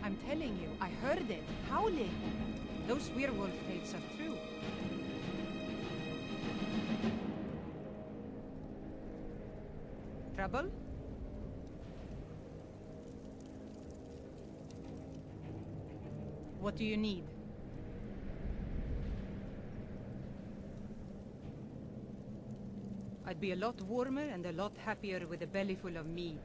I'm telling you, I heard it, howling. Those werewolf tales are true. Trouble? What do you need? I'd be a lot warmer and a lot happier with a belly full of mead.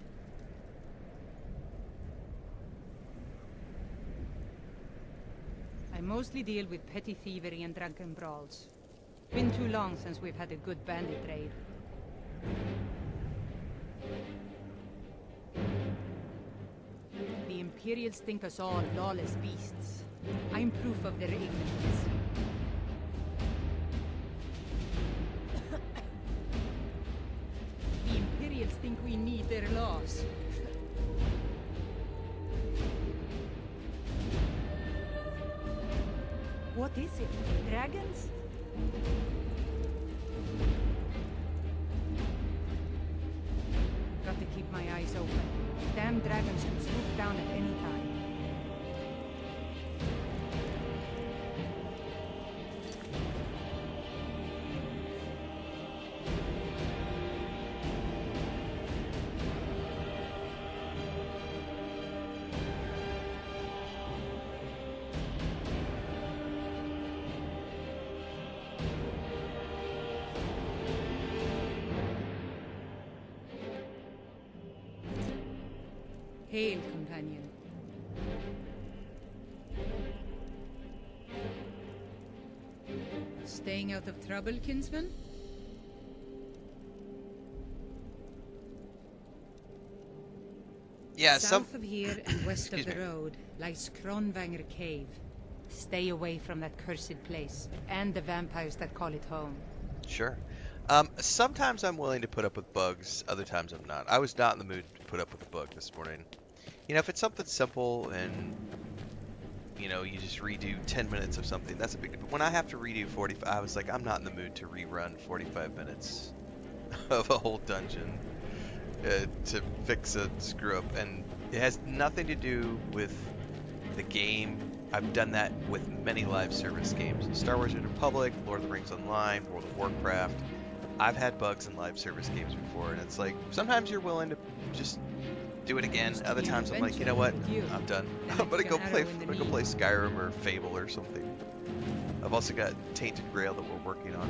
I mostly deal with petty thievery and drunken brawls. Been too long since we've had a good bandit raid. The Imperials think us all lawless beasts. I'm proof of their ignorance. The Imperials think we need their laws. What is it? Dragons? Got to keep my eyes open. Damn dragons can swoop down at any time. Hail, companion. Staying out of trouble, kinsman? Yeah, South of here and west of the road lies Kronvanger Cave. Stay away from that cursed place, and the vampires that call it home. Sure. Sometimes I'm willing to put up with bugs, other times I'm not. I was not in the mood to put up with a bug this morning. You know, if it's something simple and, you know, you just redo 10 minutes of something, that's a big deal. But when I have to redo 45, I was like, I'm not in the mood to rerun 45 minutes of a whole dungeon to fix a screw up. And it has nothing to do with the game. I've done that with many live service games. Star Wars: New Republic, Lord of the Rings Online, World of Warcraft. I've had bugs in live service games before, and it's like, sometimes you're willing to just do it again. Other times I'm like, you know what? I'm done. I'm gonna go play Skyrim or Fable or something. I've also got Tainted Grail that we're working on.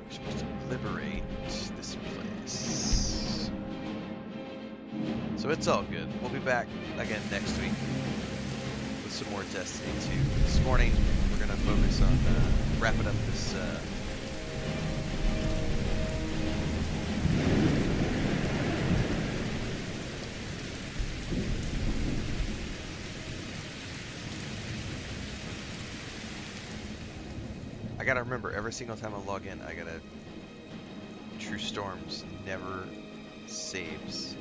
We're supposed to liberate this place. So it's all good. We'll be back again next week with some more Destiny 2. This morning we're gonna focus on wrapping up this I gotta remember, every single time I log in, I gotta... True Storms never saves.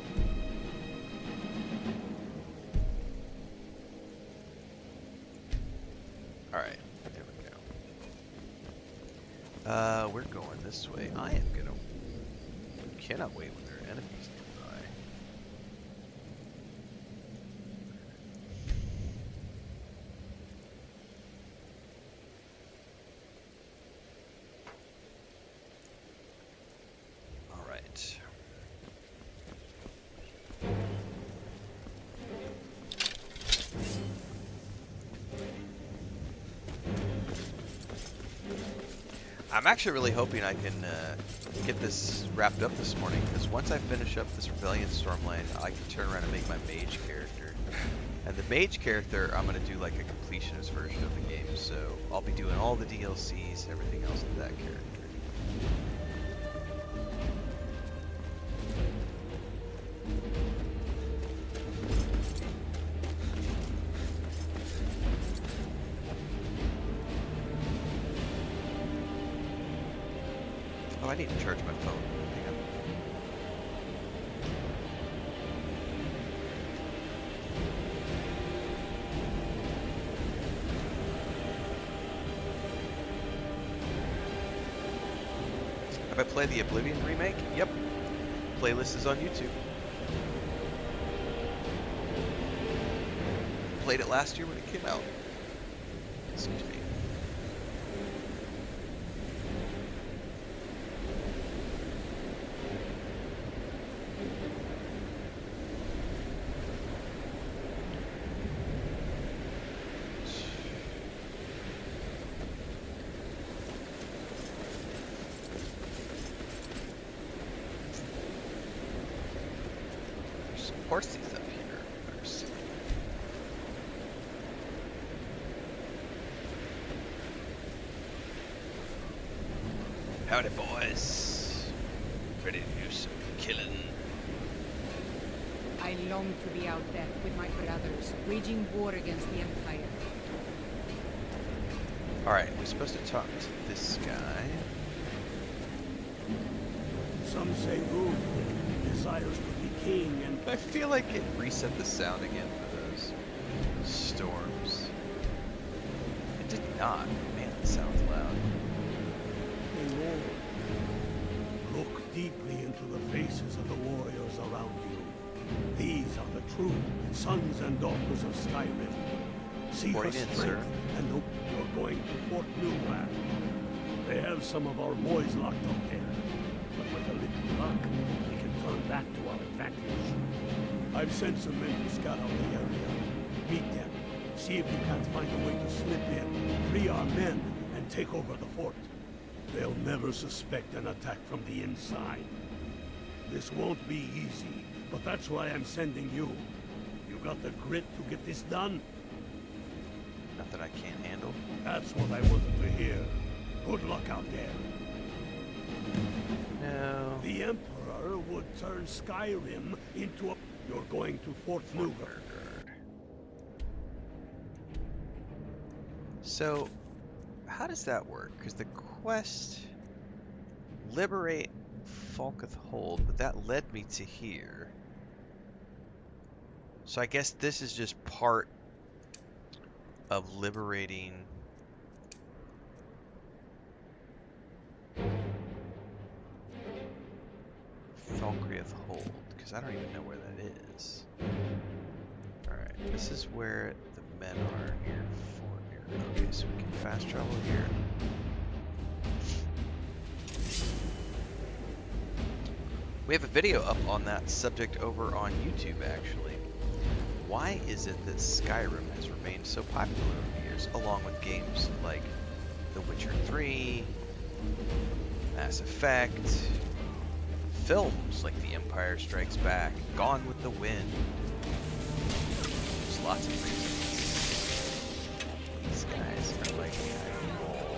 Alright, there we go. We're going this way. I am gonna... Cannot wait when there are enemies nearby. Alright. I'm actually really hoping I can get this wrapped up this morning, because once I finish up this Rebellion Stormline, I can turn around and make my mage character. And the mage character, I'm going to do like a completionist version of the game, so I'll be doing all the DLCs, everything else with that character. Oh, I need to charge my phone. Hang on. Have I played the Oblivion remake? Yep. Playlist is on YouTube. Played it last year when it came out. Excuse me. There's some horses up here. Better see. Howdy, boys. Ready to do some killing? I long to be out there with my brothers, waging war against the Empire. Alright, we're supposed to talk to this guy. Some say Ruth desires to be king, and I feel like it reset the sound again for those storms. It did not. Man, it sounds loud. Lord, look deeply into the faces of the warriors around you. These are the true sons and daughters of Skyrim. See her Right in, strength, sir. and look, you're going to Fort Newland. They have some of our boys locked up there, but with a little luck, we can turn that to our advantage. I've sent some men to scout out the area. Meet them. See if you can't find a way to slip in, free our men, and take over the fort. They'll never suspect an attack from the inside. This won't be easy, but that's why I'm sending you. You got the grit to get this done? Not that I can't handle. That's what I wanted to hear. Good luck out there. No. The Emperor would turn Skyrim into a... You're going to Fort Newland. So, how does that work? Because the quest liberate Falketh Hold, but that led me to here. So I guess this is just part of liberating Falketh Hold, because I don't even know where that is. Alright, this is where the men are here for. Okay, so we can fast travel here. We have a video up on that subject over on YouTube, actually. Why is it that Skyrim has remained so popular over the years, along with games like The Witcher 3, Mass Effect, films like The Empire Strikes Back, Gone with the Wind? There's lots of reasons. These guys are like cool.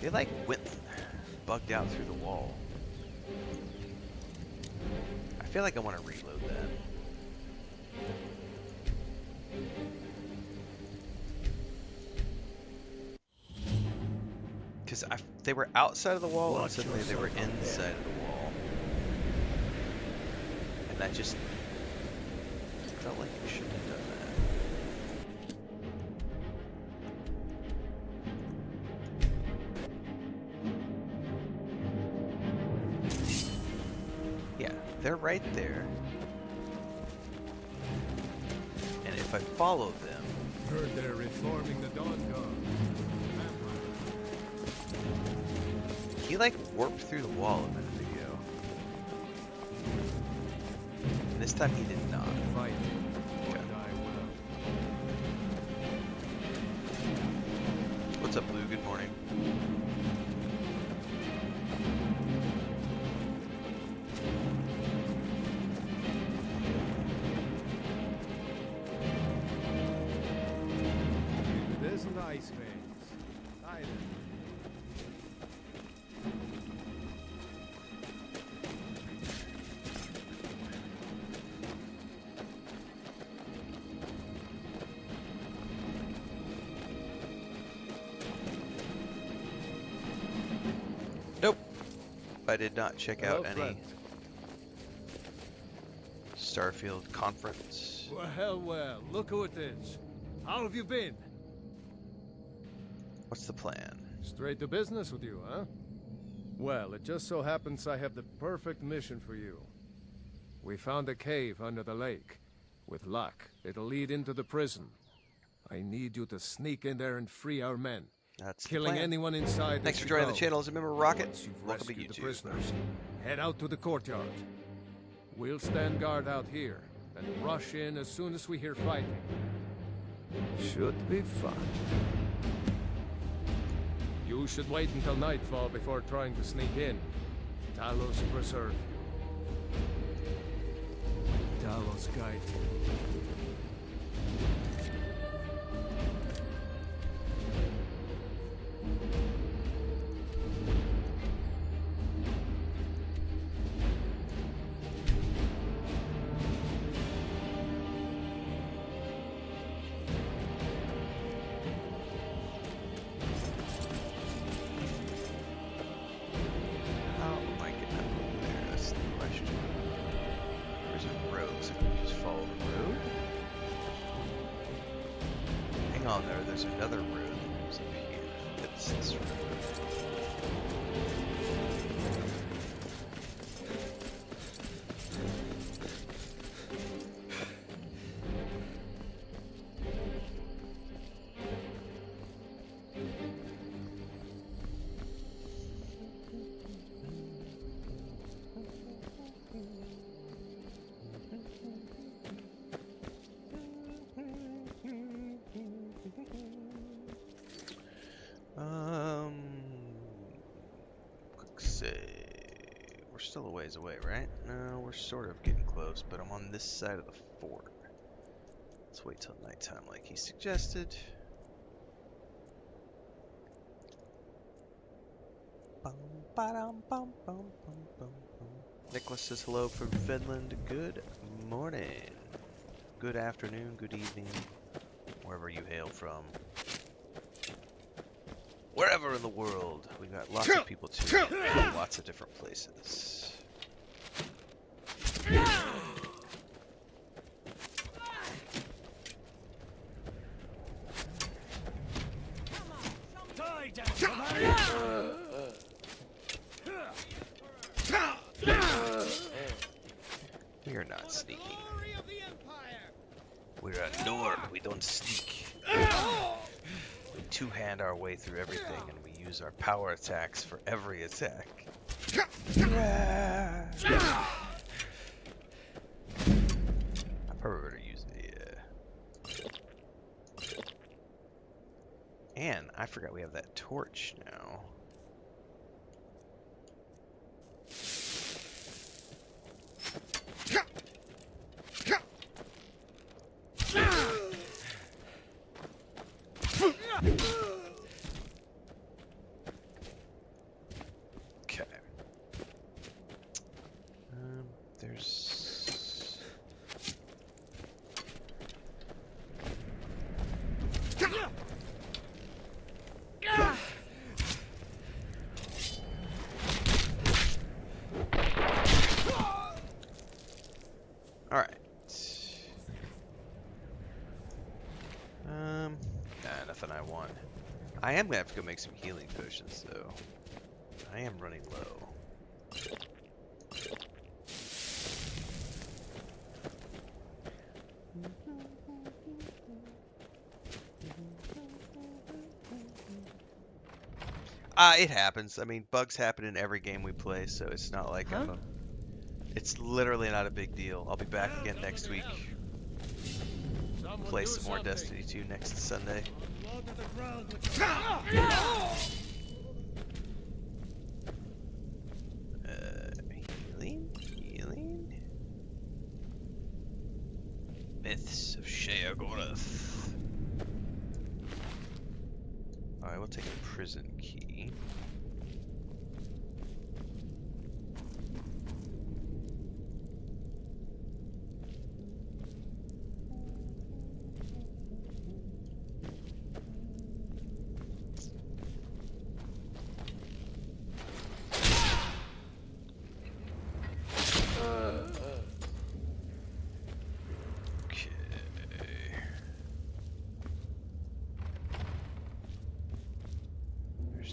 They like went bugged out through the wall. I feel like I want to reload that. Because they were outside of the wall and suddenly they were inside of the wall. And that just felt like you shouldn't have done that. Yeah, they're right there. And if I follow them... Heard they're reforming the Dawn Guard. He like warped through the wall a minute ago. And this time he did not. Fight. Okay. Or die well. What's up, Blue? Good morning. It isn't ice veins. Either. I did not check Hello, out any friend. Starfield conference. Well, look who it is. How have you been? What's the plan? Straight to business with you, huh? Well, it just so happens I have the perfect mission for you. We found a cave under the lake. With luck, it'll lead into the prison. I need you to sneak in there and free our men. That's the Killing plan. anyone inside. Thanks as for you joining the go. channel as a member of Rocket. Once you've Welcome to rescued the YouTube. prisoners, head out to the courtyard. We'll stand guard out here and rush in as soon as we hear fighting. Should be fun. You should wait until nightfall before trying to sneak in. Talos preserve you. Talos guide you. How am I getting up over there? That's the question. There's a road, so I can just follow the road. Hang on there, there's another road that goes up here. That's this road. Quick save. We're still a ways away, right? No, we're sort of getting close, but I'm on this side of the fort. Let's wait till nighttime like he suggested. Bum, ba-dum, bum, bum, bum, bum, bum. Nicholas says hello from Finland. Good morning. Good afternoon, good evening, wherever you hail from. Wherever in the world. We got lots of people too. From lots of different places. We are not sneaking. We're a Nord. We don't sneak. We two-hand our way through everything, and we use our power attacks for every attack. I probably better use the. And I forgot we have that torch now. Okay. There's. All right. Nothing I want. I am gonna have to go make some healing potions, though. I am running low. It happens. I mean, bugs happen in every game we play, so it's not like it's literally not a big deal. I'll be back again next week. Play some more Destiny 2 next Sunday. Healing. Myths of Sheogorath. Alright, we'll take a prison key.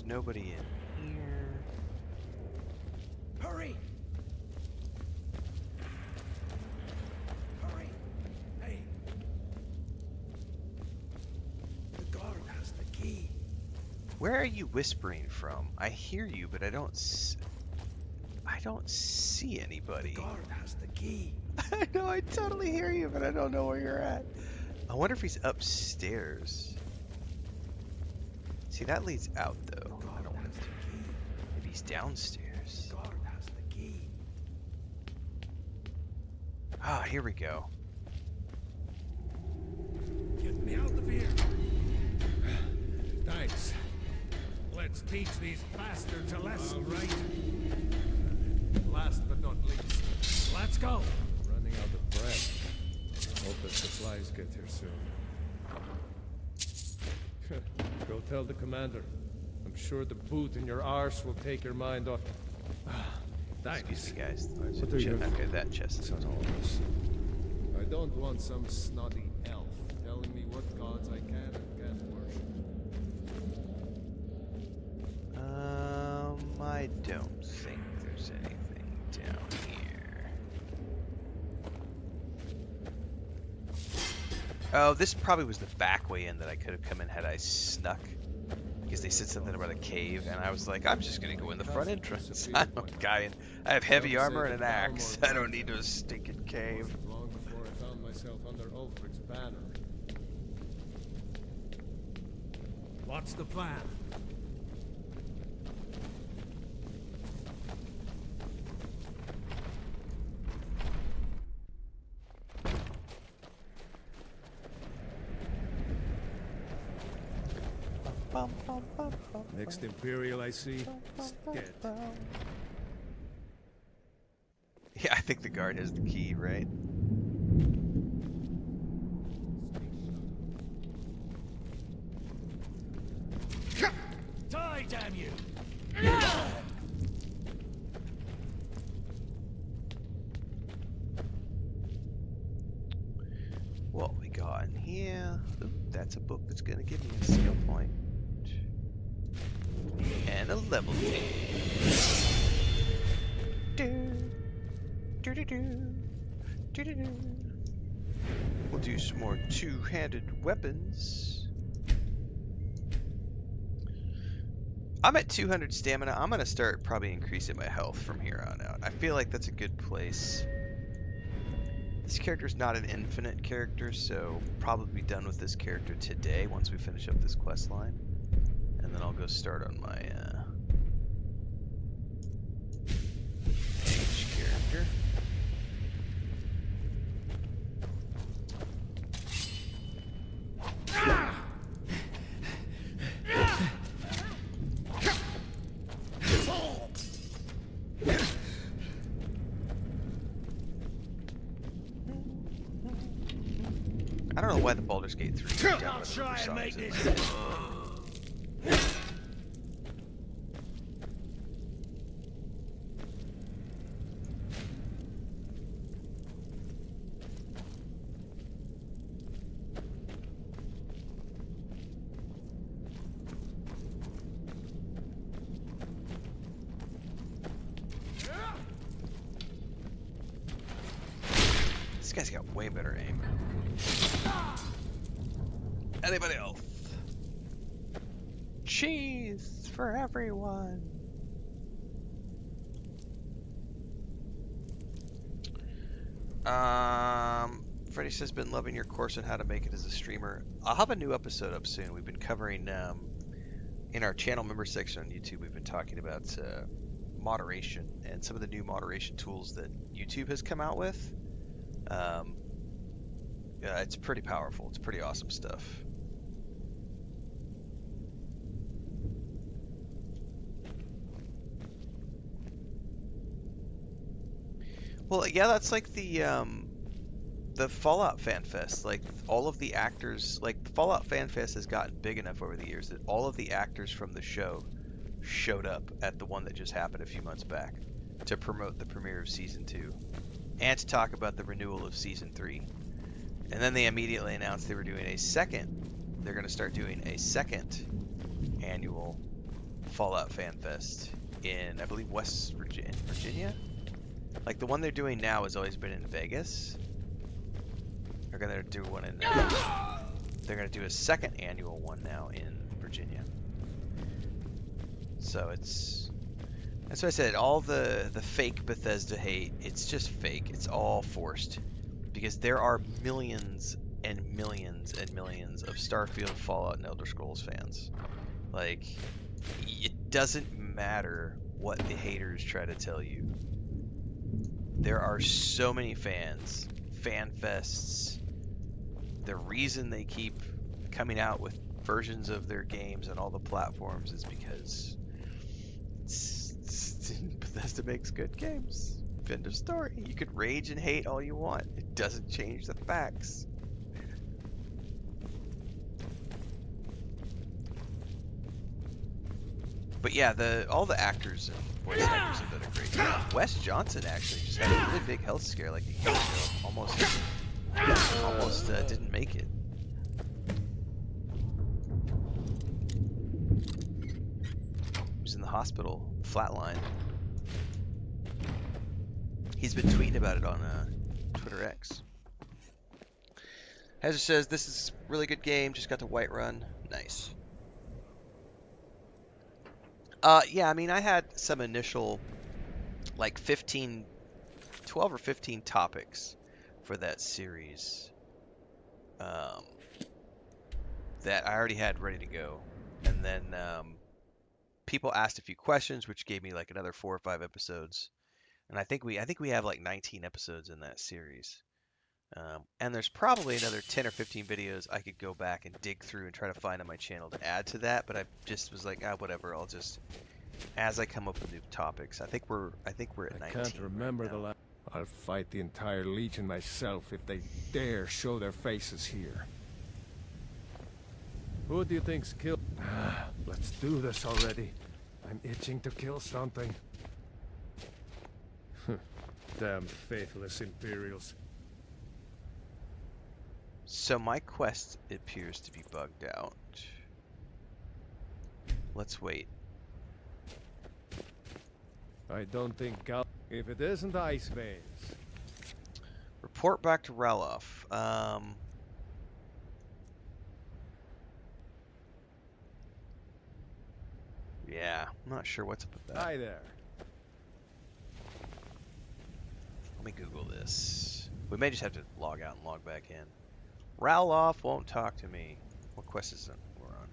There's nobody in here. Hurry! Hurry! Hey! The guard has the key. Where are you whispering from? I hear you, but I don't see anybody. The guard has the key. I know, I totally hear you, but I don't know where you're at. I wonder if he's upstairs. See, that leads out, though. I don't want to. Maybe he's downstairs. The guard has the key. Ah, here we go. Get me out of here. Thanks. Let's teach these bastards a lesson. All right. Last but not least, let's go. Running out of breath. Hope the supplies get here soon. Go tell the commander. I'm sure the boot in your arse will take your mind off. Thanks. Excuse me, guys. What are you doing? Okay, that chest is Son all. of this. I don't want some snotty elf telling me what gods I can and can't worship. I don't think there's anything down here. Oh, this probably was the back way in that I could have come in had I snuck. Because they said something about a cave, and I was like, I'm just gonna go in the front entrance. I'm a guy, and I have heavy armor and an axe. I don't need a stinking cave. Long before I found myself under Ulfric's banner. What's the plan? Next Imperial I see is dead. Yeah, I think the guard has the key, right? Die, damn you! What we got in here? Ooh, that's a book that's gonna give me a skill point. And a level change. We'll do some more two-handed weapons. I'm at 200 stamina. I'm gonna start probably increasing my health from here on out. I feel like that's a good place. This character's not an infinite character, so we'll probably be done with this character today once we finish up this quest line. And then I'll go start on my mage character. I don't know why the Baldur's Gate 3 is down I'll with try the and make songs this. This guy's got way better aim. Anybody else? Cheese for everyone. Freddy says, been loving your course on how to make it as a streamer. I'll have a new episode up soon. We've been covering, in our channel member section on YouTube, we've been talking about moderation and some of the new moderation tools that YouTube has come out with. Yeah, it's pretty powerful. It's pretty awesome stuff. Well, yeah, that's like the Fallout Fan Fest. Like all of the actors, like the Fallout Fan Fest has gotten big enough over the years that all of the actors from the show showed up at the one that just happened a few months back to promote the premiere of Season 2 and to talk about the renewal of Season 3. And then they immediately announced they were doing a second. They're going to start doing a second annual Fallout Fan Fest in, I believe, West Virginia. Like the one they're doing now has always been in Vegas. They're gonna do one in. They're gonna do a second annual one now in Virginia. So it's. That's what I said. All the fake Bethesda hate. It's just fake. It's all forced, because there are millions and millions and millions of Starfield, Fallout, and Elder Scrolls fans. Like, it doesn't matter what the haters try to tell you. There are so many fans, fan fests. The reason they keep coming out with versions of their games on all the platforms is because Bethesda makes good games. End of story. You could rage and hate all you want. It doesn't change the facts. But yeah, all the actors and voice actors have done a great job. Wes Johnson actually just had a really big health scare like a year ago. Almost didn't make it. He was in the hospital, flatline. He's been tweeting about it on Twitter X. Hazard says, this is a really good game, just got the Whiterun. Nice. Yeah, I mean, I had some initial, like 12 or 15 topics for that series that I already had ready to go. And then people asked a few questions, which gave me like another 4 or 5 episodes. And I think we have like 19 episodes in that series. And there's probably another 10 or 15 videos I could go back and dig through and try to find on my channel to add to that, but I just was like, whatever, I'll just, as I come up with new topics. I think we're at 19. I can't remember right the last. I'll fight the entire Legion myself if they dare show their faces here. Who do you think's killed? Let's do this already. I'm itching to kill something. Damn faithless Imperials. So my quest appears to be bugged out. Let's wait. I don't think if it isn't ice veins. Report back to Ralof. Yeah, I'm not sure what's up with that. Hi there. Let me Google this. We may just have to log out and log back in. Ralof won't talk to me. What quest is it we're on?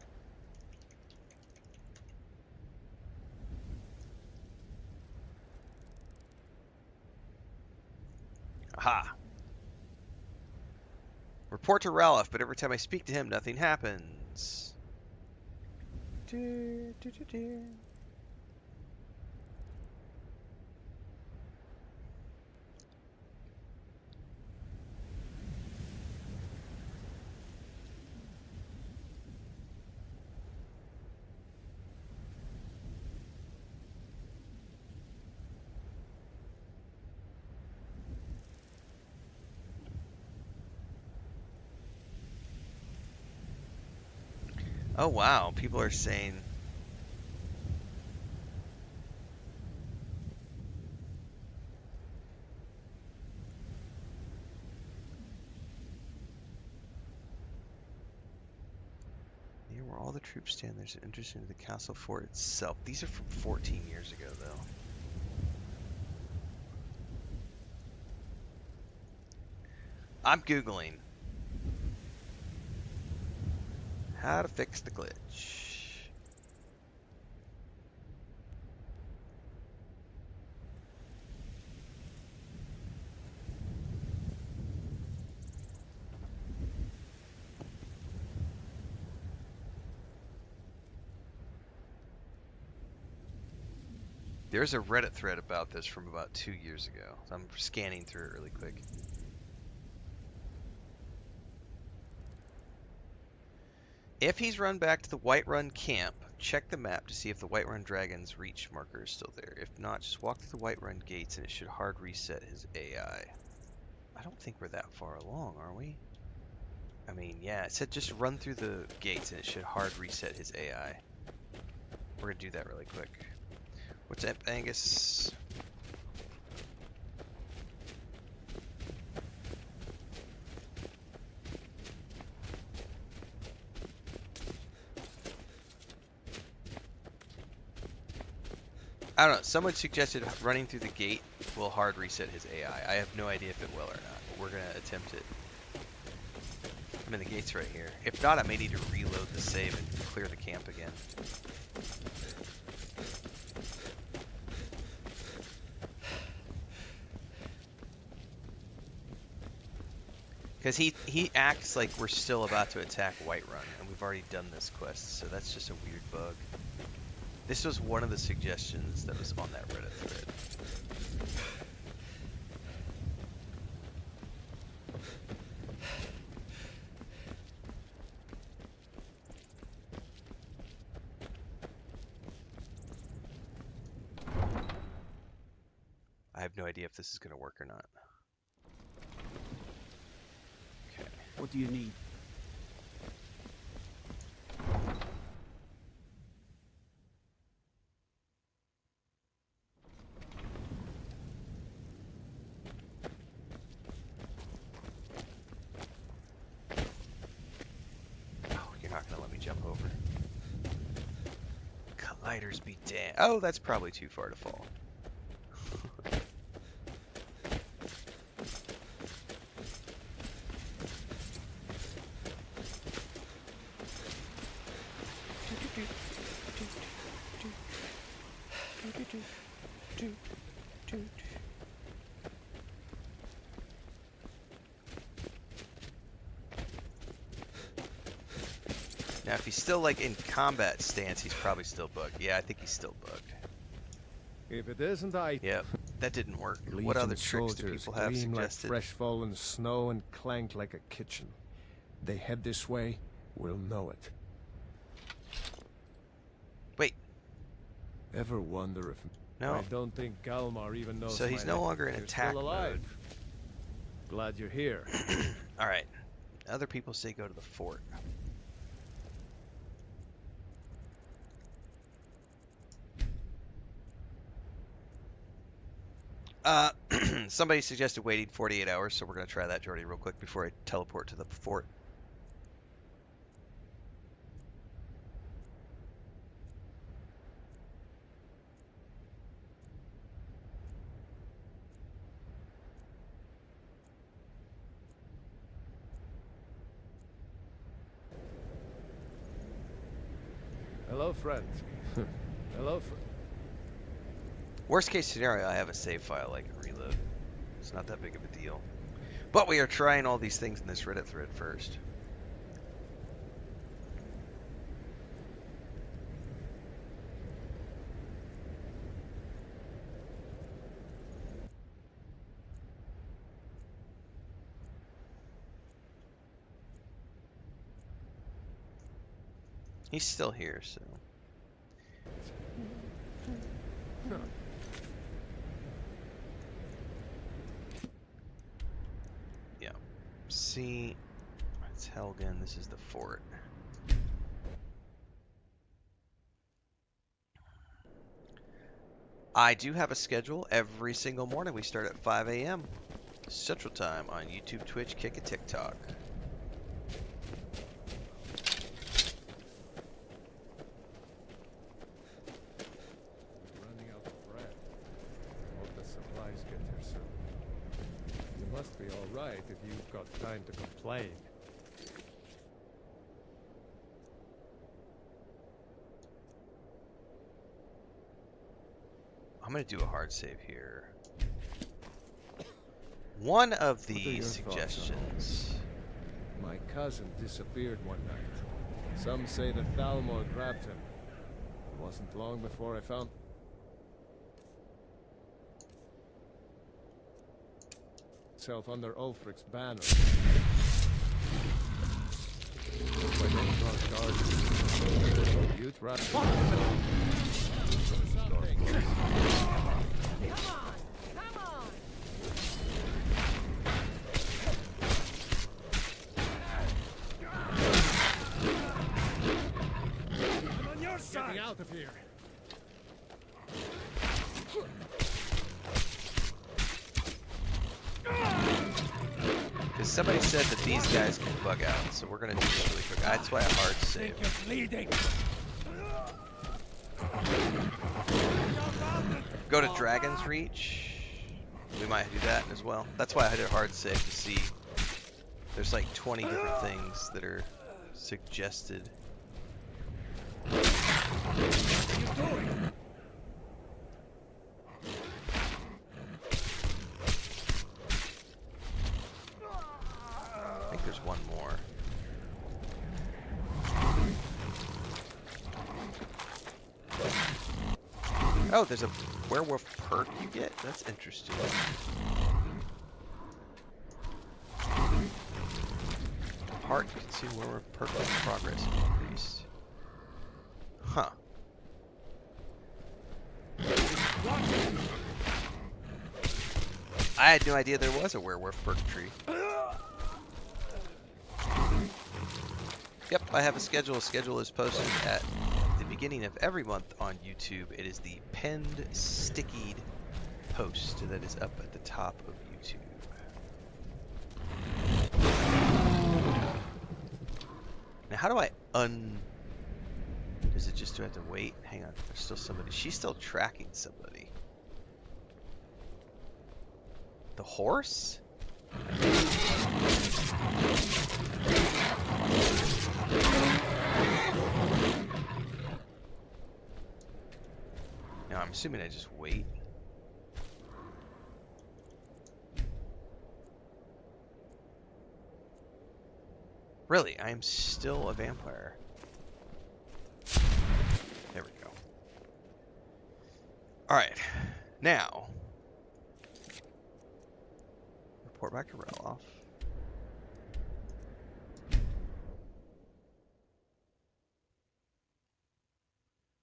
Aha! Report to Ralof, but every time I speak to him, nothing happens. Oh wow, people are saying near where all the troops stand, there's an entrance into the castle fort itself. These are from 14 years ago though. I'm Googling how to fix the glitch. There's a Reddit thread about this from about 2 years ago. So I'm scanning through it really quick. If he's run back to the Whiterun camp, check the map to see if the Whiterun Dragon's reach marker is still there. If not, just walk through the Whiterun gates and it should hard reset his AI. I don't think we're that far along, are we? I mean, yeah, it said just run through the gates and it should hard reset his AI. We're gonna do that really quick. What's up, Angus? I don't know. Someone suggested running through the gate will hard reset his AI. I have no idea if it will or not, but we're gonna attempt it. I mean, the gate's right here. If not, I may need to reload the save and clear the camp again. Because he acts like we're still about to attack Whiterun, and we've already done this quest, so that's just a weird bug. This was one of the suggestions that was on that Reddit thread. I have no idea if this is going to work or not. Okay. What do you need? Oh, you're not going to let me jump over. Colliders be damned. Oh, that's probably too far to fall. Now, if he's still like in combat stance, he's probably still bugged. Yeah, I think he's still bugged. If it isn't, I... Yep, that didn't work. What Legion other tricks do soldiers people have gleam like suggested? fresh fallen snow and clank like a kitchen. They head this way, we'll know it. Wait, Ever wonder if... no. I don't think Galmar even knows. So he's my no name. longer in You're attack still alive. mode. Glad you're here. All right. Other people say go to the fort. Somebody suggested waiting 48 hours, so we're going to try that, Jordy, real quick before I teleport to the fort. Hello, friend. Hello, Worst case scenario, I have a save file I can reload. It's not that big of a deal. But we are trying all these things in this Reddit thread first. He's still here, so... Yeah. See, it's Helgen. This is the fort. I do have a schedule. Every single morning we start at 5 a.m. Central Time on YouTube, Twitch, Kick, and TikTok. running out of bread. Hope the supplies get here soon. You must be all right if you've got time to complain. I'm going to do a hard save here. One of What are the your thoughts on all suggestions. My cousin disappeared one night. Some say that Thalmor grabbed him. It wasn't long before I found myself under Ulfric's banner. My name's not guarded. You try. On your side! Getting out of here. Because somebody said that these guys can bug out, so we're gonna do this really quick. That's why a hard save. You're bleeding. Go to Dragon's Reach. We might do that as well. That's why I did a hard save to see. There's like 20 different things that are suggested. What are you doing? I think there's one more. Oh, there's a werewolf perk you get? That's interesting. Heart consume werewolf perk with progress increased. Huh. I had no idea there was a werewolf perk tree. Yep, I have a schedule. A schedule is posted at the beginning of every month on YouTube. It is the pinned, stickied post that is up at the top of YouTube. Now, how do I Does it just do I have to wait? Hang on, there's still somebody. She's still tracking somebody. The horse? Now, I'm assuming I just wait. Really, I am still a vampire. There we go. Alright, now report back to Reloff.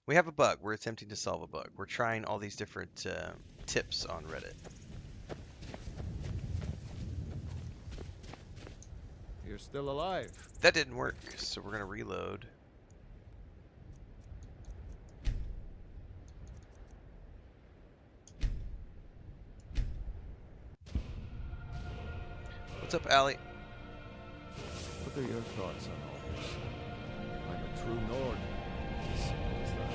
We have a bug. We're attempting to solve a bug. We're trying all these different tips on Reddit. You're still alive. That didn't work, so we're gonna reload. What's up, Allie? What are your thoughts on all this? I'm a true Nord. Simple as that.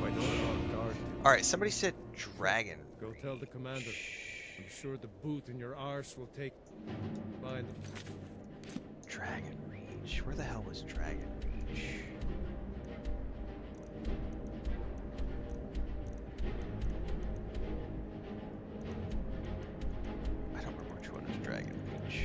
Why don't our guard do? Alright, somebody said dragon. Go tell the commander. I'm sure the boot in your arse will take. Mind them. Dragon Reach. Where the hell was Dragon Reach? I don't remember which one was Dragon Reach.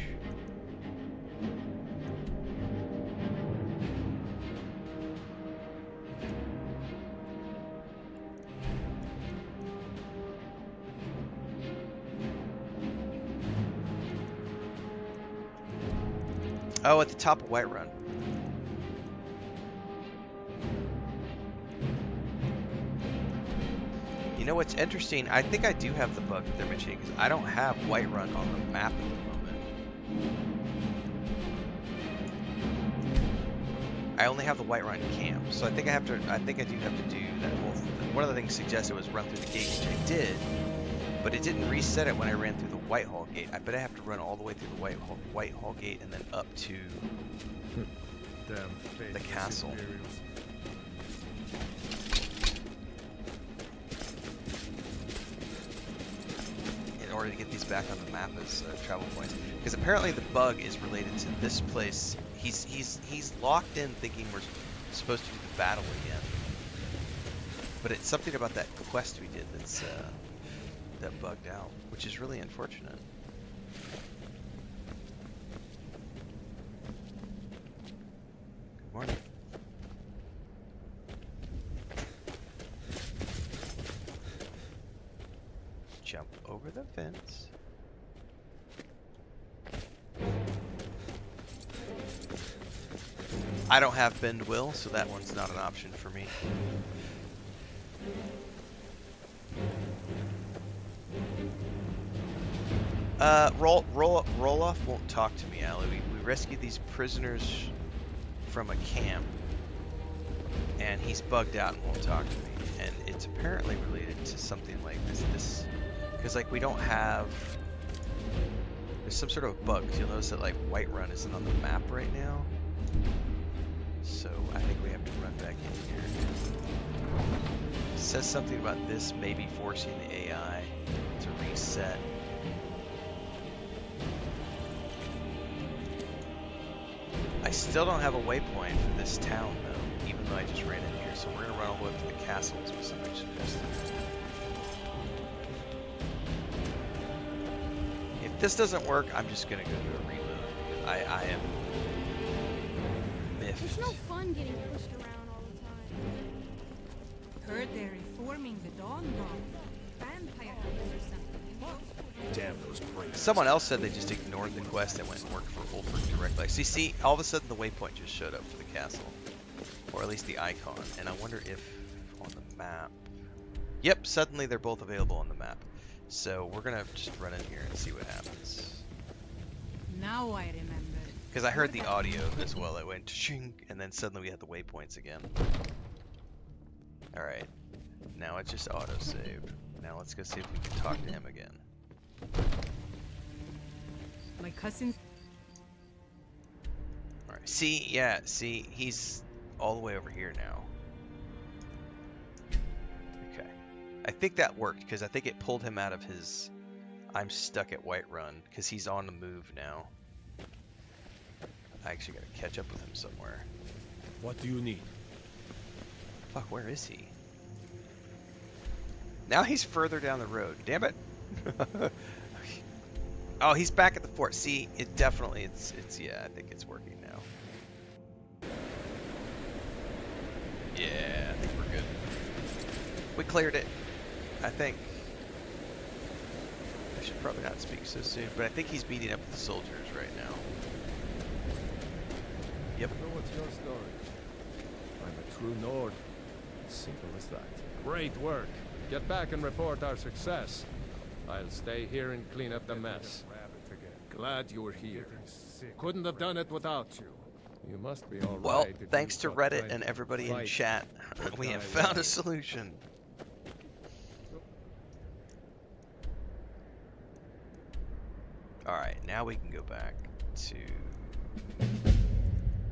Oh, at the top of Whiterun. You know what's interesting? I think I do have the bug that they're mentioning because I don't have Whiterun on the map at the moment. I only have the Whiterun camp, so I think I have to. I think I do have to do that whole. One of the things suggested was run through the gate, which I did, but it didn't reset it when I ran through the Whitehall gate. I bet I have to run all the way through the Whitehall gate and then up to the castle. In order to get these back on the map as travel points, because apparently the bug is related to this place. He's locked in thinking we're supposed to do the battle again, but it's something about that quest we did that's that bugged out, which is really unfortunate. Good morning. Jump over the fence. I don't have bend will, so that one's not an option for me. Roloff won't talk to me, Allie. We rescued these prisoners from a camp. and he's bugged out and won't talk to me. And it's apparently related to something like this, because like we don't have. There's some sort of bug. You'll notice that like Whiterun isn't on the map right now. So I think we have to run back in here. It says something about this maybe forcing the AI to reset. I still don't have a waypoint for this town though, even though I just ran in here. So we're gonna run all the way up to the castle as somebody suggested. If this doesn't work, I'm just gonna go do a reload. I am miffed. It's no fun getting pushed around all the time. Heard they're reforming the Dawn Dog. Vampire hunters or something. What? Damn those brains. Someone else said they just ignored the quest and went and worked for Ulfric directly. So you see, all of a sudden the waypoint just showed up for the castle. Or at least the icon. And I wonder if on the map... Yep, suddenly they're both available on the map. So we're gonna just run in here and see what happens. Now I remember. Because I heard the audio as well. It went shing, and then suddenly we had the waypoints again. Alright. Now it's just auto-saved. Now let's go see if we can talk to him again. My cousin. Alright. See, yeah, see, he's all the way over here now. Okay. I think that worked, because I think it pulled him out of his I'm stuck at Whiterun, because he's on the move now. I actually gotta catch up with him somewhere. What do you need? Fuck, where is he? Now he's further down the road. Damn it! Oh, he's back at the fort. See, it definitely, it's yeah, I think it's working now. Yeah, I think we're good. We cleared it, I think. I should probably not speak so soon, but I think he's meeting up with the soldiers right now. Yep. So what's your story? I'm a true Nord. Simple as that. Great work. Get back and report our success. I'll stay here and clean up the mess. Glad you were here. Couldn't have done it without you. You must be all right. Well, if thanks to you Reddit tried and to everybody in fight. chat, we have found a solution. Alright, now we can go back to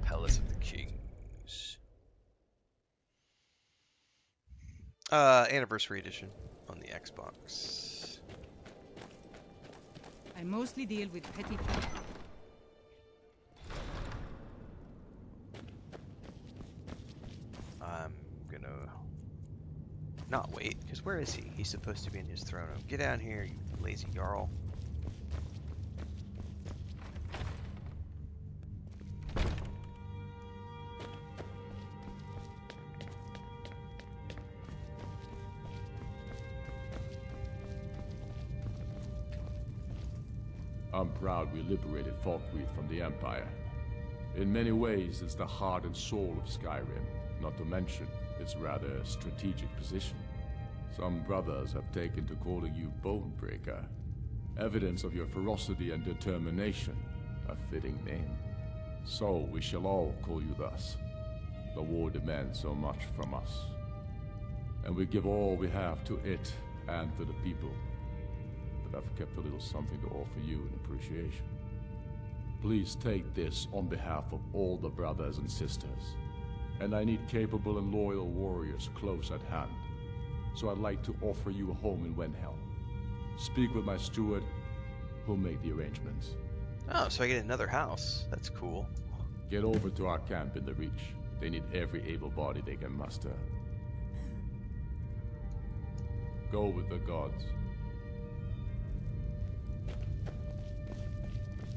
Palace of the Kings. Anniversary Edition on the Xbox. I mostly deal with petty folk. I'm gonna not wait, because where is he? He's supposed to be in his throne room. Get down here, you lazy Jarl. I'm proud we liberated Falkreath from the Empire. In many ways, it's the heart and soul of Skyrim, not to mention its rather strategic position. Some brothers have taken to calling you Bonebreaker, evidence of your ferocity and determination, a fitting name. So we shall all call you thus. The war demands so much from us, and we give all we have to it and to the people. But I've kept a little something to offer you in appreciation. Please take this on behalf of all the brothers and sisters. And I need capable and loyal warriors close at hand. So I'd like to offer you a home in Wenhelm. Speak with my steward, who'll make the arrangements. Oh, so I get another house. That's cool. Get over to our camp in the Reach. They need every able body they can muster. Go with the gods.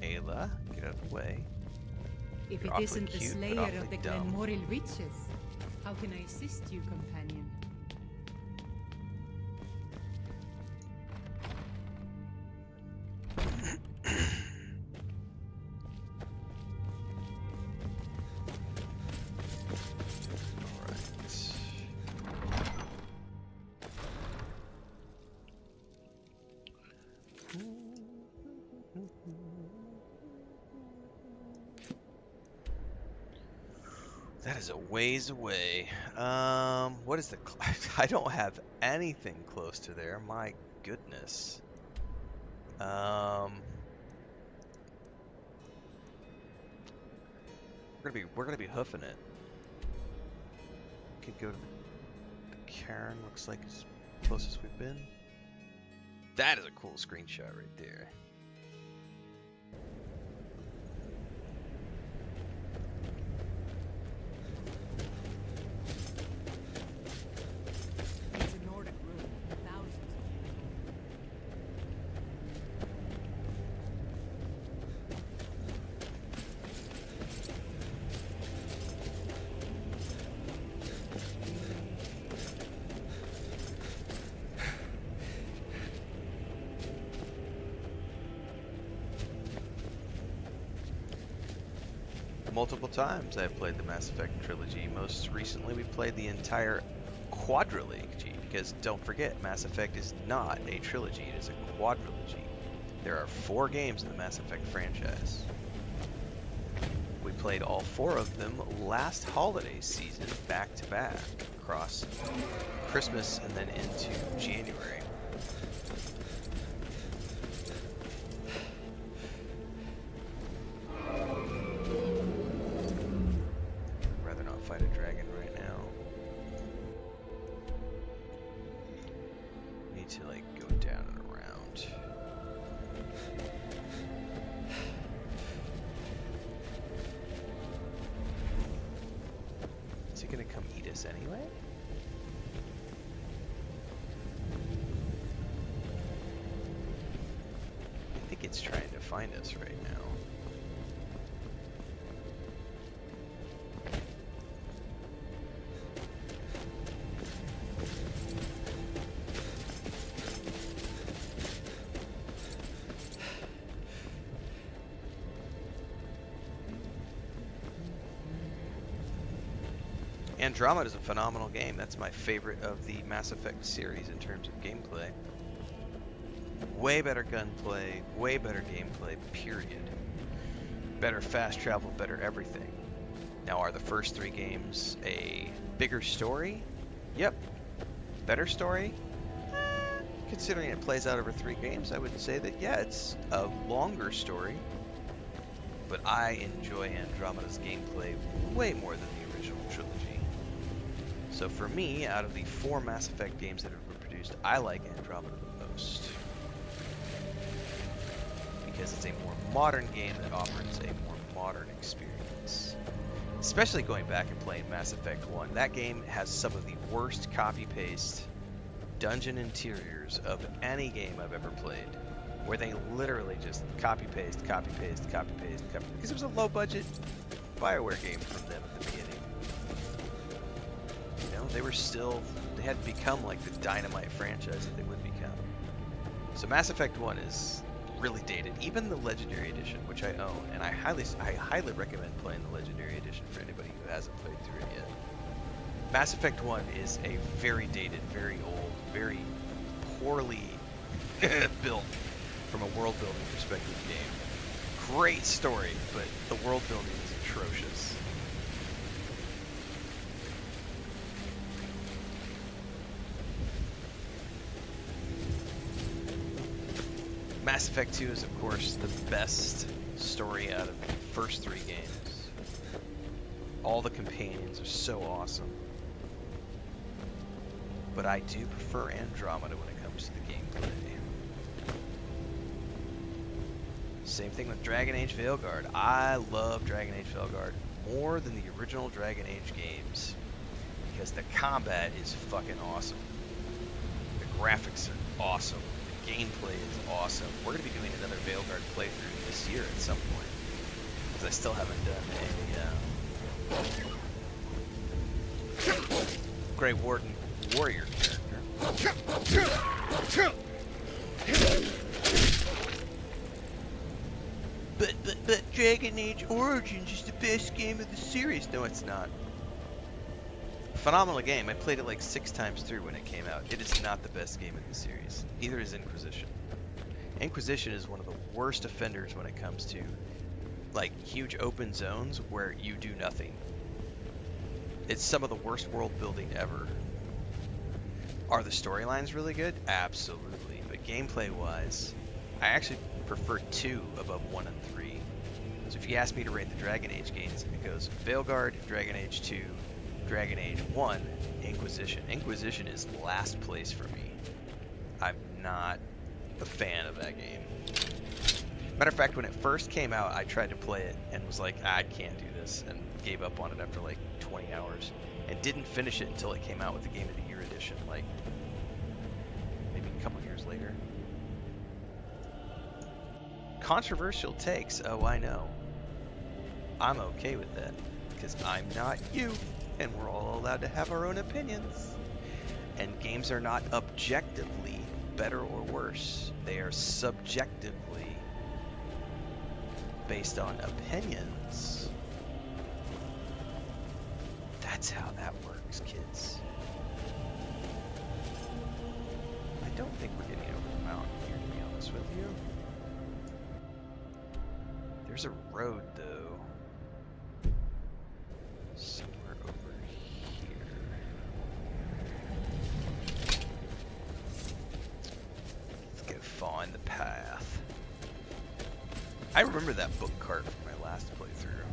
Ayla, get out of the way. If You're it awfully isn't the cute, but slayer awfully of the dumb. Glenmoril witches, how can I assist you, companion? That is a ways away. What is the... I don't have anything close to there. My goodness. We're gonna be hoofing it. Could go to the cairn. Looks like it's the closest we've been. That is a cool screenshot right there. It's a Nordic ruin, thousands of years old. Multiple times I've played the Mass Effect trilogy. Most recently we played the entire quadrilogy, because don't forget, Mass Effect is not a trilogy, it is a quadrilogy. There are 4 games in the Mass Effect franchise. We played all 4 of them last holiday season back to back across Christmas and then into January. Fight a dragon right now. Need to like go down and around. Is he gonna come eat us anyway? I think it's trying to find us right now. Andromeda is a phenomenal game. That's my favorite of the Mass Effect series in terms of gameplay. Way better gunplay, way better gameplay, period. Better fast travel, better everything. Now, are the first 3 games a bigger story? Yep. Better story? Considering it plays out over 3 games, I would say that, yeah, it's a longer story. But I enjoy Andromeda's gameplay way more than the original trilogy. So for me, out of the 4 Mass Effect games that have been produced, I like Andromeda the most. Because it's a more modern game that offers a more modern experience. Especially going back and playing Mass Effect 1. That game has some of the worst copy-paste dungeon interiors of any game I've ever played. Where they literally just copy-paste, copy-paste, copy-paste, copy-paste. Because it was a low-budget BioWare game from them at the beginning. They had become like the Dynamite franchise that they would become. So Mass Effect 1 is really dated. Even the Legendary Edition, which I own, and I highly recommend playing the Legendary Edition for anybody who hasn't played through it yet. Mass Effect 1 is a very dated, very old, very poorly built from a world building perspective game. Great story, but the world building is atrocious. Mass Effect 2 is, of course, the best story out of the first 3 games. All the companions are so awesome. But I do prefer Andromeda when it comes to the gameplay. Same thing with Dragon Age Veilguard. I love Dragon Age Veilguard more than the original Dragon Age games. Because the combat is fucking awesome. The graphics are awesome. Gameplay is awesome. We're going to be doing another Veilguard playthrough this year at some point. Because I still haven't done a Grey Warden warrior character. But Dragon Age Origins is the best game of the series. No, it's not. Phenomenal game. I played it like 6 times through when it came out. It is not the best game in the series. Neither is Inquisition. Inquisition is one of the worst offenders when it comes to like huge open zones where you do nothing. It's some of the worst world building ever. Are the storylines really good? Absolutely. But gameplay wise, I actually prefer 2 above 1 and 3. So if you ask me to rate the Dragon Age games, it goes Veilguard, Dragon Age 2, Dragon Age 1, Inquisition. Inquisition is last place for me. I'm not a fan of that game. Matter of fact, when it first came out, I tried to play it and was like, I can't do this, and gave up on it after like 20 hours. And didn't finish it until it came out with the Game of the Year edition, like maybe a couple years later. Controversial takes, oh I know. I'm okay with that, because I'm not you, and we're all allowed to have our own opinions. And games are not objectively better or worse. They are subjectively based on opinions. That's how that works, kids. I don't think we're getting over the mountain here, to be honest with you. There's a road, though. Somewhere over here. Let's go find the path. I remember that book cart from my last playthrough.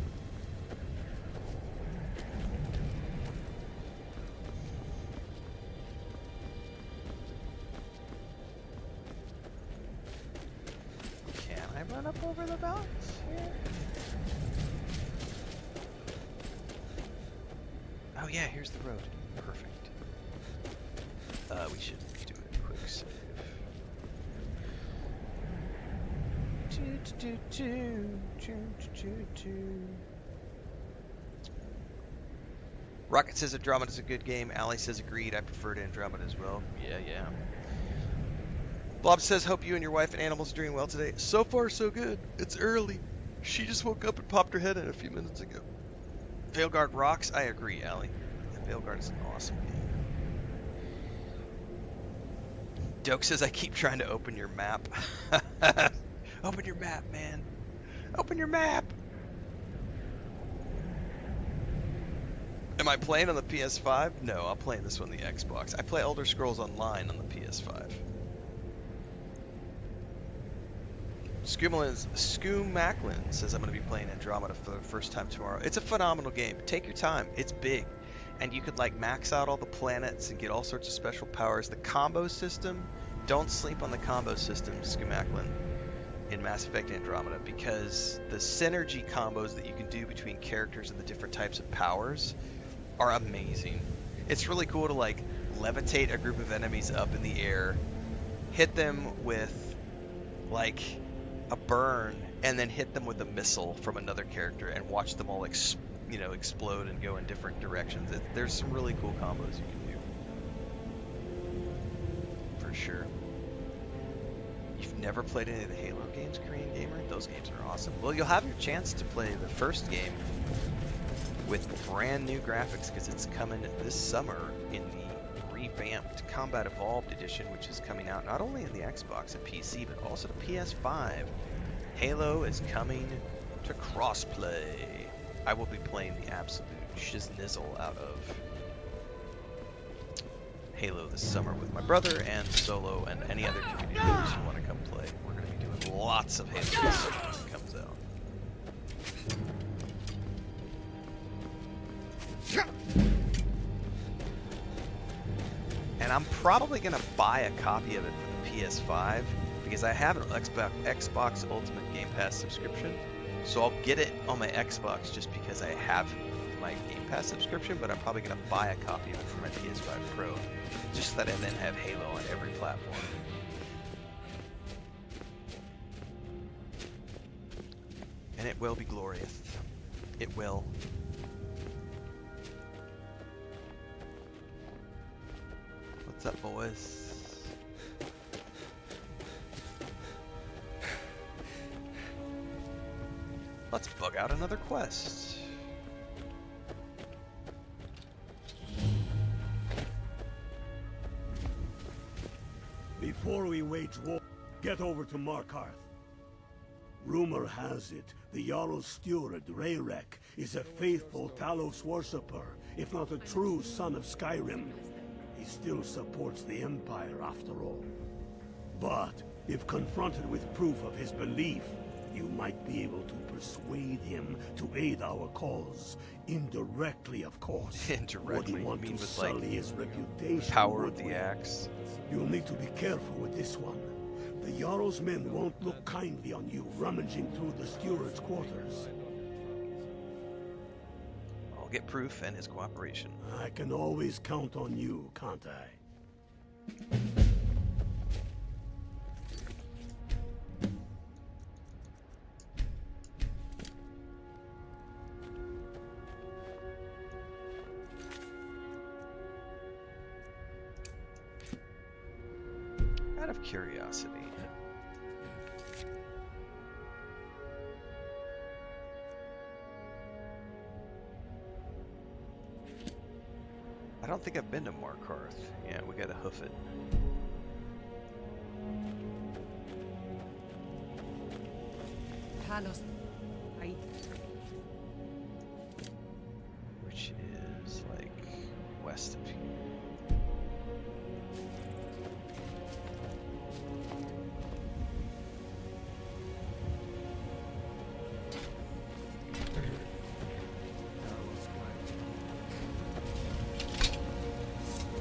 Can I run up over the mountains here? Oh yeah, here's the road. Perfect. We should do a quick save. Rocket says Andromeda's a good game. Allie says agreed. I preferred Andromeda as well. Yeah. Blob says, hope you and your wife and animals are doing well today. So far, so good. It's early. She just woke up and popped her head in a few minutes ago. Veilguard rocks. I agree, Allie. Veilguard is an awesome game. Doke says, I keep trying to open your map. Open your map, man. Open your map. Am I playing on the PS5? No, I'm playing this one on the Xbox. I play Elder Scrolls Online on the PS5. Scoom Macklin says I'm going to be playing Andromeda for the first time tomorrow. It's a phenomenal game. Take your time. It's big. And you could like max out all the planets and get all sorts of special powers. The combo system, don't sleep on the combo system, Scoom Macklin, in Mass Effect Andromeda, because the synergy combos that you can do between characters and the different types of powers are amazing. It's really cool to like levitate a group of enemies up in the air, hit them with like a burn, and then hit them with a missile from another character and watch them all explode and go in different directions. There's some really cool combos you can do. For sure. You've never played any of the Halo games, Korean Gamer? Those games are awesome. Well, you'll have your chance to play the first game with brand new graphics because it's coming this summer in the revamped Combat Evolved edition, which is coming out not only in the Xbox and PC, but also the PS5. Halo is coming to crossplay. I will be playing the absolute shiznizzle out of Halo this summer with my brother and solo and any other community members who want to come play. We're going to be doing lots of Halo this summer when it comes out. And I'm probably going to buy a copy of it for the PS5 because I have an Xbox Ultimate Game Pass subscription. So I'll get it on my Xbox just because I have my Game Pass subscription, but I'm probably going to buy a copy of it for my PS5 Pro just so that I then have Halo on every platform. And it will be glorious. It will. What's up, boys? Let's bug out another quest. Before we wage war, get over to Markarth. Rumor has it, the Jarl's steward, Rayrek, is a faithful Talos worshipper, if not a true son of Skyrim. He still supports the Empire, after all. But, if confronted with proof of his belief, you might be able to persuade him to aid our cause. Indirectly, of course. Indirectly? Wouldn't want You mean to with, sully like, his reputation, Power would of the we? axe? You'll need to be careful with this one. The Jarl's men won't look kindly on you rummaging through the steward's quarters. I'll get proof and his cooperation. I can always count on you, can't I? Out of curiosity. I don't think I've been to Markarth. Yeah, we gotta hoof it. Talos. Which is like west of here.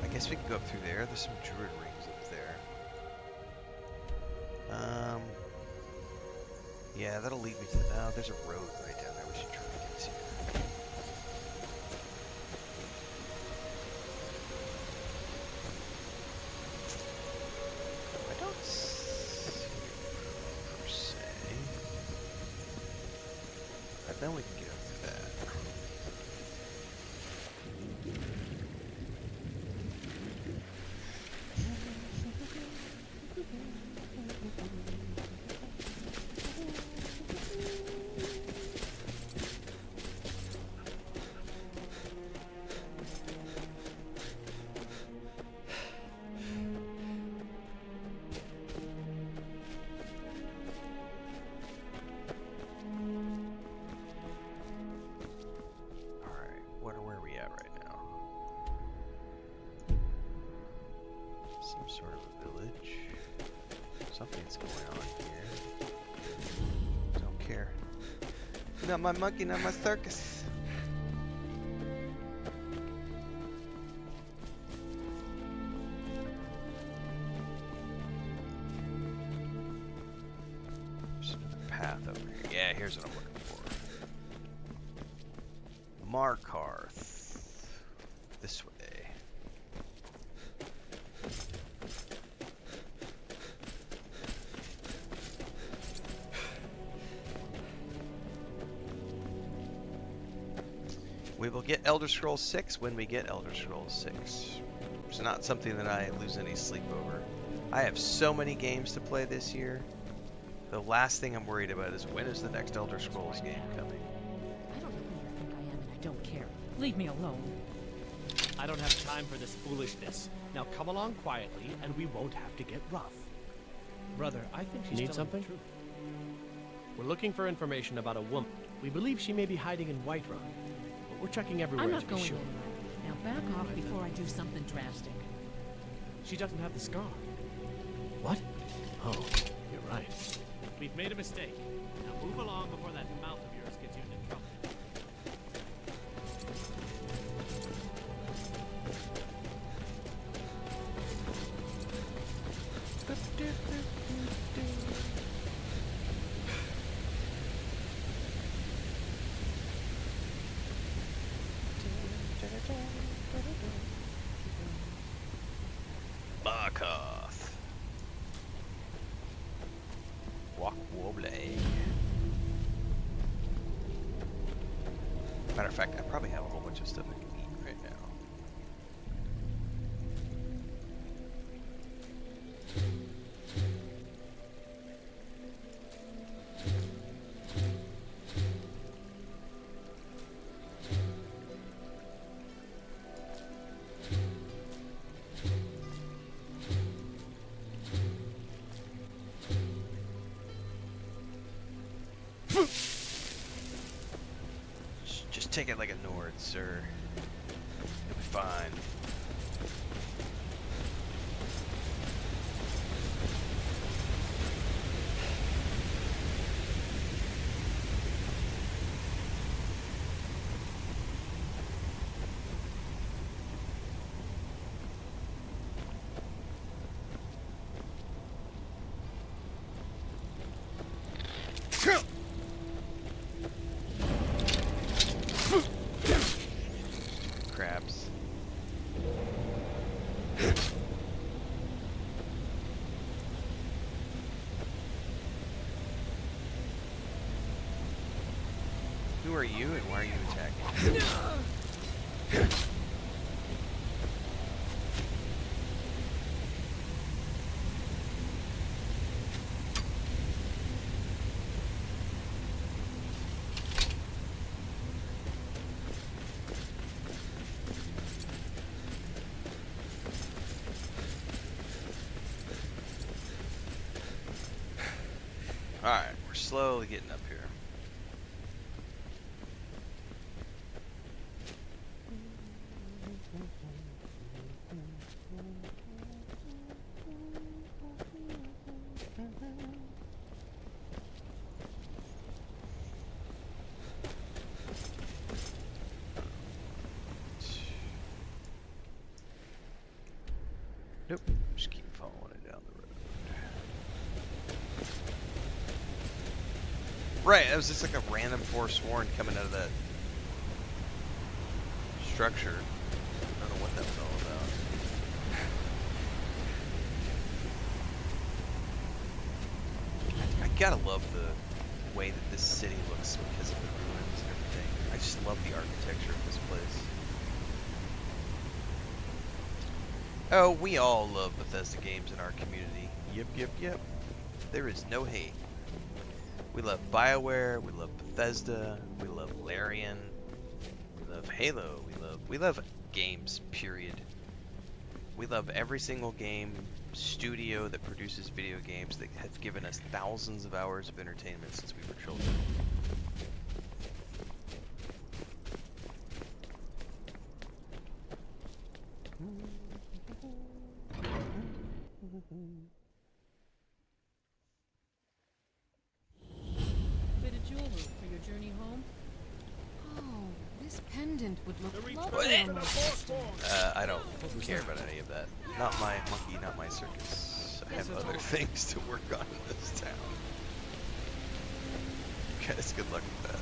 I guess we can go up through there. There's some druid rings up there. Yeah, that'll lead me to the... Oh, there's a road right down there we should try to get to. I don't see it per se. But then we can get up to that. Where are we at right now? Some sort of a village. Something's going on here. Don't care. Not my monkey, not my circus. There's another path over here. Yeah, here's what I'm looking for. Markarth. This way. We will get Elder Scrolls 6 when we get Elder Scrolls 6. It's not something that I lose any sleep over. I have so many games to play this year. The last thing I'm worried about is when is the next Elder Scrolls game coming? I don't know who you think I am, and I don't care. Leave me alone. I don't have time for this foolishness. Now come along quietly, and we won't have to get rough. Brother, I think she's Need telling something? the truth. We're looking for information about a woman. We believe she may be hiding in Whiterun, but we're checking everywhere I'm to not be going sure. anywhere. Now back off before I do something drastic. She doesn't have the scar. What? Oh, you're right. We've made a mistake. Now move along before that mouth of yours gets you into trouble. Markarth. Walk wobbly. Matter of fact, I probably have a whole bunch of stuff I can eat right now. Take it like a Nord, sir. You'll be fine. Crabs. Who are you and why are you attacking? Alright, we're slowly getting up here. Nope, just keep following it down the road. Right, it was just like a random Forsworn coming out of that structure. I don't know what that was all about. I gotta love the way that this city looks because of the ruins and everything. I just love the architecture of this place. Oh, we all love Bethesda games in our community. Yep, yep, yep. There is no hate. We love BioWare, we love Bethesda, we love Larian, we love Halo, we love games, period. We love every single game studio that produces video games that have given us thousands of hours of entertainment since we were children. Bit of jewelry for your journey home? Oh, this pendant would look What? lovely on my sister. I don't care about any of that. Not my monkey, not my circus. I have other things to work on in this town. Guys, good luck with that.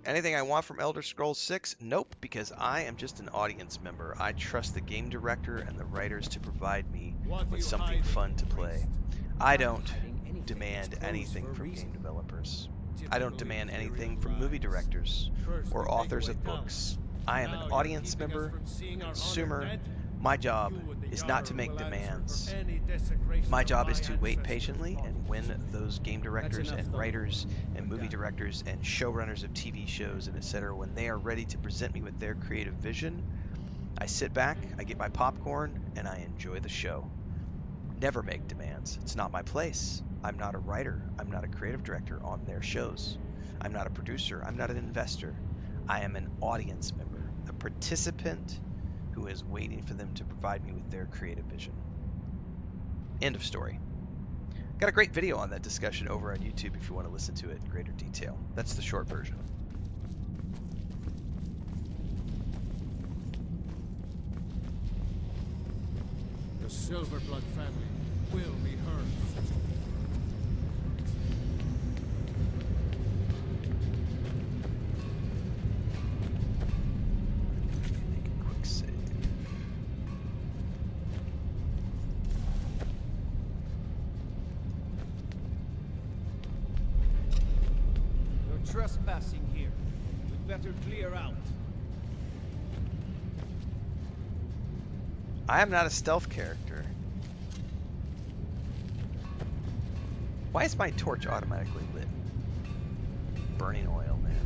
Anything I want from Elder Scrolls 6? Nope, because I am just an audience member. I trust the game director and the writers to provide me with something fun to play. I don't demand anything from game developers. I don't demand anything from movie directors or authors of books. I am an audience member, a consumer. My job is not to make demands. My job is to wait patiently, and when those game directors and writers and movie directors and showrunners of TV shows and etc., when they are ready to present me with their creative vision, I sit back, I get my popcorn, and I enjoy the show. Never make demands. It's not my place. I'm not a writer. I'm not a creative director on their shows. I'm not a producer. I'm not an investor. I am an audience member, a participant who is waiting for them to provide me with their creative vision. End of story. Got a great video on that discussion over on YouTube if you want to listen to it in greater detail. That's the short version. The Silverblood family will be heard. Make a quick save. No trespassing here. We'd better clear out. I am not a stealth character. Why is my torch automatically lit? Burning oil, man.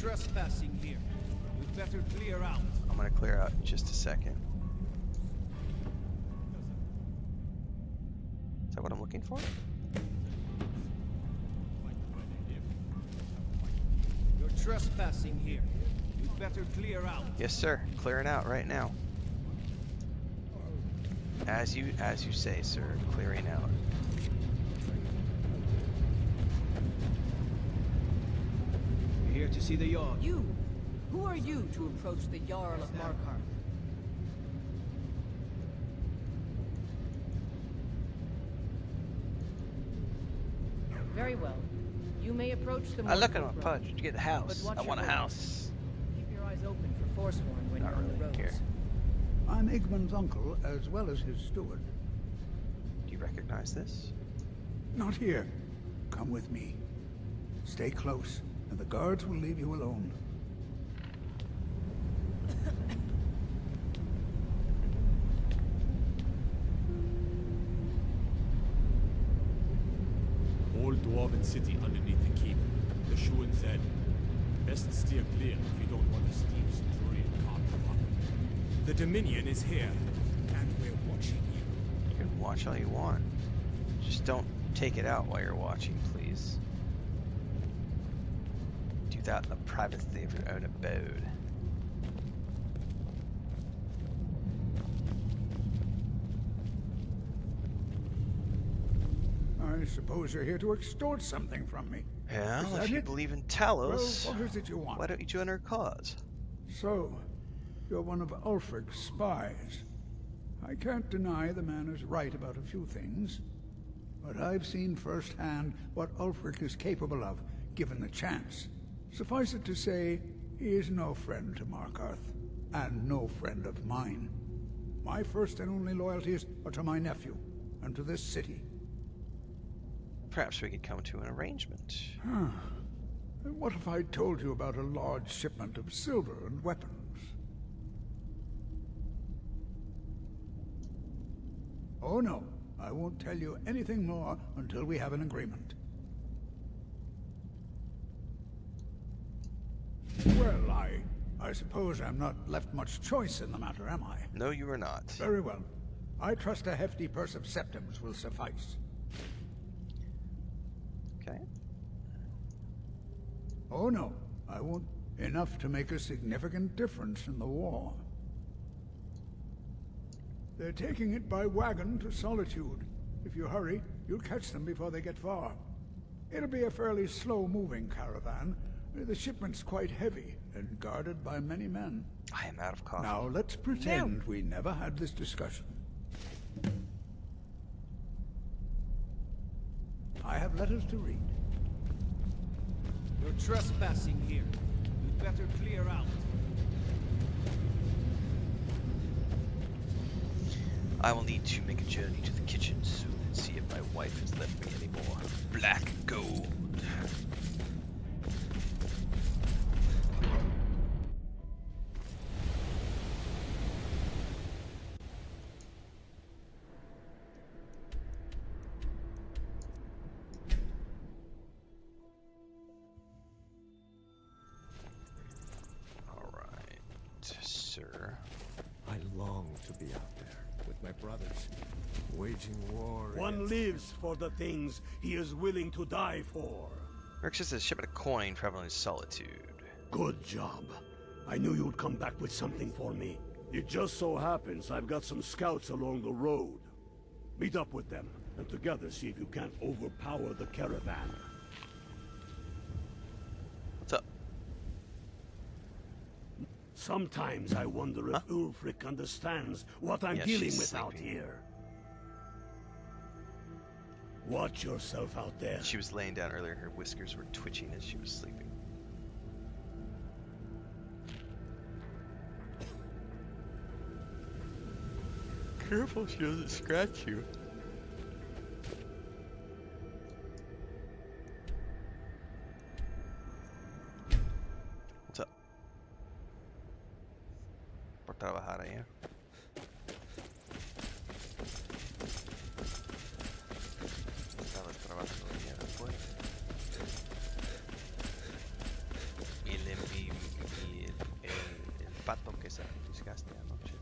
trespassing here. We'd better clear out. I'm gonna clear out in just a second. Is that what I'm looking for? You're trespassing here. You'd better clear out. Yes, sir. Clearing out right now. As you say, sir. Clearing out. We're here to see the Jarl. You! Who are you to approach the Jarl of Markarth? Very well. You may approach the I look at Morgul my throne, punch to get a house. but watch I want a your house. Keep your eyes open for Forsworn when Not you're on the really roads. care. I'm Igmund's uncle, as well as his steward. Do you recognize this? Not here. Come with me. Stay close, and the guards will leave you alone. Old dwarven city underneath the keep. The Shuan said, best steer clear if you don't want a steep Centurion carved up. The Dominion is here, and we're watching you. You can watch all you want. Just don't take it out while you're watching, please. Do that in the privacy of your own abode. I suppose you're here to extort something from me. Yeah, Is if that you it? believe in Well, Talos, what is it you want? why don't you join our cause? So, you're one of Ulfric's spies. I can't deny the man is right about a few things, but I've seen firsthand what Ulfric is capable of, given the chance. Suffice it to say, he is no friend to Markarth, and no friend of mine. My first and only loyalties are to my nephew, and to this city. Perhaps we could come to an arrangement. What if I told you about a large shipment of silver and weapons? Oh no, I won't tell you anything more until we have an agreement. Well, I suppose I'm not left much choice in the matter, am I? No, you are not. Very well. I trust a hefty purse of septims will suffice. Okay. Oh no, I won't. Enough to make a significant difference in the war. They're taking it by wagon to Solitude. If you hurry, you'll catch them before they get far. It'll be a fairly slow-moving caravan. The shipment's quite heavy and guarded by many men. I am out of coffee. Now let's pretend we never had this discussion. I have letters to read. You're trespassing here. You'd better clear out. I will need to make a journey to the kitchen soon and see if my wife has left me any more black gold. Sir. I long to be out there with my brothers, waging war. One lives for the things he is willing to die for. Rick says a shipment of coin traveling in solitude. Good job. I knew you'd come back with something for me. It just so happens I've got some scouts along the road. Meet up with them, and together see if you can't overpower the caravan. What's up? Sometimes I wonder if Ulfric understands what I'm Yeah, dealing she's with out sleeping. here. Watch yourself out there. She was laying down earlier. Her whiskers were twitching as she was sleeping. Careful, she doesn't scratch you. What's up? Por trabajar ahí. Estaba trabajando ahí después. Y le envié trabajaste anoche?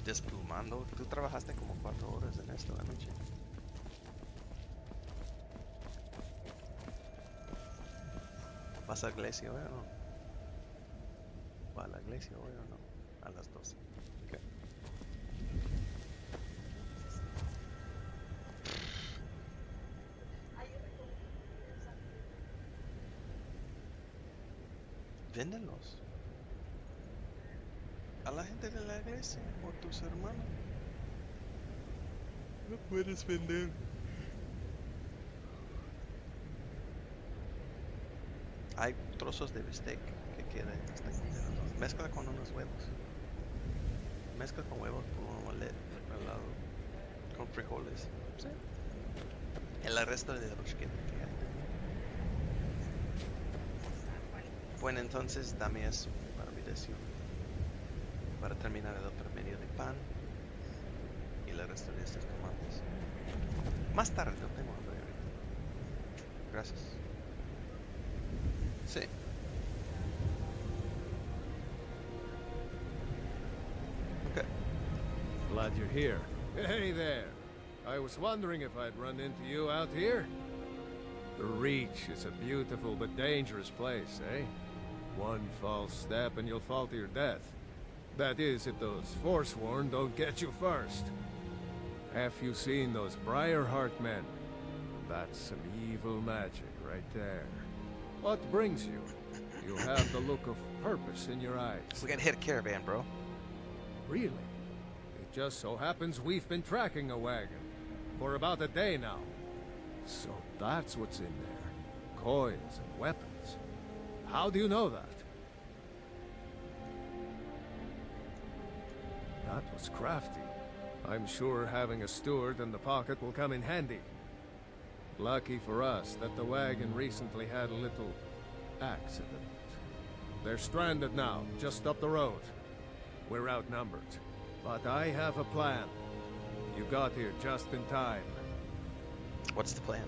Desplumando. Tú trabajaste como 4 horas en esto anoche. ¿Vas a la iglesia hoy o no? ¿Va a la iglesia hoy o no? A las 12. Okay. Véndelos. A la gente de la iglesia o tus hermanos. No puedes vender. Hay trozos de bistec que quedan. Mezcla con unos huevos. Mezcla con huevos con un omelette al lado. Con frijoles. Sí. El resto de rosquete que hay. Bueno, entonces dame eso para mi deseo. Para terminar el otro medio de pan. Y el resto de estos tomates. Más tarde, no tengo hambre ahorita. Gracias. Sí. Okay. Glad you're here. Hey there. I was wondering if I'd run into you out here. The Reach is a beautiful but dangerous place, eh? One false step and you'll fall to your death. That is, if those Forsworn don't get you first. Have you seen those Briarheart men? That's some evil magic right there. What brings you? You have the look of purpose in your eyes. We gotta hit a caravan, bro. Really? It just so happens we've been tracking a wagon for about a day now. So that's what's in there. Coins and weapons. How do you know that? That was crafty. I'm sure having a steward in the pocket will come in handy. Lucky for us that the wagon recently had a little accident. They're stranded now, just up the road. We're outnumbered. But I have a plan. You got here just in time. What's the plan?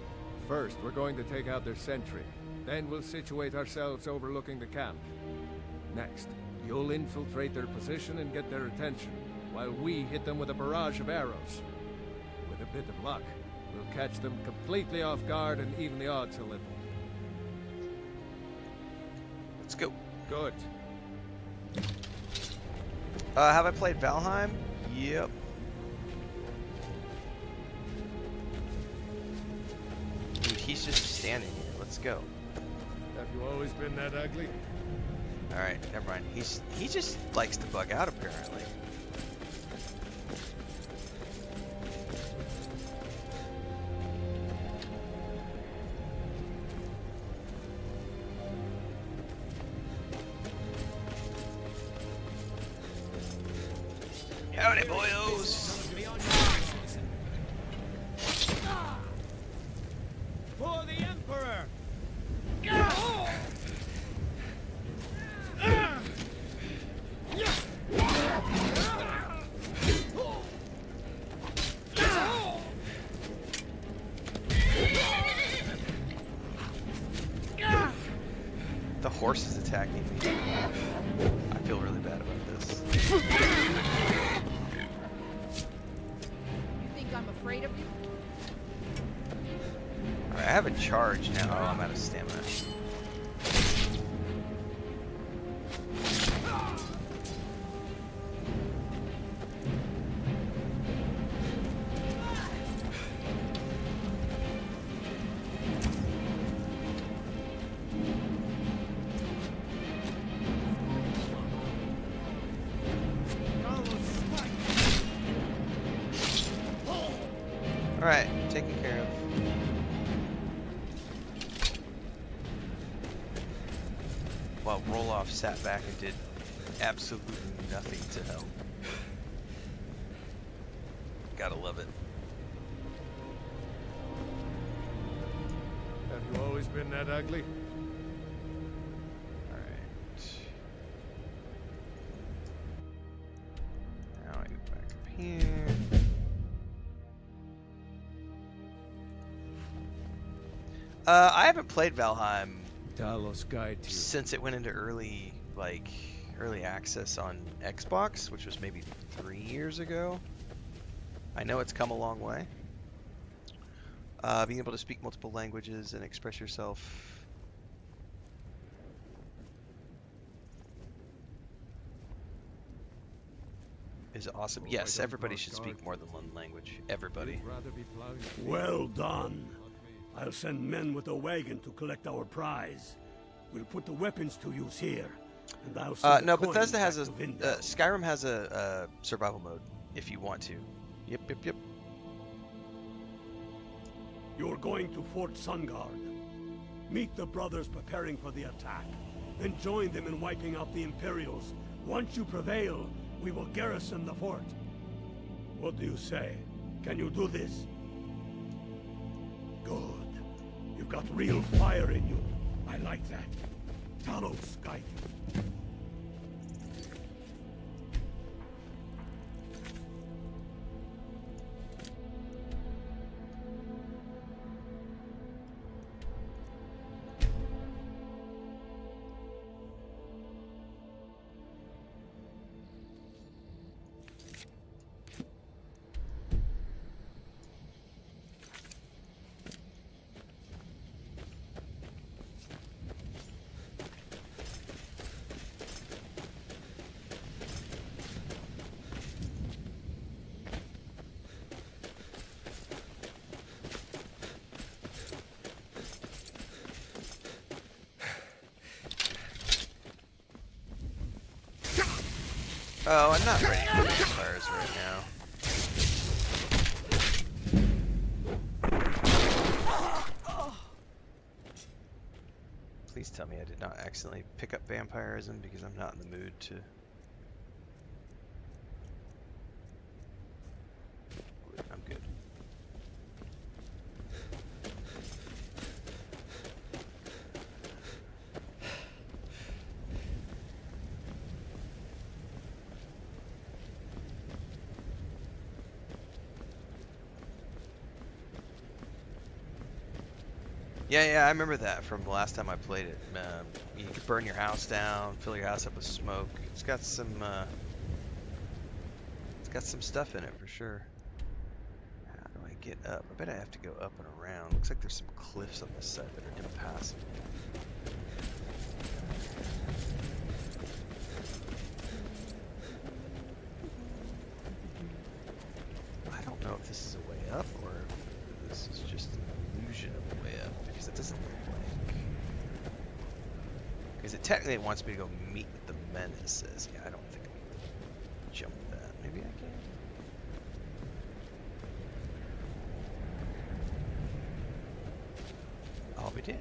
First, we're going to take out their sentry. Then we'll situate ourselves overlooking the camp. Next, you'll infiltrate their position and get their attention, while we hit them with a barrage of arrows. With a bit of luck, we'll catch them completely off guard and even the odds a little. Let's go. Good. Have I played Valheim? Yep. Dude, he's just standing here. Let's go. Have you always been that ugly? Alright, never mind. He just likes to bug out apparently. Howdy, boyos! For the Emperor! The horse is attacking me. I feel really bad about this. You think I'm afraid of you? Alright, I have a charge now. Oh, I'm out of stamina. Alright, taken care of. While Roloff sat back and did absolutely nothing to help. Gotta love it. Have you always been that ugly? Alright. Now I get back up here. I haven't played Valheim Talos guide you. since it went into early access on Xbox, which was maybe 3 years ago. I know it's come a long way. Being able to speak multiple languages and express yourself. Is awesome. Yes, everybody should speak more than one language. Everybody. Well done. I'll send men with a wagon to collect our prize. We'll put the weapons to use here. And I'll send no, the coins Bethesda has back a to Vindel. Skyrim has a survival mode if you want to. Yep. You're going to Fort Sungard. Meet the brothers preparing for the attack. Then join them in wiping out the Imperials. Once you prevail, we will garrison the fort. What do you say? Can you do this? Good. You've got real fire in you. I like that. Talos guide you. Oh, I'm not ready for vampires right now. Please tell me I did not accidentally pick up vampirism because I'm not in the mood to. I'm good. Yeah, I remember that from the last time I played it. You could burn your house down, fill your house up with smoke. It's got some stuff in it for sure. How do I get up? I bet I have to go up and around. Looks like there's some cliffs on this side that are impassable. I don't know if this is a way up or if this is just an illusion of a way up. It doesn't look like, because it technically wants me to go meet with the men. It says, yeah, I don't think I can jump that. Maybe I can. I'll be damned.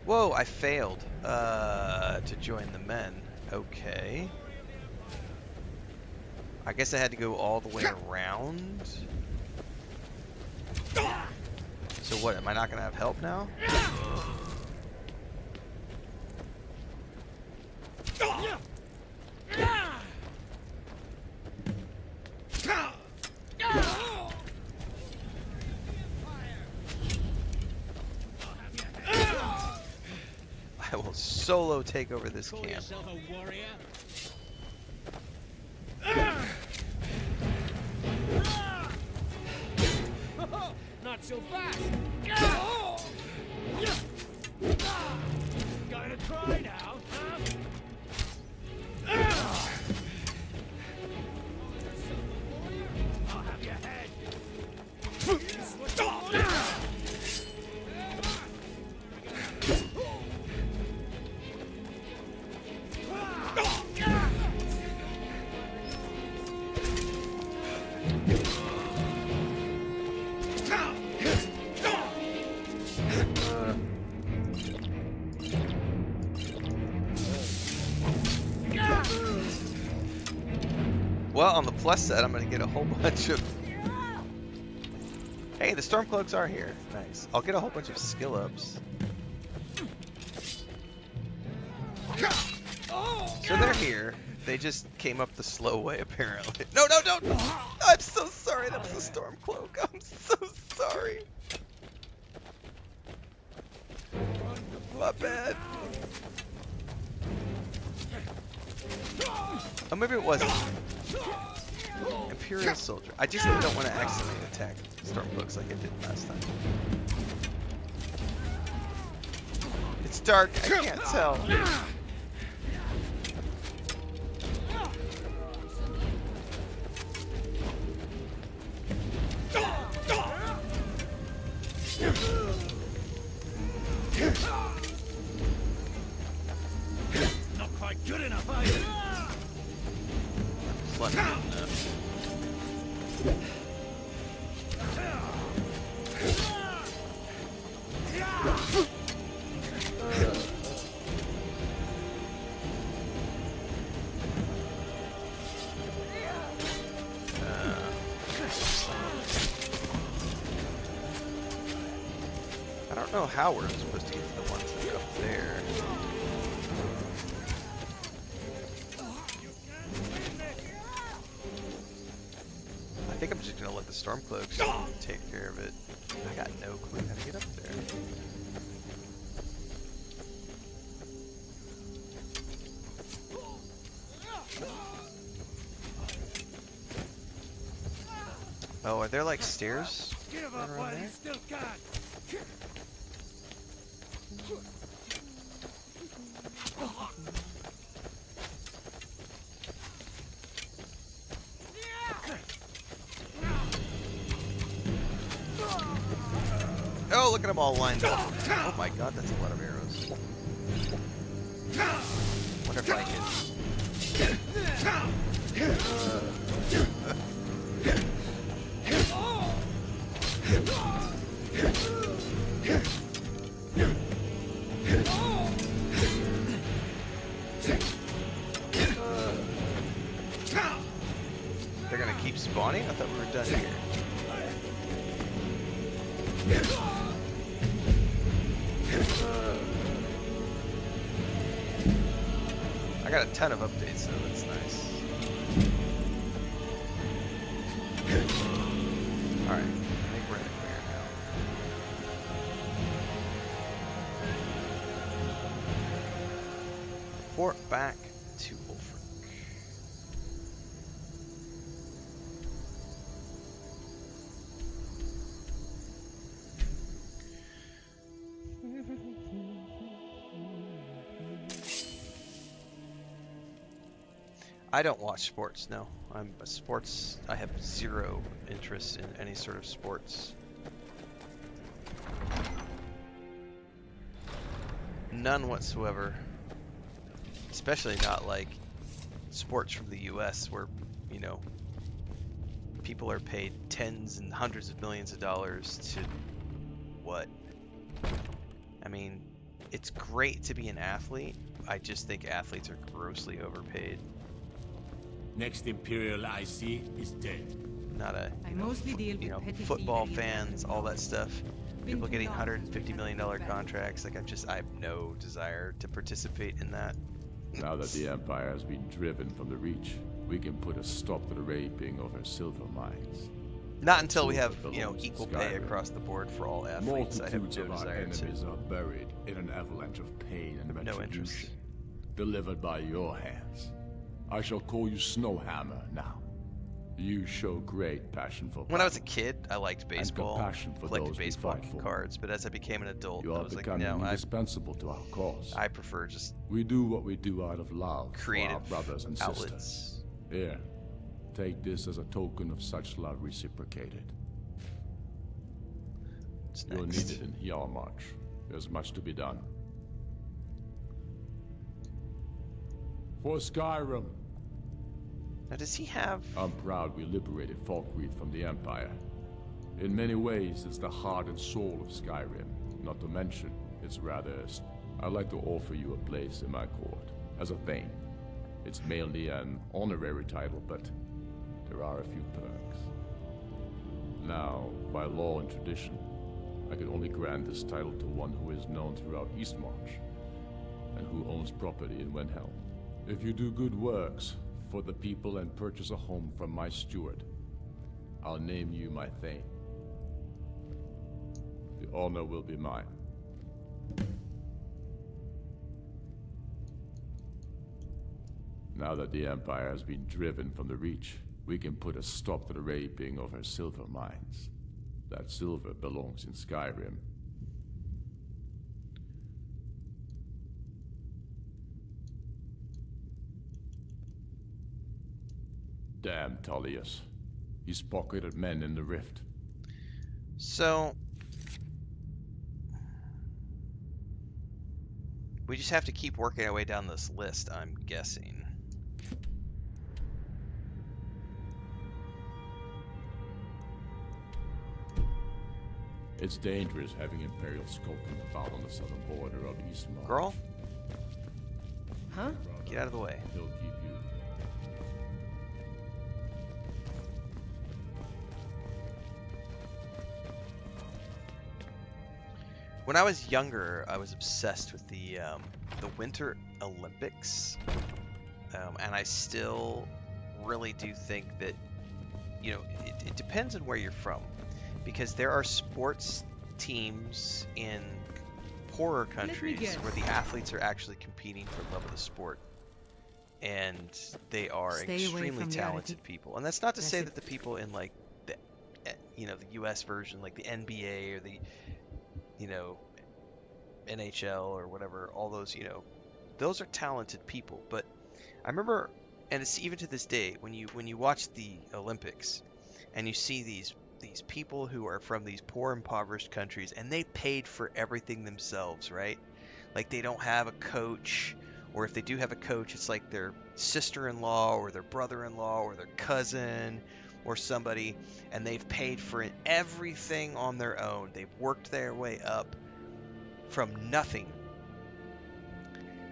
Whoa, I failed to join the men. Okay. I guess I had to go all the way around. So what, am I not going to have help now? I will solo take over this camp. Not so fast! Gonna try now, huh? I'll have your head! Well, on the plus side, I'm going to get a whole bunch of Hey, the Stormcloaks are here. Nice. I'll get a whole bunch of skill ups. So they're here. They just came up the slow way, apparently. No, no, don't! I'm so sorry. That was a Stormcloak. I'm so sorry. My bad. Oh, maybe it wasn't. Imperial soldier. I just don't want to accidentally attack Stormcloaks like I did last time. It's dark. I can't tell. Not quite good enough, are you? Plenty enough. I don't know how we're supposed to get to the ones that are up there. I think I'm just gonna let the Stormcloaks take care of it. I got no clue how to get up there. Oh, are there like stairs? Give up while you still can. Oh, look at them all lined up. Oh my god, that's a lot of arrows. Wonder if I can... They're gonna keep spawning? I thought we were done here. I got a ton of updates, so that's nice. Alright, I think we're in the clear now. Report back to Ulfric. I don't watch sports, no. I have zero interest in any sort of sports. None whatsoever. Especially not like sports from the US where, you know, people are paid tens and hundreds of millions of dollars to what? I mean, it's great to be an athlete. I just think athletes are grossly overpaid. Next Imperial I see is dead. Not a, I mostly deal with petty football thievery and fans, all that stuff. People getting $150 million back. contracts. Like I have no desire to participate in that. Now that the Empire has been driven from the Reach, we can put a stop to the raping of her silver mines. Not until we have, Silver you know, belongs to equal pay Skyrim. across the board for all athletes. I have Multitudes no of our desire enemies to. are buried in an avalanche of pain and No interest. retribution. Delivered by your hands. I shall call you Snowhammer now. You show great passion for When I was a battle. kid, I liked baseball, compassion for collected those we baseball fight for. cards. But as I became an adult, You I are was like, becoming no, indispensable to our cause. I prefer just We do what we do out of love for creative our brothers and outlets. sisters. Here, take this as a token of such love reciprocated. What's You're next? needed in Yarmarch. There's much to be done. For Skyrim. Now, does he have? I'm proud we liberated Falkreath from the Empire. In many ways, it's the heart and soul of Skyrim. Not to mention, it's rather... I'd like to offer you a place in my court, as a thane. It's mainly an honorary title, but there are a few perks. Now, by law and tradition, I can only grant this title to one who is known throughout Eastmarch, and who owns property in Renfail. If you do good works for the people and purchase a home from my steward, I'll name you my Thane. The honor will be mine. Now that the Empire has been driven from the Reach, we can put a stop to the raping of her silver mines. That silver belongs in Skyrim. Damn Tullius. He's pocketed men in the rift. So we just have to keep working our way down this list, I'm guessing. It's dangerous having Imperial skulking about on the southern border of Eastmarch. Girl? Huh? Get out of the way. He'll keep you. When I was younger, I was obsessed with the Winter Olympics, and I still really do think that, you know, it depends on where you're from, because there are sports teams in poorer countries where the athletes are actually competing for love of the sport, and they are extremely talented people. And that's not to say that the people in like the, you know, the U.S. version, like the NBA or the, you know, NHL or whatever, all those, you know, those are talented people. But I remember, and it's even to this day, when you watch the Olympics and you see these people who are from these poor, impoverished countries, and they paid for everything themselves, right? Like, they don't have a coach, or if they do have a coach, it's like their sister-in-law or their brother-in-law or their cousin or somebody, and they've paid for everything on their own. They've worked their way up from nothing,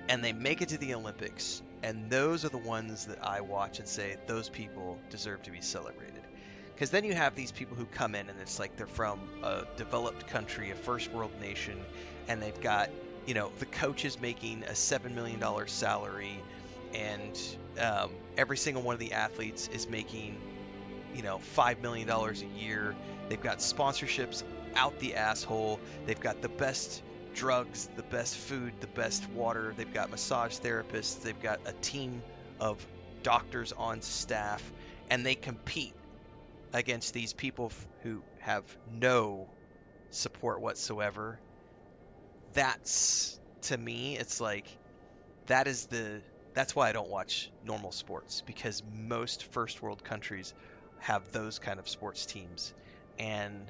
and they make it to the Olympics, and those are the ones that I watch and say, those people deserve to be celebrated. Because then you have these people who come in, and it's like they're from a developed country, a first world nation, and they've got, you know, the coach is making a $7 million salary, and every single one of the athletes is making, you know, $5 million a year. They've got sponsorships out the asshole. They've got the best drugs, the best food, the best water. They've got massage therapists. They've got a team of doctors on staff, and they compete against these people who have no support whatsoever. That's, to me, it's like, that's why I don't watch normal sports, because most first world countries have those kind of sports teams. And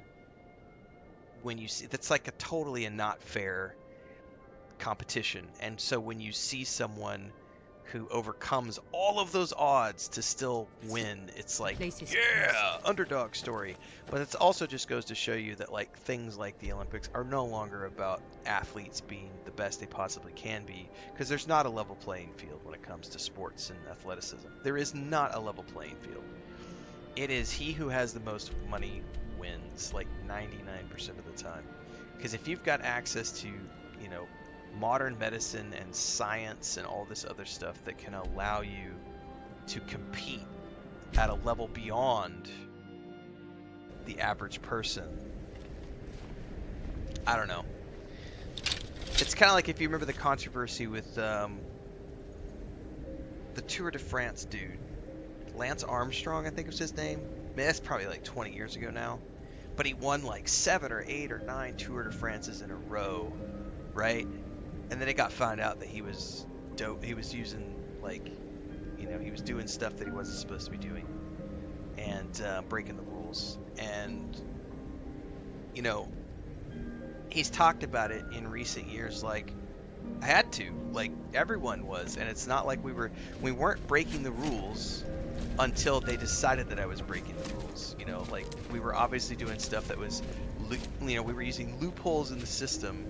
when you see, that's like a totally and not fair competition. And so when you see someone who overcomes all of those odds to still win, it's like, yeah, underdog story. But it also just goes to show you that, like, things like the Olympics are no longer about athletes being the best they possibly can be, because there's not a level playing field when it comes to sports and athleticism. There is not a level playing field. It is he who has the most money wins, like 99% of the time. Because if you've got access to, you know, modern medicine and science and all this other stuff that can allow you to compete at a level beyond the average person, I don't know. It's kind of like if you remember the controversy with the Tour de France dude, Lance Armstrong, I think was his name. I mean, that's probably like 20 years ago now, but he won like 7 or 8 or 9 Tour de France's in a row, right? And then it got found out that he was dope. He was using, like, you know, he was doing stuff that he wasn't supposed to be doing, and breaking the rules. And, you know, he's talked about it in recent years, like, I had to, like, everyone was. And it's not like we weren't breaking the rules until they decided that I was breaking the rules. You know, like, we were obviously doing stuff that was, you know, we were using loopholes in the system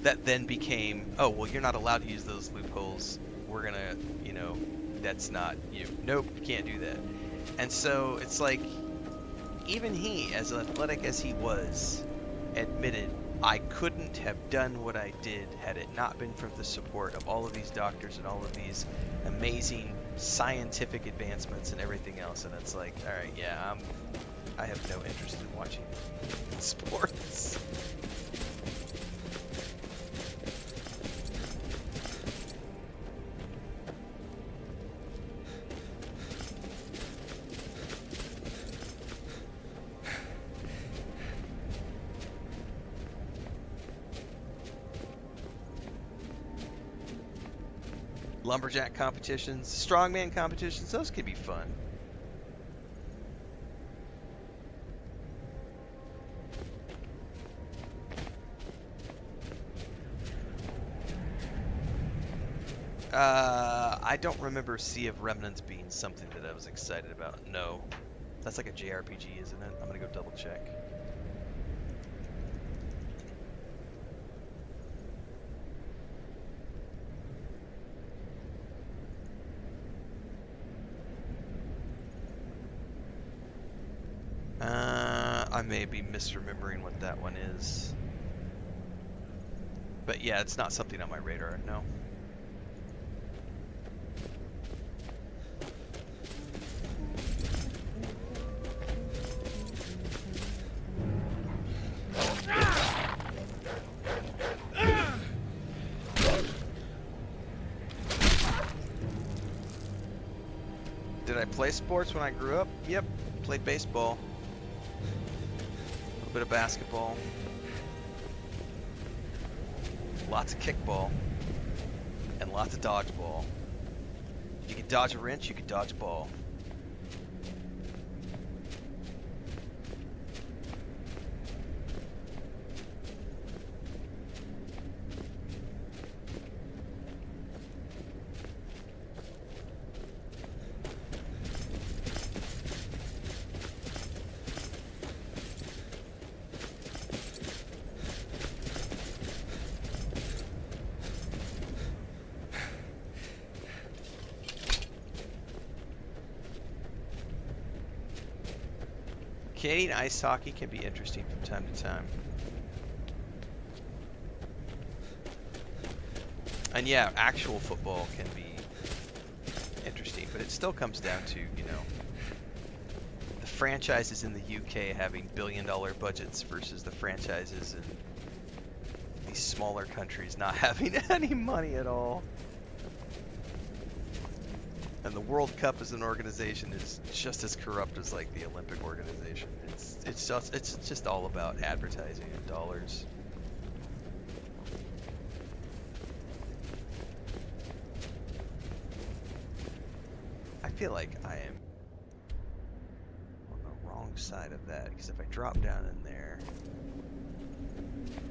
that then became, oh, well, you're not allowed to use those loopholes. We're gonna, you know, that's not you. Nope, you can't do that. And so it's like, even he, as athletic as he was, admitted, I couldn't have done what I did had it not been for the support of all of these doctors and all of these amazing scientific advancements and everything else. And it's like, all right, yeah, I have no interest in watching sports. Lumberjack competitions, strongman competitions, those could be fun. I don't remember Sea of Remnants being something that I was excited about. No. That's like a JRPG, isn't it? I'm gonna go double check. I may be misremembering what that one is. But yeah, it's not something on my radar, no. Did I play sports when I grew up? Yep, played baseball. A little bit of basketball. Lots of kickball. And lots of dodgeball. If you could dodge a wrench, you could dodge a ball. Canadian ice hockey can be interesting from time to time. And yeah, actual football can be interesting, but it still comes down to, you know, the franchises in the UK having billion-dollar budgets versus the franchises in these smaller countries not having any money at all. And the World Cup as an organization is just as corrupt as like the Olympic organization. It's just all about advertising and dollars. I feel like I am on the wrong side of that, because if I drop down in there,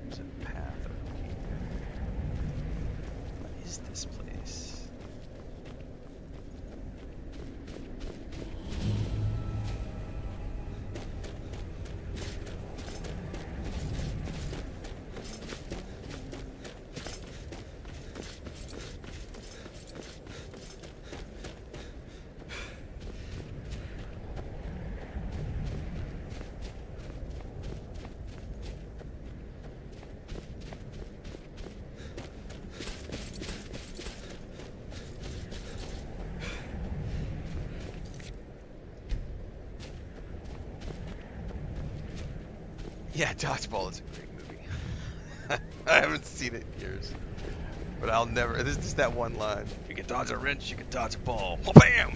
there's a path. What is this place? Yeah, Dodgeball is a great movie. I haven't seen it in years. But I'll never... There's just that one line. If you can dodge a wrench, you can dodge a ball. Oh, bam!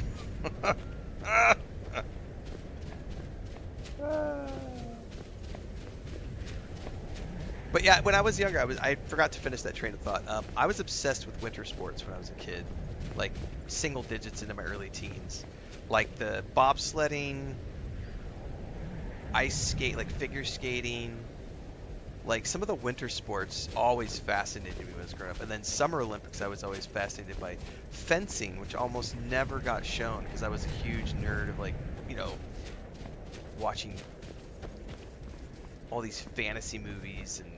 But yeah, when I was younger, I forgot to finish that train of thought. I was obsessed with winter sports when I was a kid. Like, single digits into my early teens. Like the bobsledding... ice skate, like figure skating, like some of the winter sports always fascinated me when I was growing up. And then Summer Olympics, I was always fascinated by fencing, which almost never got shown because I was a huge nerd of, like, you know, watching all these fantasy movies and,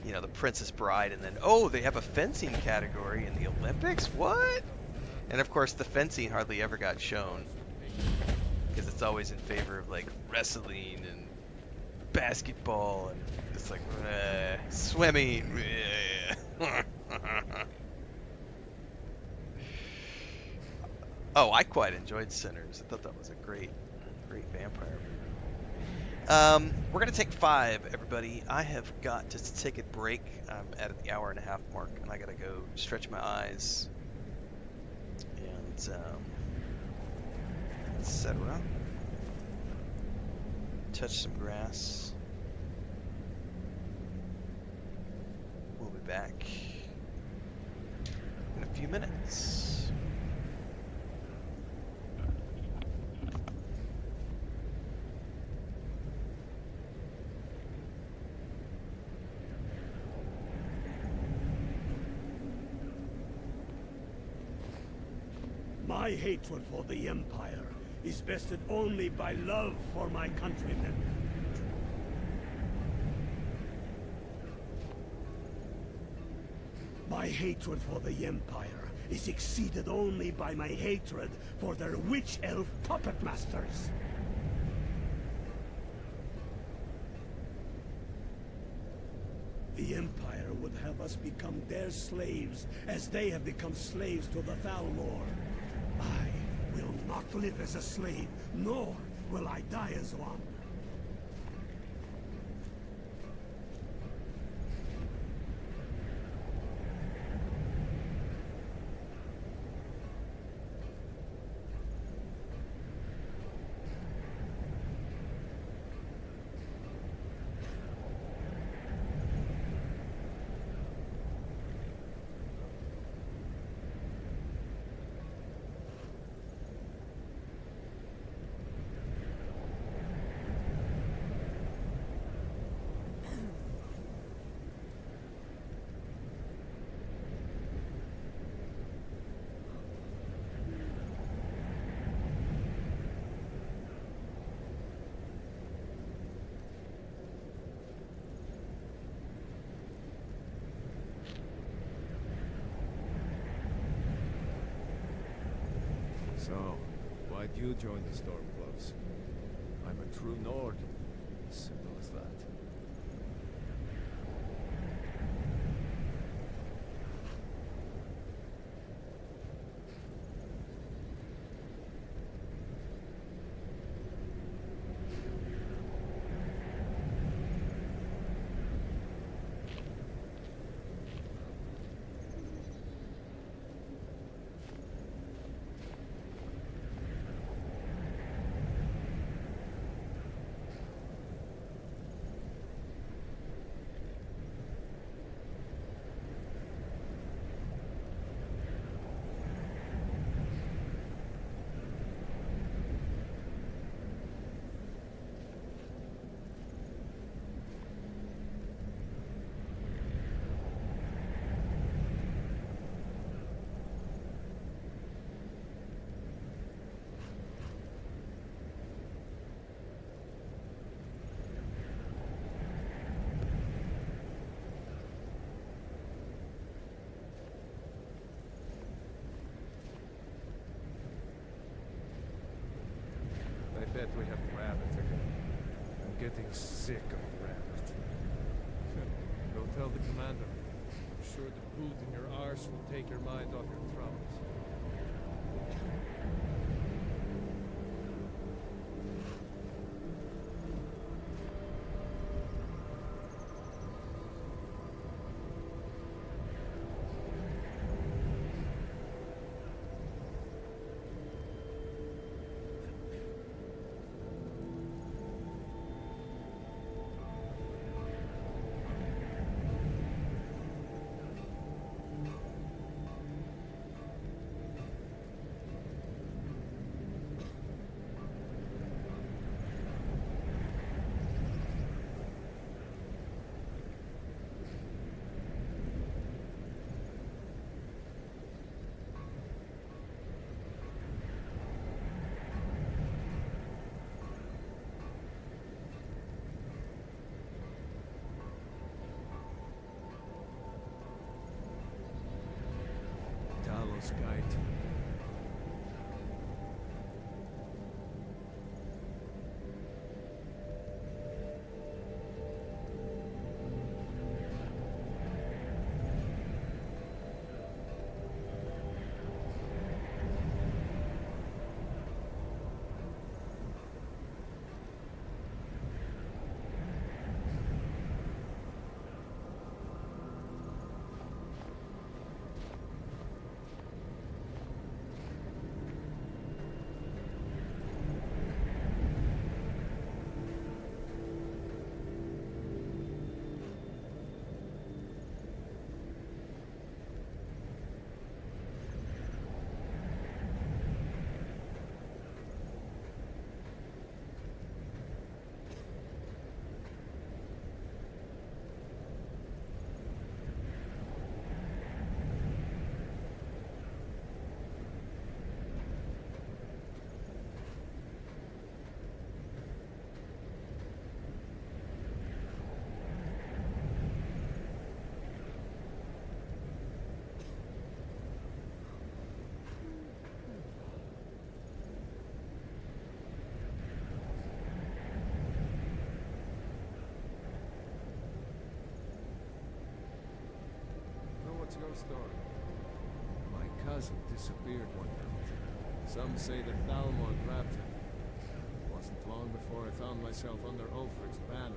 you know, The Princess Bride, and then, oh, they have a fencing category in the Olympics? What? And of course the fencing hardly ever got shown because it's everyone's always in favor of like wrestling and basketball and it's like swimming. Oh, I quite enjoyed Sinners. I thought that was a great vampire movie. We're gonna take 5, everybody. I have got to take a break. I'm at the hour and a half mark, and I gotta go stretch my eyes and etc. Touch some grass. We'll be back in a few minutes. My hatred for the Empire is vested only by love for my countrymen. My hatred for the Empire is exceeded only by my hatred for their witch elf puppet masters. The Empire would have us become their slaves, as they have become slaves to the Thalmor. I will not live as a slave, nor will I die as one. So, why'd you join the Stormcloaks? I'm a true Nord. Simple as that. I bet we have rabbit again. I'm getting sick of rabbit. Go tell the commander. I'm sure the boot in your arse will take your mind off your troubles. Guide. your story? My cousin disappeared one night. Some say that Thalmor grabbed him. It wasn't long before I found myself under Ulfric's banner.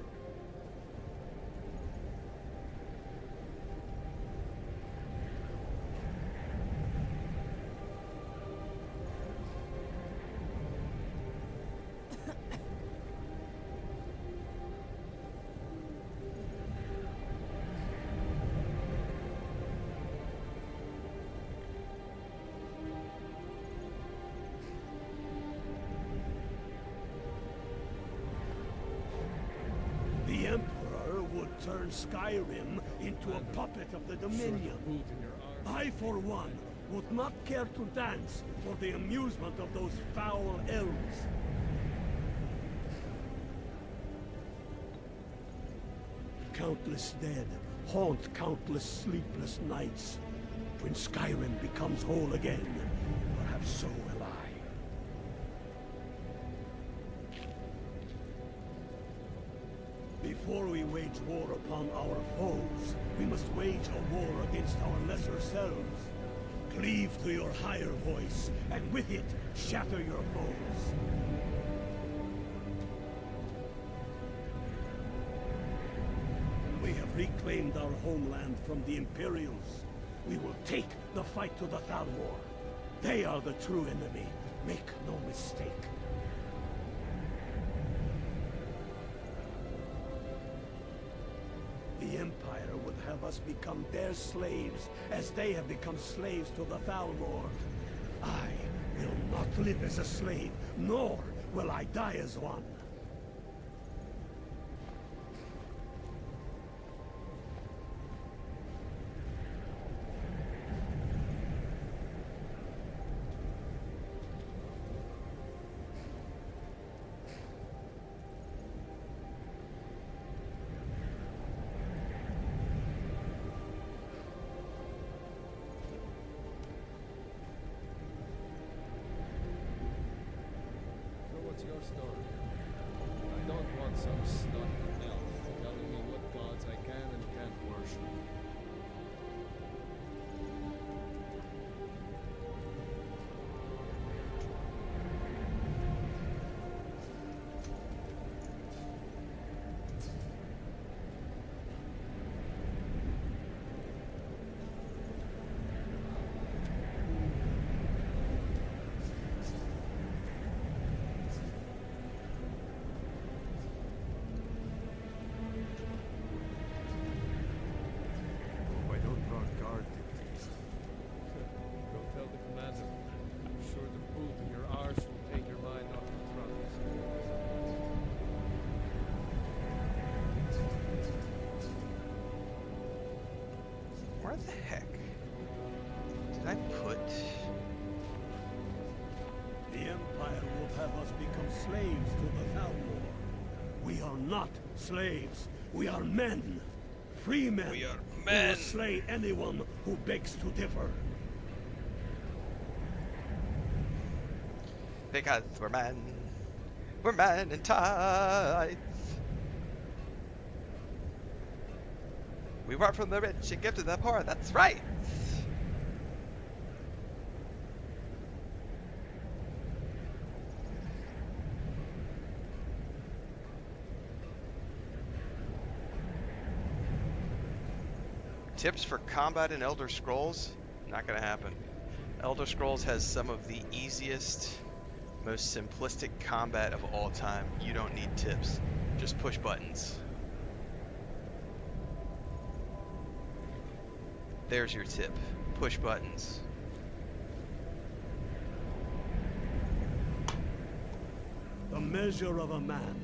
The Emperor would turn Skyrim into a puppet of the Dominion. I, for one, would not care to dance for the amusement of those foul elves. Countless dead haunt countless sleepless nights. When Skyrim becomes whole again, perhaps so will I. Before we wage war upon our foes, we must wage a war against our lesser selves. Cleave to your higher voice, and with it, shatter your foes. We have reclaimed our homeland from the Imperials. We will take the fight to the Thalmor. They are the true enemy. Make no mistake. The Empire would have us become their slaves, as they have become slaves to the Thalmor. I will not live as a slave, nor will I die as one. What's your story? I don't want some snotty elf telling me what gods I can and can't worship. Where the heck did I put? The Empire will have us become slaves to the Thalmor. We are not slaves. We are men. Free men. We are Who men. will slay anyone who begs to differ. Because we're men. We're men in tights. We work from the rich and give to the poor. That's right. Tips for combat in Elder Scrolls? Not gonna happen. Elder Scrolls has some of the easiest, most simplistic combat of all time. You don't need tips. Just push buttons. There's your tip. Push buttons. The measure of a man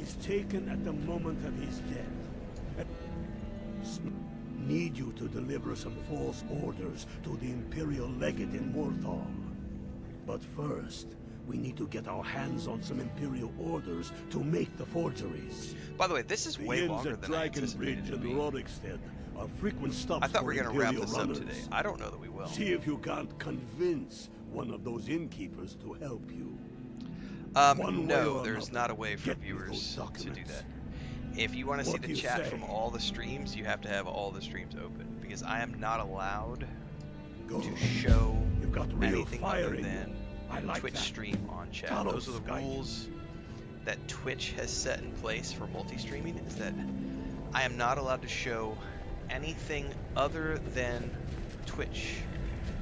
is taken at the moment of his death. Need you to deliver some false orders to the Imperial Legate in Morthal. But first, we need to get our hands on some Imperial orders to make the forgeries. By the way, this is way longer than I anticipated it to be. Rorikstead are frequent stops I thought we were for going to wrap Imperial this runners. up today. I don't know that we will. See if you can't convince one of those innkeepers to help you. No, there's not a way for viewers to do that. If you want to see the chat from all the streams, you have to have all the streams open, because I am not allowed to show You've got real anything fire other in you. than I like Twitch that. stream on chat. Follow Those are the Skyrim. rules that Twitch has set in place for multi-streaming, is that I am not allowed to show anything other than Twitch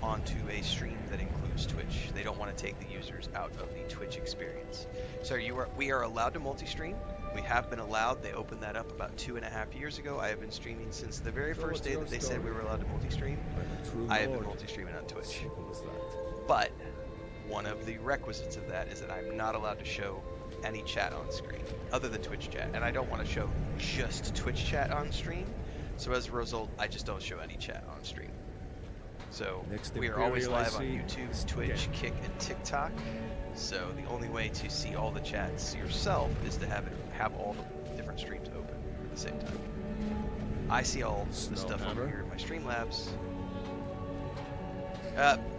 onto a stream that includes Twitch. They don't want to take the users out of the Twitch experience. So we are allowed to multi-stream. We have been allowed. They opened that up about 2.5 years ago. I have been streaming since the very first day that they said we were allowed to multi-stream. I have been multi-streaming on Twitch. But one of the requisites of that is that I'm not allowed to show any chat on screen other than Twitch chat, and I don't want to show just Twitch chat on stream. So as a result, I just don't show any chat on stream. So we are always live on YouTube, Twitch, Kick, and TikTok. So the only way to see all the chats yourself is to have all the different streams open at the same time. I see all the stuff over here in my Streamlabs.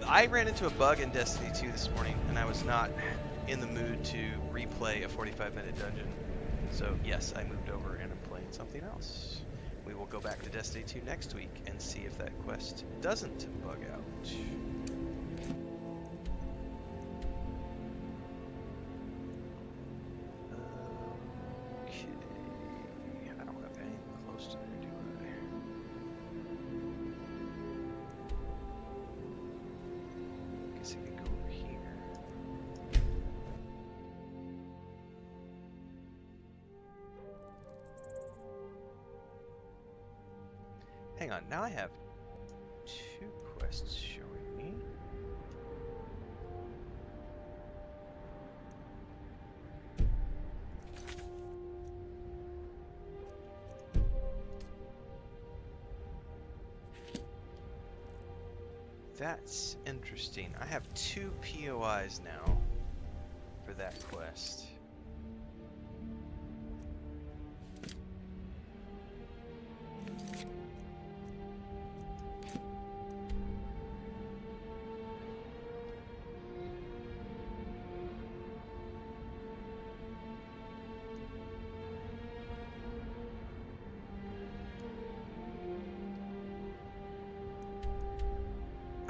I ran into a bug in Destiny 2 this morning, and I was not in the mood to replay a 45-minute dungeon. So yes, I moved over and I'm playing something else. We will go back to Destiny 2 next week and see if that quest doesn't bug out. Okay. I don't have anything close to there, do I? Guess I could go over here. Hang on, now I have 2 quests showing me. That's interesting. I have 2 POIs now for that quest.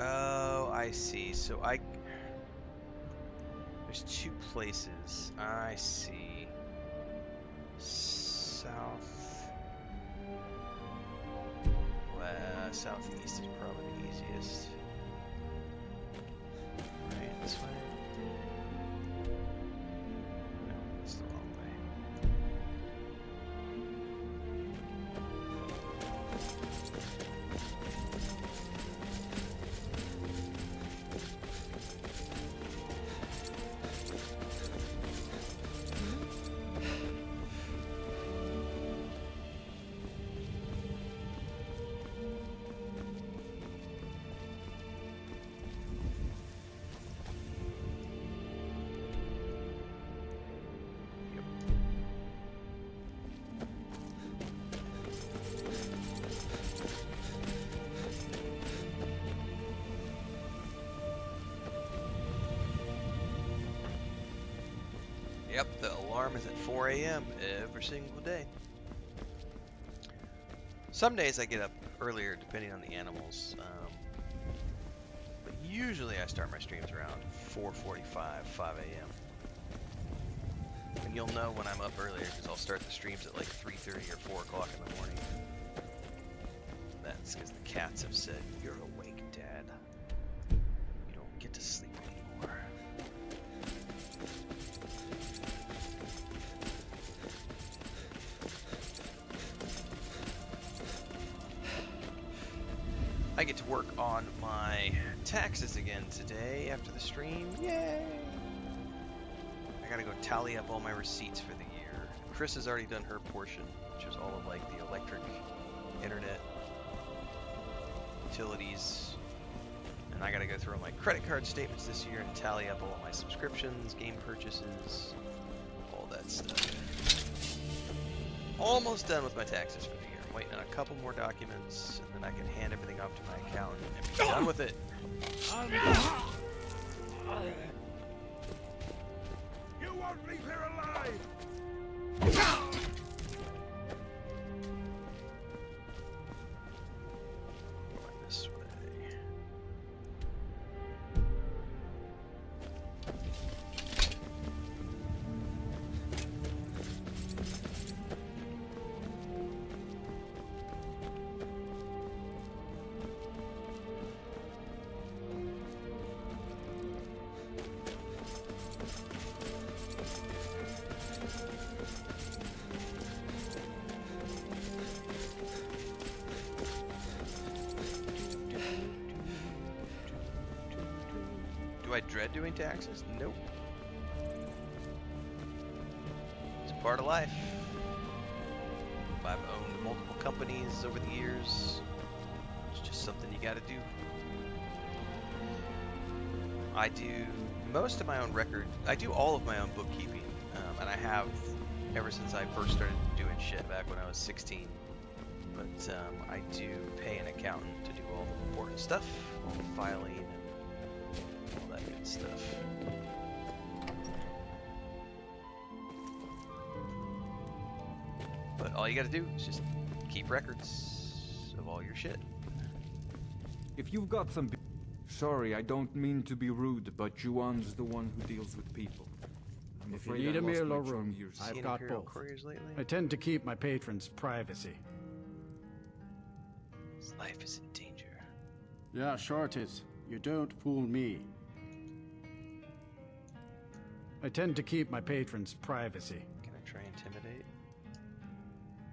Oh, I see. So there's 2 places. I see. Southeast is probably the easiest. Right, this way. No, it's the wrong way. Yep, the alarm is at 4 a.m. every single day. Some days I get up earlier depending on the animals, but usually I start my streams around 4:45, 5 a.m. And you'll know when I'm up earlier because I'll start the streams at like 3:30 or 4 o'clock in the morning. That's because the cats have said, "You're awake, Dad. You don't get to sleep anymore." I get to work on my taxes again today after the stream. Yay! I gotta go tally up all my receipts for the year. Chris has already done her portion, which is all of like the electric, internet, utilities, and I gotta go through all my credit card statements this year and tally up all of my subscriptions, game purchases, all that stuff. Almost done with my taxes for the year. I'm waiting on a couple more documents, and then I can hand everything off to my accountant and be done with it. You won't leave here alive! I dread doing taxes? Nope. It's a part of life. I've owned multiple companies over the years. It's just something you gotta do. I do most of my own record. I do all of my own bookkeeping, and I have ever since I first started doing shit back when I was 16. But I do pay an accountant to do all the important stuff, all the filing, and all that good stuff. But all you gotta do is just keep records of all your shit. If you've got some... Sorry, I don't mean to be rude, but Juan's the one who deals with people. I'm If you afraid need I a lost meal my or charm room, years I've Seen got Imperial both. Couriers lately? I tend to keep my patrons' privacy. His life is in danger. Yeah, sure it is. You don't fool me. I tend to keep my patrons' privacy. Can I try intimidate?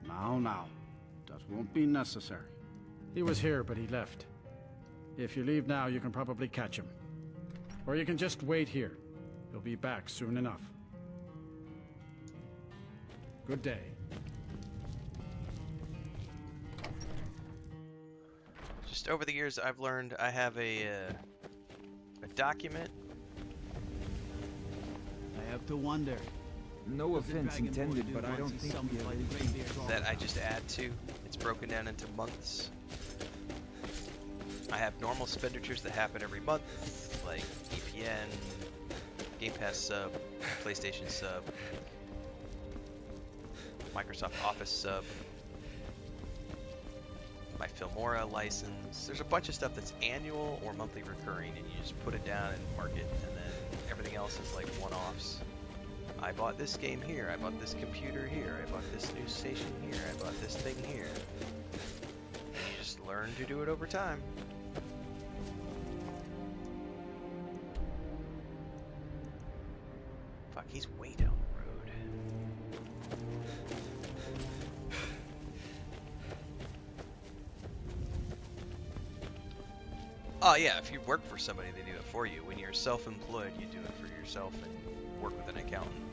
Now. That won't be necessary. He was here, but he left. If you leave now, you can probably catch him. Or you can just wait here. He'll be back soon enough. Good day. Just over the years, I've learned I have a document. I have to wonder. No offense intended, but I don't think That I just add to. It's broken down into months. I have normal expenditures that happen every month, like VPN, Game Pass sub, PlayStation sub, Microsoft Office sub, my Filmora license. There's a bunch of stuff that's annual or monthly recurring, and you just put it down and mark it, and then everything else is like one-offs. I bought this game here, I bought this computer here, I bought this news station here, I bought this thing here. And you just learn to do it over time. Fuck, he's way down the road. Oh yeah, if you work for somebody, they do it for you. When you're self-employed, you do it for yourself and work with an accountant.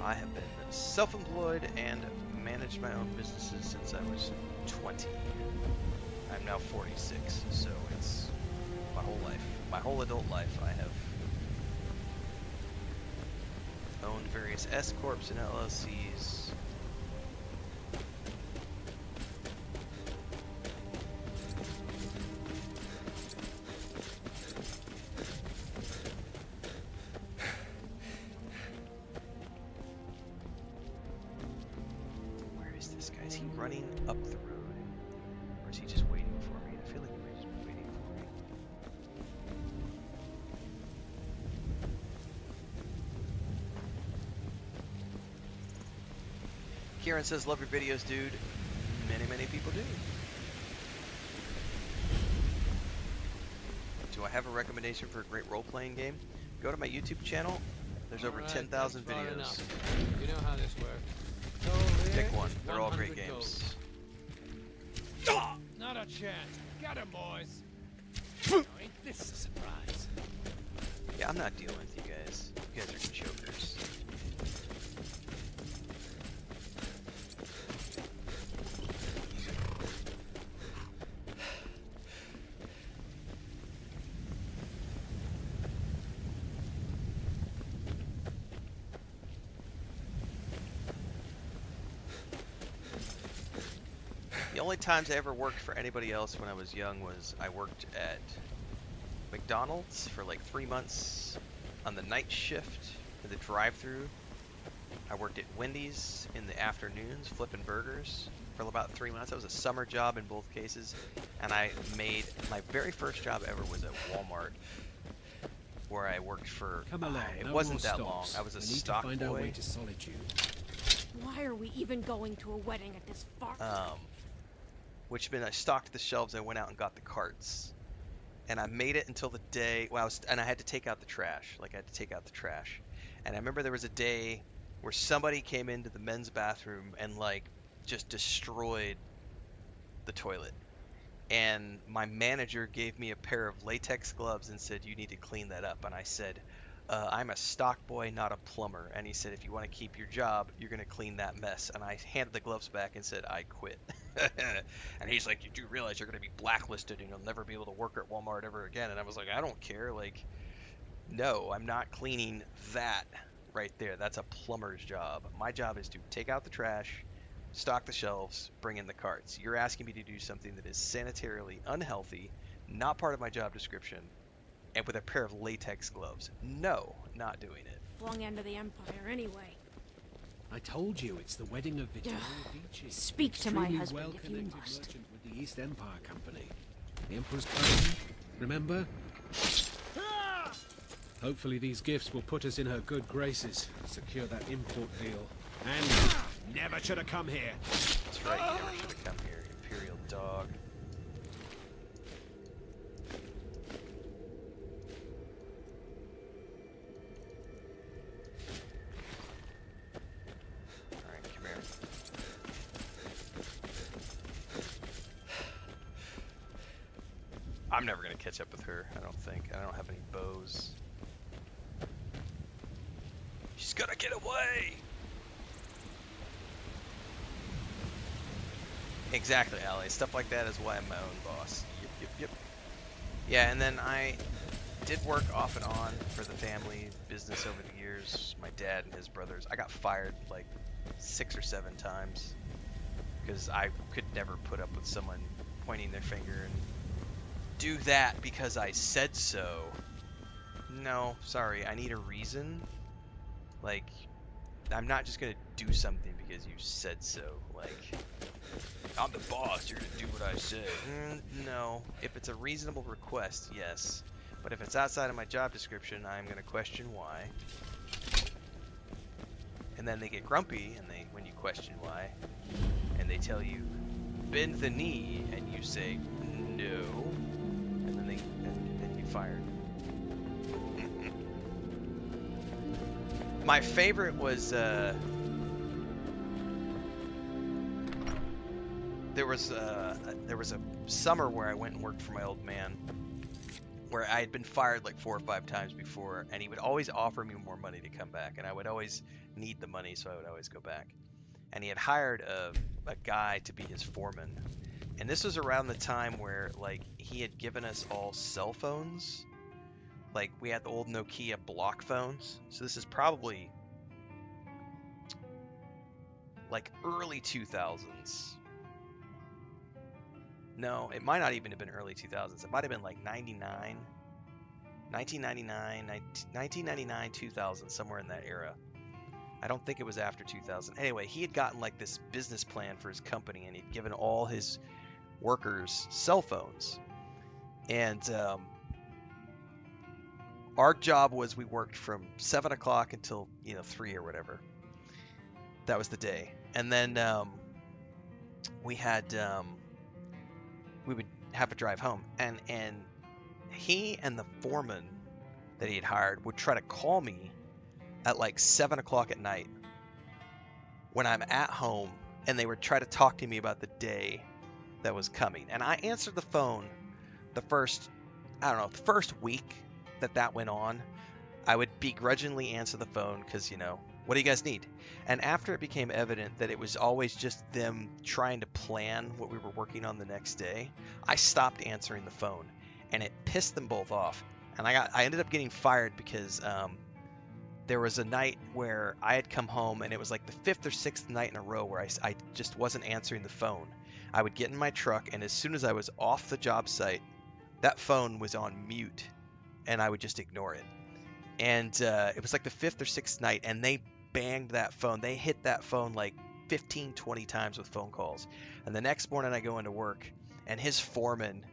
I have been self-employed and managed my own businesses since I was 20. I'm now 46, so it's my whole life. My whole adult life I have owned various S-Corps and LLCs. Where is this guy? Is he running up the road? Or is he just waiting for me? I feel like he's just waiting for me. Kieran says, love your videos, dude. Many people do. Do I have a recommendation for a great role-playing game? Go to my YouTube channel. There's over 10,000 videos. You know how this works. Pick one. They're all great games. Not a chance. Get him, boys. Oh, ain't this a surprise? Yeah, I'm not dealing with you guys. You guys are jokers. The only times I ever worked for anybody else when I was young was I worked at McDonald's for like 3 months on the night shift in the drive-thru. I worked at Wendy's in the afternoons flipping burgers for about 3 months. That was a summer job in both cases. And I made my very first job ever was at Walmart, where I worked for Come along, it no wasn't more that long. stops. I was a We need to stock find our boy. way to Solitude. Why are we even going to a wedding at this far? Which meant I stocked the shelves. I went out and got the carts, and I made it until the day. Well, I had to take out the trash. Like I had to take out the trash, and I remember there was a day where somebody came into the men's bathroom and like just destroyed the toilet. And my manager gave me a pair of latex gloves and said, you need to clean that up. And I said, I'm a stock boy, not a plumber. And he said, if you want to keep your job, you're going to clean that mess. And I handed the gloves back and said, I quit. And he's like, you do realize you're going to be blacklisted and you'll never be able to work at Walmart ever again. And I was like, I don't care. Like, no, I'm not cleaning that right there. That's a plumber's job. My job is to take out the trash, stock the shelves, bring in the carts. You're asking me to do something that is sanitarily unhealthy, not part of my job description, and with a pair of latex gloves. No, not doing it. Flung into the Empire anyway. I told you, it's the wedding of Vittorio Vici. Speak to my Extremely husband if you well-connected must. merchant with the East Empire Company. The Emperor's cousin, remember? Hopefully these gifts will put us in her good graces, secure that import deal. And never should have come here. That's right, you never should have come here, Imperial dog. Alright, come here. I'm never gonna catch up with her, I don't think. I don't have any bows. She's gonna get away! Exactly, Allie. Stuff like that is why I'm my own boss. Yep. Yeah, and then I did work off and on for the family business over the years. My dad and his brothers. I got fired like 6 or 7 times because I could never put up with someone pointing their finger and do that because I said so. No, sorry. I need a reason. Like, I'm not just gonna do something because you said so. Like, I'm the boss, you're gonna do what I say. No. If it's a reasonable request, yes. But if it's outside of my job description, I'm gonna question why. And then they get grumpy, and when you question why, and they tell you, bend the knee, and you say, no, and then you fired. My favorite was, there was a summer where I went and worked for my old man, where I had been fired like 4 or 5 times before, and he would always offer me more money to come back, and I would always need the money, so I would always go back. And he had hired a guy to be his foreman, and this was around the time where like he had given us all cell phones. Like, we had the old Nokia block phones. So this is probably like early 2000s. No, it might not even have been early 2000s. It might have been like 1999, 2000, somewhere in that era. I don't think it was after 2000. Anyway, he had gotten like this business plan for his company, and he'd given all his workers cell phones. And our job was we worked from 7 o'clock until 3 or whatever. That was the day. And then we would have a drive home, and he and the foreman that he had hired would try to call me at like 7 o'clock at night when I'm at home, and they would try to talk to me about the day that was coming. And I answered the phone the first week that went on. I would begrudgingly answer the phone because, what do you guys need? And after it became evident that it was always just them trying to plan what we were working on the next day, I stopped answering the phone, and it pissed them both off. And I ended up getting fired because there was a night where I had come home, and it was like the 5th or 6th night in a row where I just wasn't answering the phone. I would get in my truck, and as soon as I was off the job site, that phone was on mute, and I would just ignore it. And it was like the 5th or 6th night, and they banged that phone. They hit that phone like 15, 20 times with phone calls. And the next morning I go into work, and his foreman,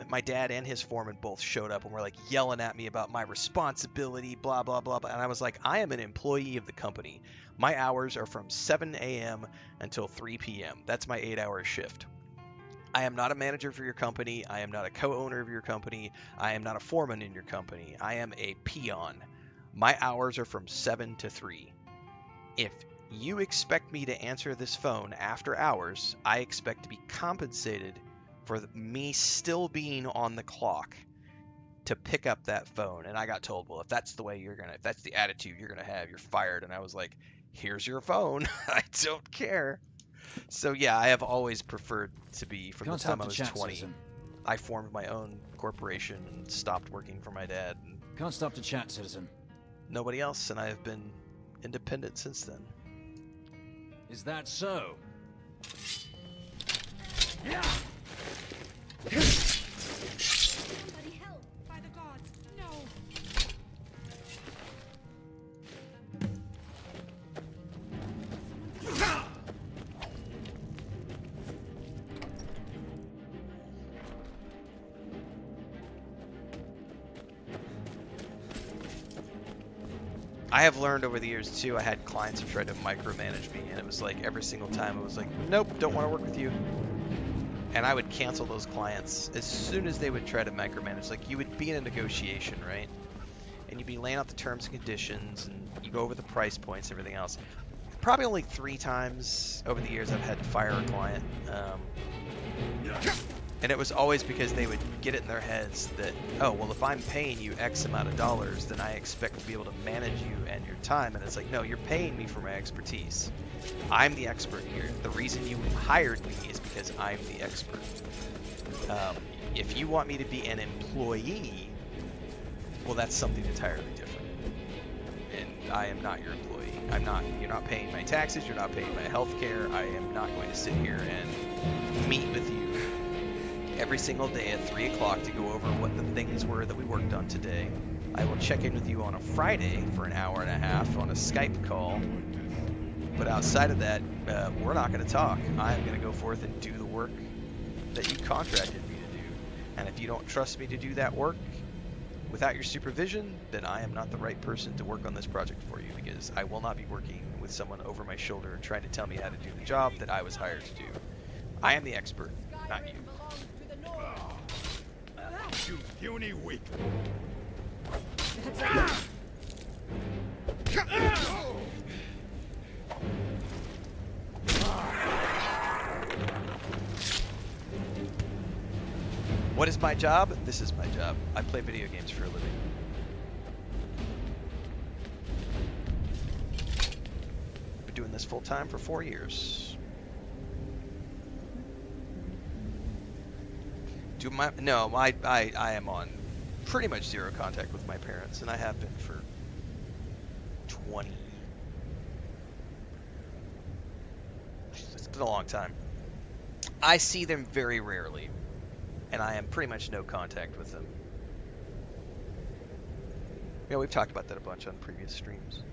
my dad and his foreman both showed up and were like yelling at me about my responsibility, blah, blah, blah, blah. And I was like, I am an employee of the company. My hours are from 7 a.m. until 3 p.m. That's my 8-hour shift. I am not a manager for your company. I am not a co-owner of your company. I am not a foreman in your company. I am a peon. My hours are from 7 to 3. If You expect me to answer this phone after hours. I expect to be compensated for me still being on the clock to pick up that phone. And I got told, well, if that's the way if that's the attitude you're gonna have, you're fired. And I was like, here's your phone. I don't care. So yeah, I have always preferred to be, from the time I was 20. I formed my own corporation and stopped working for my dad. And Can't stop to chat, citizen. nobody else, and I have been independent since then. Is that so? Somebody help! By the gods, no! I have learned over the years too, I had clients who tried to micromanage me, and it was like every single time it was like, nope, don't want to work with you. And I would cancel those clients as soon as they would try to micromanage. Like, you would be in a negotiation, right? And you'd be laying out the terms and conditions, and you go over the price points, everything else. Probably only 3 times over the years I've had to fire a client. And it was always because they would get it in their heads that, oh, well, if I'm paying you X amount of dollars, then I expect to be able to manage you and your time. And it's like, no, you're paying me for my expertise. I'm the expert here. The reason you hired me is because I'm the expert. If you want me to be an employee, well, that's something entirely different. And I am not your employee. You're not paying my taxes. You're not paying my health care. I am not going to sit here and meet with you every single day at 3 o'clock to go over what the things were that we worked on today. I will check in with you on a Friday for an hour and a half on a Skype call. But outside of that, we're not going to talk. I'm going to go forth and do the work that you contracted me to do. And if you don't trust me to do that work without your supervision, then I am not the right person to work on this project for you, because I will not be working with someone over my shoulder trying to tell me how to do the job that I was hired to do. I am the expert, not you. You puny weakling. What is my job? This is my job. I play video games for a living. I've been doing this full time for 4 years. I am on pretty much zero contact with my parents, and I have been for 20. It's been a long time. I see them very rarely, and I am pretty much no contact with them. Yeah, we've talked about that a bunch on previous streams.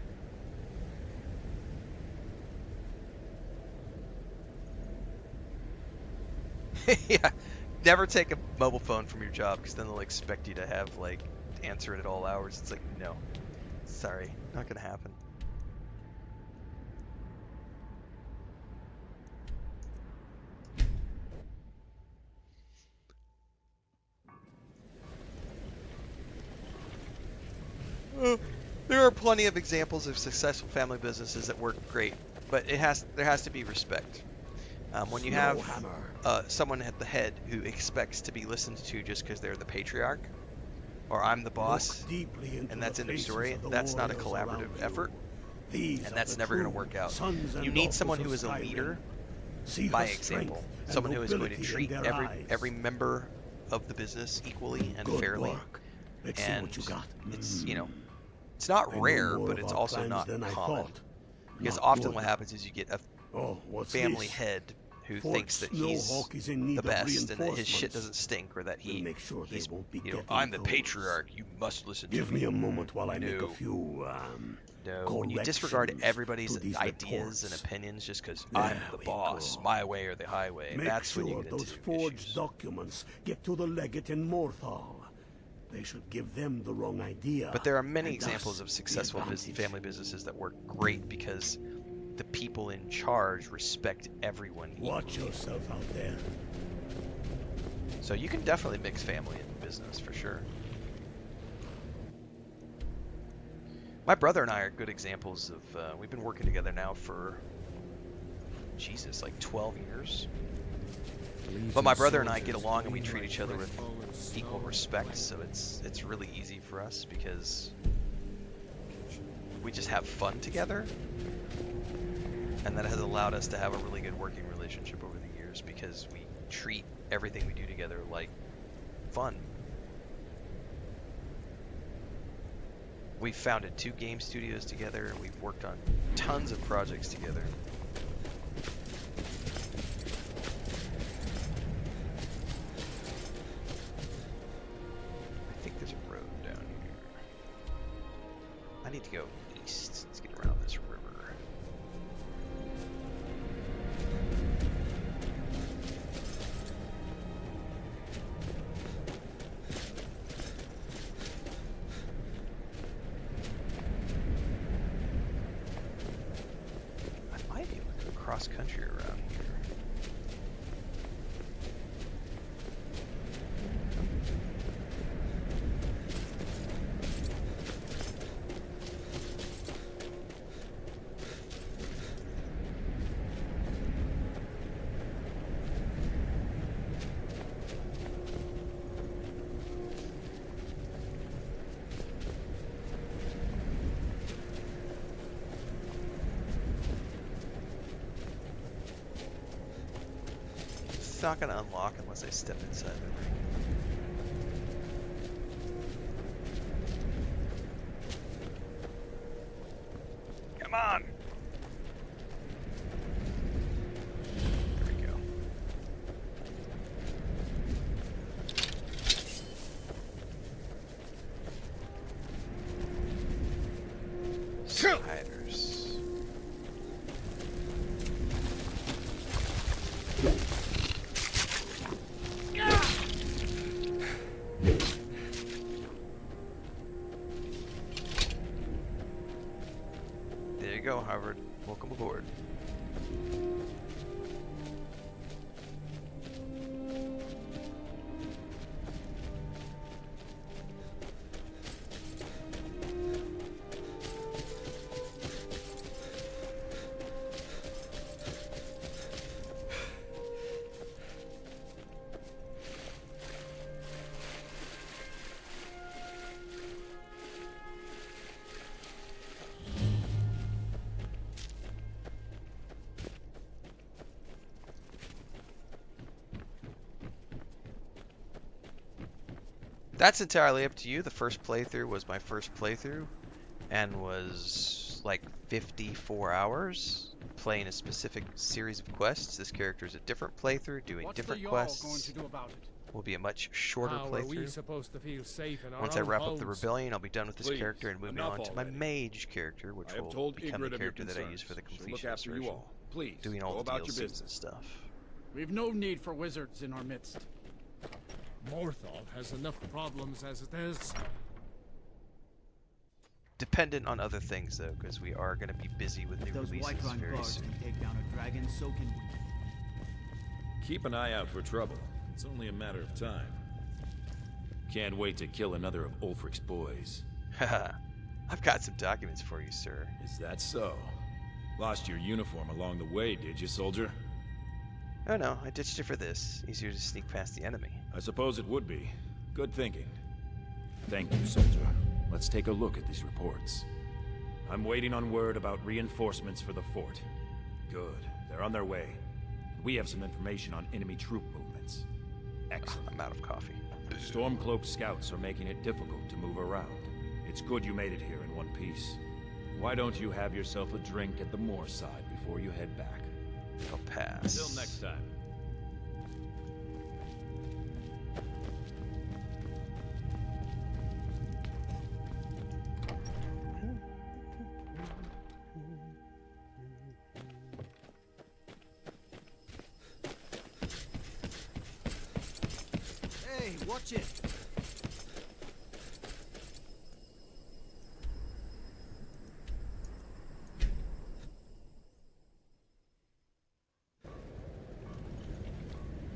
Yeah. Never take a mobile phone from your job, because then they'll expect you to have, like, answer it at all hours. It's like, no. Sorry. Not gonna happen. There are plenty of examples of successful family businesses that work great, but there has to be respect. When you have someone at the head who expects to be listened to just because they're the patriarch, or I'm the boss, and that's in the story, that's not a collaborative effort, and that's never going to work out. You need someone who is a leader by example, someone who is going to treat every member of the business equally and fairly. And it's, you know, it's not rare, but it's also not common. Because often what happens is you get a family head who thinks that he's the best and that his shit doesn't stink, or that he's, you know, I'm the patriarch, you must listen to me. Give me a moment while I make a few, No, when you disregard everybody's ideas and opinions just because I'm the boss, my way or the highway, that's when you get into those forged documents get to the legate in Morthal. They should give them the wrong idea. But there are many examples of successful family businesses that work great because the people in charge respect everyone equally. Watch yourself out there. So you can definitely mix family and business for sure. My brother and I are good examples of, we've been working together now for, Jesus, like 12 years. But my brother and I get along and we treat each other with equal respect, so it's really easy for us because we just have fun together. And that has allowed us to have a really good working relationship over the years because we treat everything we do together like fun. We've founded 2 game studios together, and we've worked on tons of projects together. I think there's a road down here. I need to go east. Let's get around this river. Cross country around here. It's not going to unlock unless I step inside the ring. Come on! There we go. Spiders. There you go, Harvard. Welcome aboard. That's entirely up to you. The first playthrough was my first playthrough and was like 54 hours playing a specific series of quests. This character is a different playthrough doing different quests. Going to do about it? Will be a much shorter How are we playthrough. supposed to feel safe in our Once I own wrap up the homes? rebellion, I'll be done with this Please, character and moving enough on to my already. mage character, which I have will told become Ygritte the of your character that I use concerns. for the She'll completion look after you version. all. Please, Doing all go the about your DLCs and business. stuff. We've no need for wizards in our midst. Morthal has enough problems as it is. Dependent on other things though, because we are going to be busy with new Those releases Whiterun very guards soon. can take down a dragon, so can we. Keep an eye out for trouble. It's only a matter of time. Can't wait to kill another of Ulfric's boys. Haha, I've got some documents for you, sir. Is that so? Lost your uniform along the way, did you, soldier? Oh no, I ditched it for this. Easier to sneak past the enemy. I suppose it would be. Good thinking. Thank you, soldier. Let's take a look at these reports. I'm waiting on word about reinforcements for the fort. Good. They're on their way. We have some information on enemy troop movements. Excellent. I'm out of coffee. Stormcloaked scouts are making it difficult to move around. It's good you made it here in one piece. Why don't you have yourself a drink at the moorside before you head back? I'll pass. Until next time. Hey, watch it!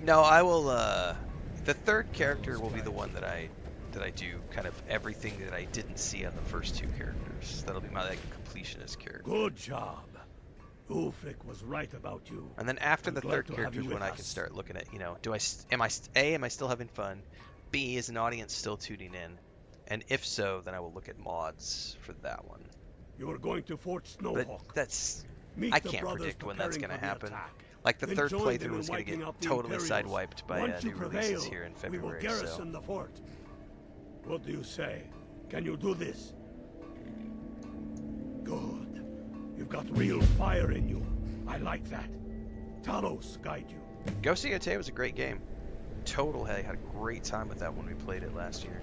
No, I will, the third character will be the one that I that I do kind of everything that I didn't see on the first 2 characters. That'll be my like completionist character. Good job. Ulfric was right about you. And then after I'm the glad 3rd to have character is you when with I can us. start looking at, am I still having fun? B, is an audience still tuning in? And if so, then I will look at mods for that one. You are going to Fort But Snowhawk. I can't predict when that's going to happen. Like the 3rd playthrough is going to get totally sidewiped by new releases here in We will February. garrison the fort. What do you say? Can you do this? Good. You've got real fire in you. I like that. Talos guide you. Ghost of Yotei was a great game. Total had a great time with that when we played it last year.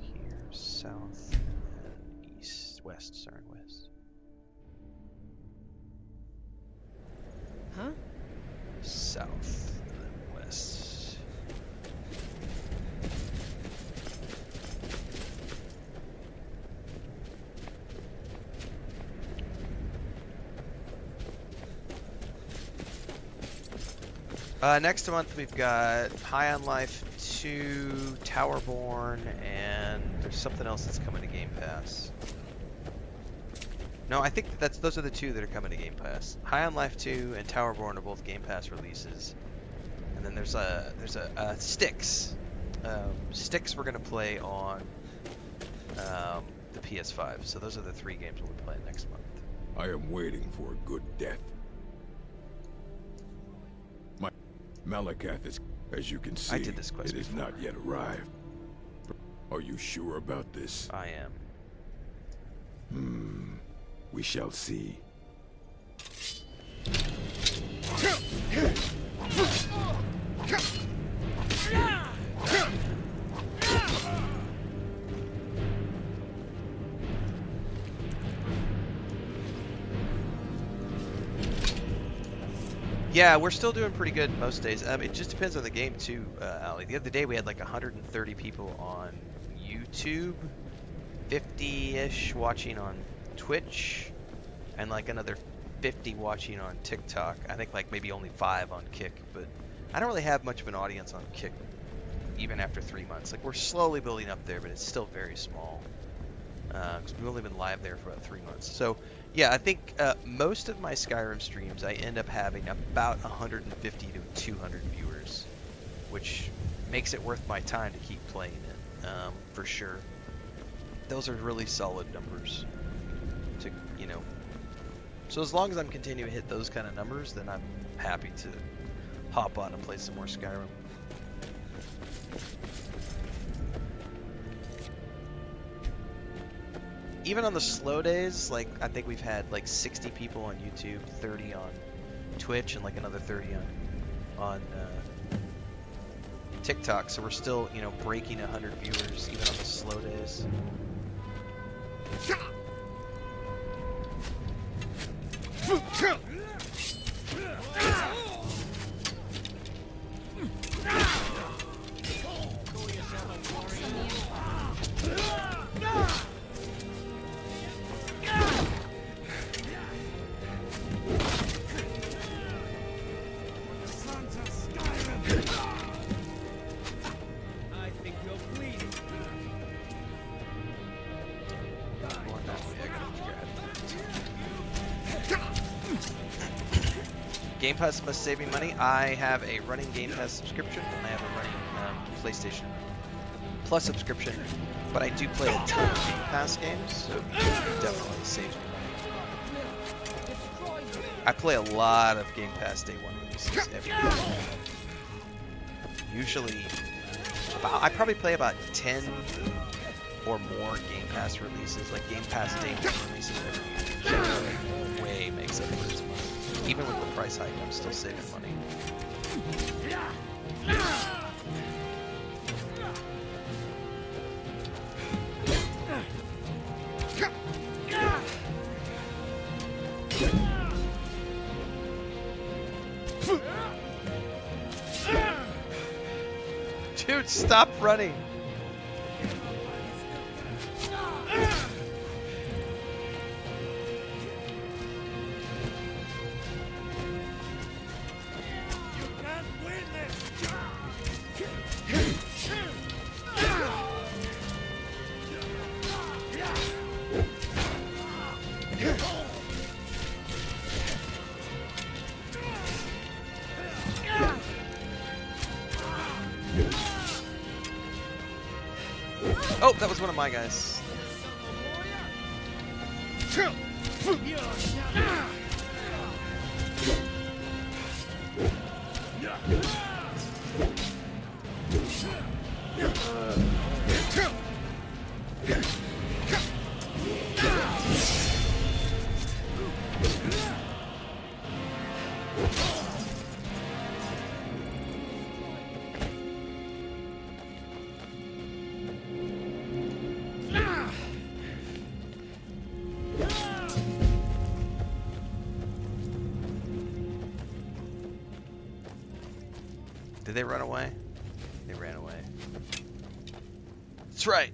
Here, south, and east, west. Sorry, west. Huh? South and then west. Next month we've got High on Life 2, Towerborn, and there's something else that's coming to Game Pass. No, I think those are the 2 that are coming to Game Pass. High on Life 2 and Towerborn are both Game Pass releases. And then there's a Styx. Styx we're gonna play on the PS5. So those are the 3 games we'll be playing next month. I am waiting for a good death. My Malakath is, as you can see, I did this quest it has before. not yet arrived. Are you sure about this? I am. We shall see. Yeah, we're still doing pretty good most days. It just depends on the game too, Ali. The other day we had like 130 people on YouTube, 50-ish watching on Twitch, and like another 50 watching on TikTok. I think like maybe only 5 on Kick, but I don't really have much of an audience on Kick even after 3 months. Like we're slowly building up there, but it's still very small because we've only been live there for about 3 months. So yeah, I think most of my Skyrim streams I end up having about 150 to 200 viewers, which makes it worth my time to keep playing it for sure. Those are really solid numbers to, so as long as I'm continuing to hit those kind of numbers, then I'm happy to hop on and play some more Skyrim. Even on the slow days, like I think we've had like 60 people on YouTube, 30 on Twitch, and like another 30 on TikTok. So we're still, breaking 100 viewers even on the slow days. I think you're bleeding. Game Pass must save me money. I have a running Game Pass subscription, and I have a running PlayStation Plus subscription, but I do play a ton of Game Pass games, so it definitely saves me money. I play a lot of Game Pass Day 1 releases every year. Usually, I probably play about 10 or more Game Pass releases, like Game Pass Day 1 releases every year. Generally, way makes up for its money. Even with the price hike, I'm still saving money. Dude, stop running! Oh, that was one of my guys. Did they run away? They ran away. That's right.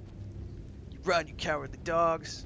You run, you cowardly dogs.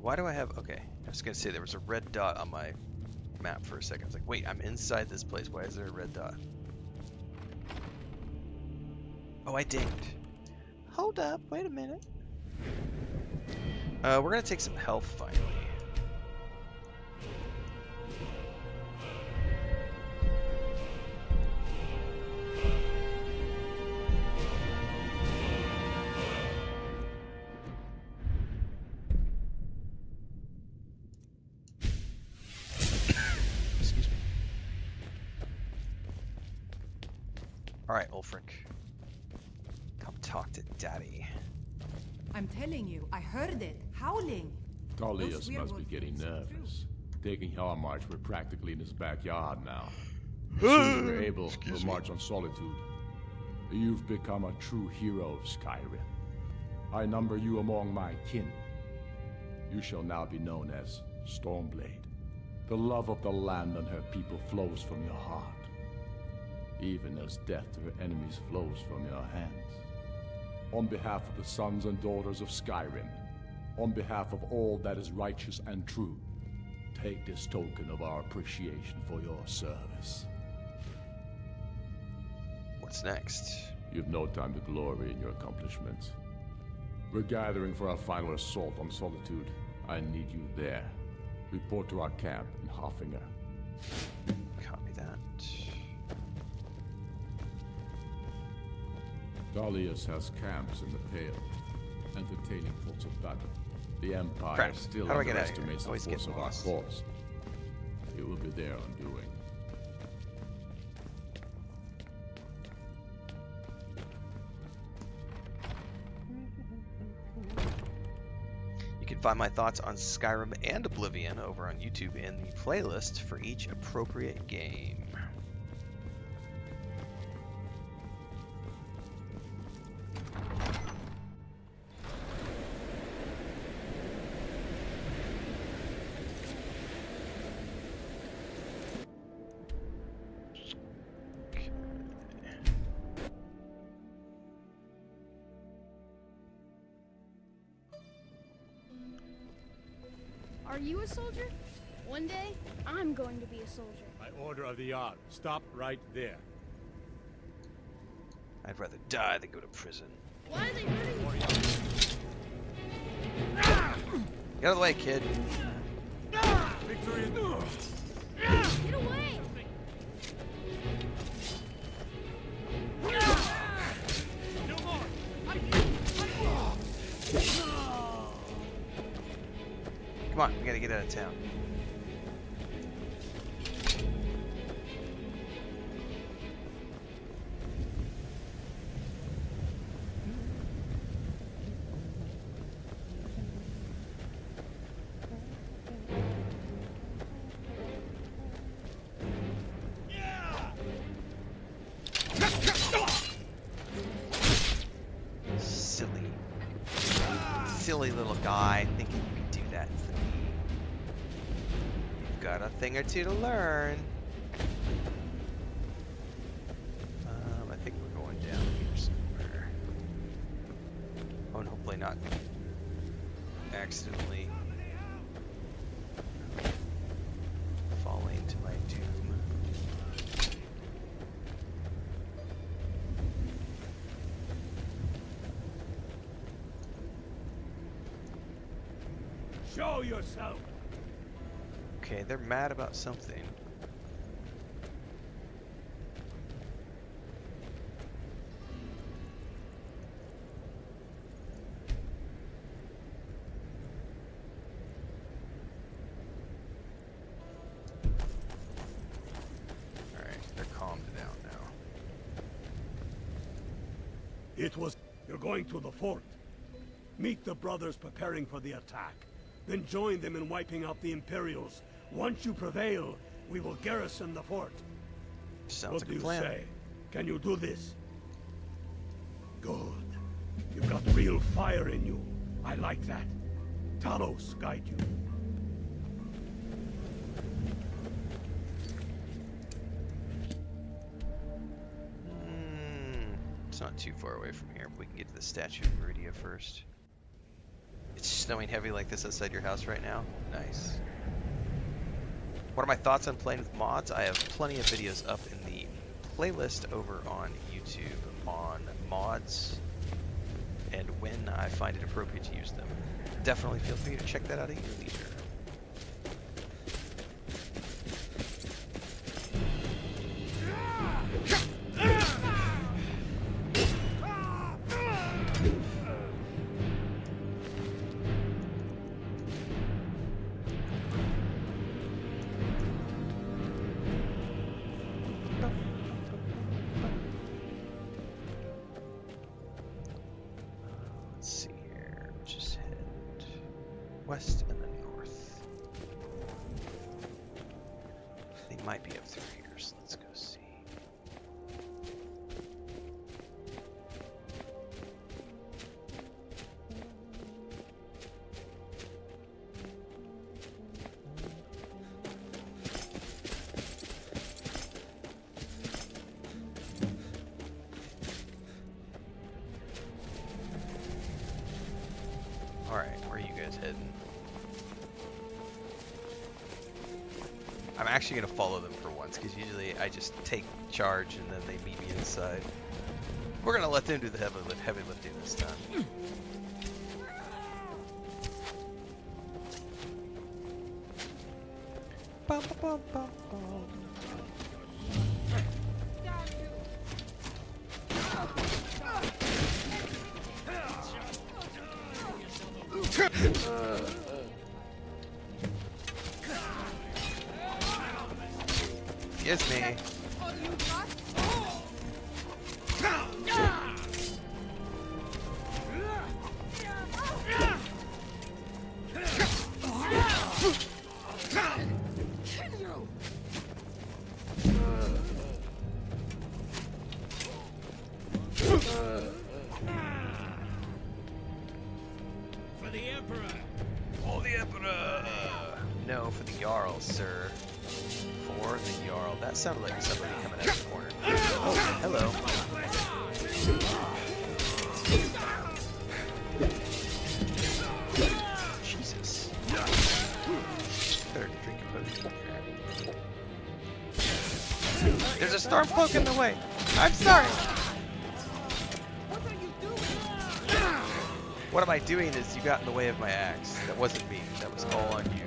Why do I have... Okay, I was going to say there was a red dot on my map for a second. I was like, wait, I'm inside this place. Why is there a red dot? Oh, I dinged. Hold up, wait a minute. We're going to take some health finally. Alright, Ulfric. Come talk to Daddy. I'm telling you, I heard it. Howling. Tullius must be getting nervous. Taking March, we're practically in his backyard now. As soon as we're able, we'll march on Solitude. You've become a true hero of Skyrim. I number you among my kin. You shall now be known as Stormblade. The love of the land and her people flows from your heart, even as death to her enemies flows from your hands. On behalf of the sons and daughters of Skyrim, on behalf of all that is righteous and true, take this token of our appreciation for your service. What's next? You've no time to glory in your accomplishments. We're gathering for our final assault on Solitude. I need you there. Report to our camp in Hoffinger. Copy that. Tullius has camps in the Pale, entertaining thoughts of battle. The Empire still underestimates the force of our cause. It will be their undoing. You can find my thoughts on Skyrim and Oblivion over on YouTube in the playlist for each appropriate game. Are you a soldier? One day, I'm going to be a soldier. By order of the Jarl, stop right there. I'd rather die than go to prison. Why are they hurting me? Get out of the way, kid. Victory is... Get away! No more! Come on, we gotta get out of town. Silly. silly little guy thinking you can do that to me. You've got a thing or two to learn. I think we're going down here somewhere. Oh, and hopefully not accidentally falling to my doom. Show yourself. Okay, they're mad about something. Alright, they're calmed down now. It was... You're going to the fort. Meet the brothers preparing for the attack. Then join them in wiping out the Imperials. Once you prevail, we will garrison the fort. Sounds What like a do plan. you say? Can you do this? Good. You've got real fire in you. I like that. Talos guide you. It's not too far away from here. We can get to the Statue of Meridia first. It's snowing heavy like this outside your house right now? Nice. What are my thoughts on playing with mods? I have plenty of videos up in the playlist over on YouTube on mods and when I find it appropriate to use them. Definitely feel free to check that out at your leisure. Let's see here. Just head west and then north. They might be up through here, so let's go see. Alright, where are you guys heading? I'm actually going to follow them for once, because usually I just take charge and then they meet me inside. We're going to let them do the heavy lifting this time. Bum, bum, bum, bum. Yes, me. For the Emperor. For the Emperor. No, for the Jarl, sir. For the Jarl. That sounded like somebody coming out of the corner. Oh, hello. Jesus. Better drink a potion here. There's a storm cloak in the way. I'm sorry. What am I doing is you got in the way of my axe. That wasn't me. That was all on you.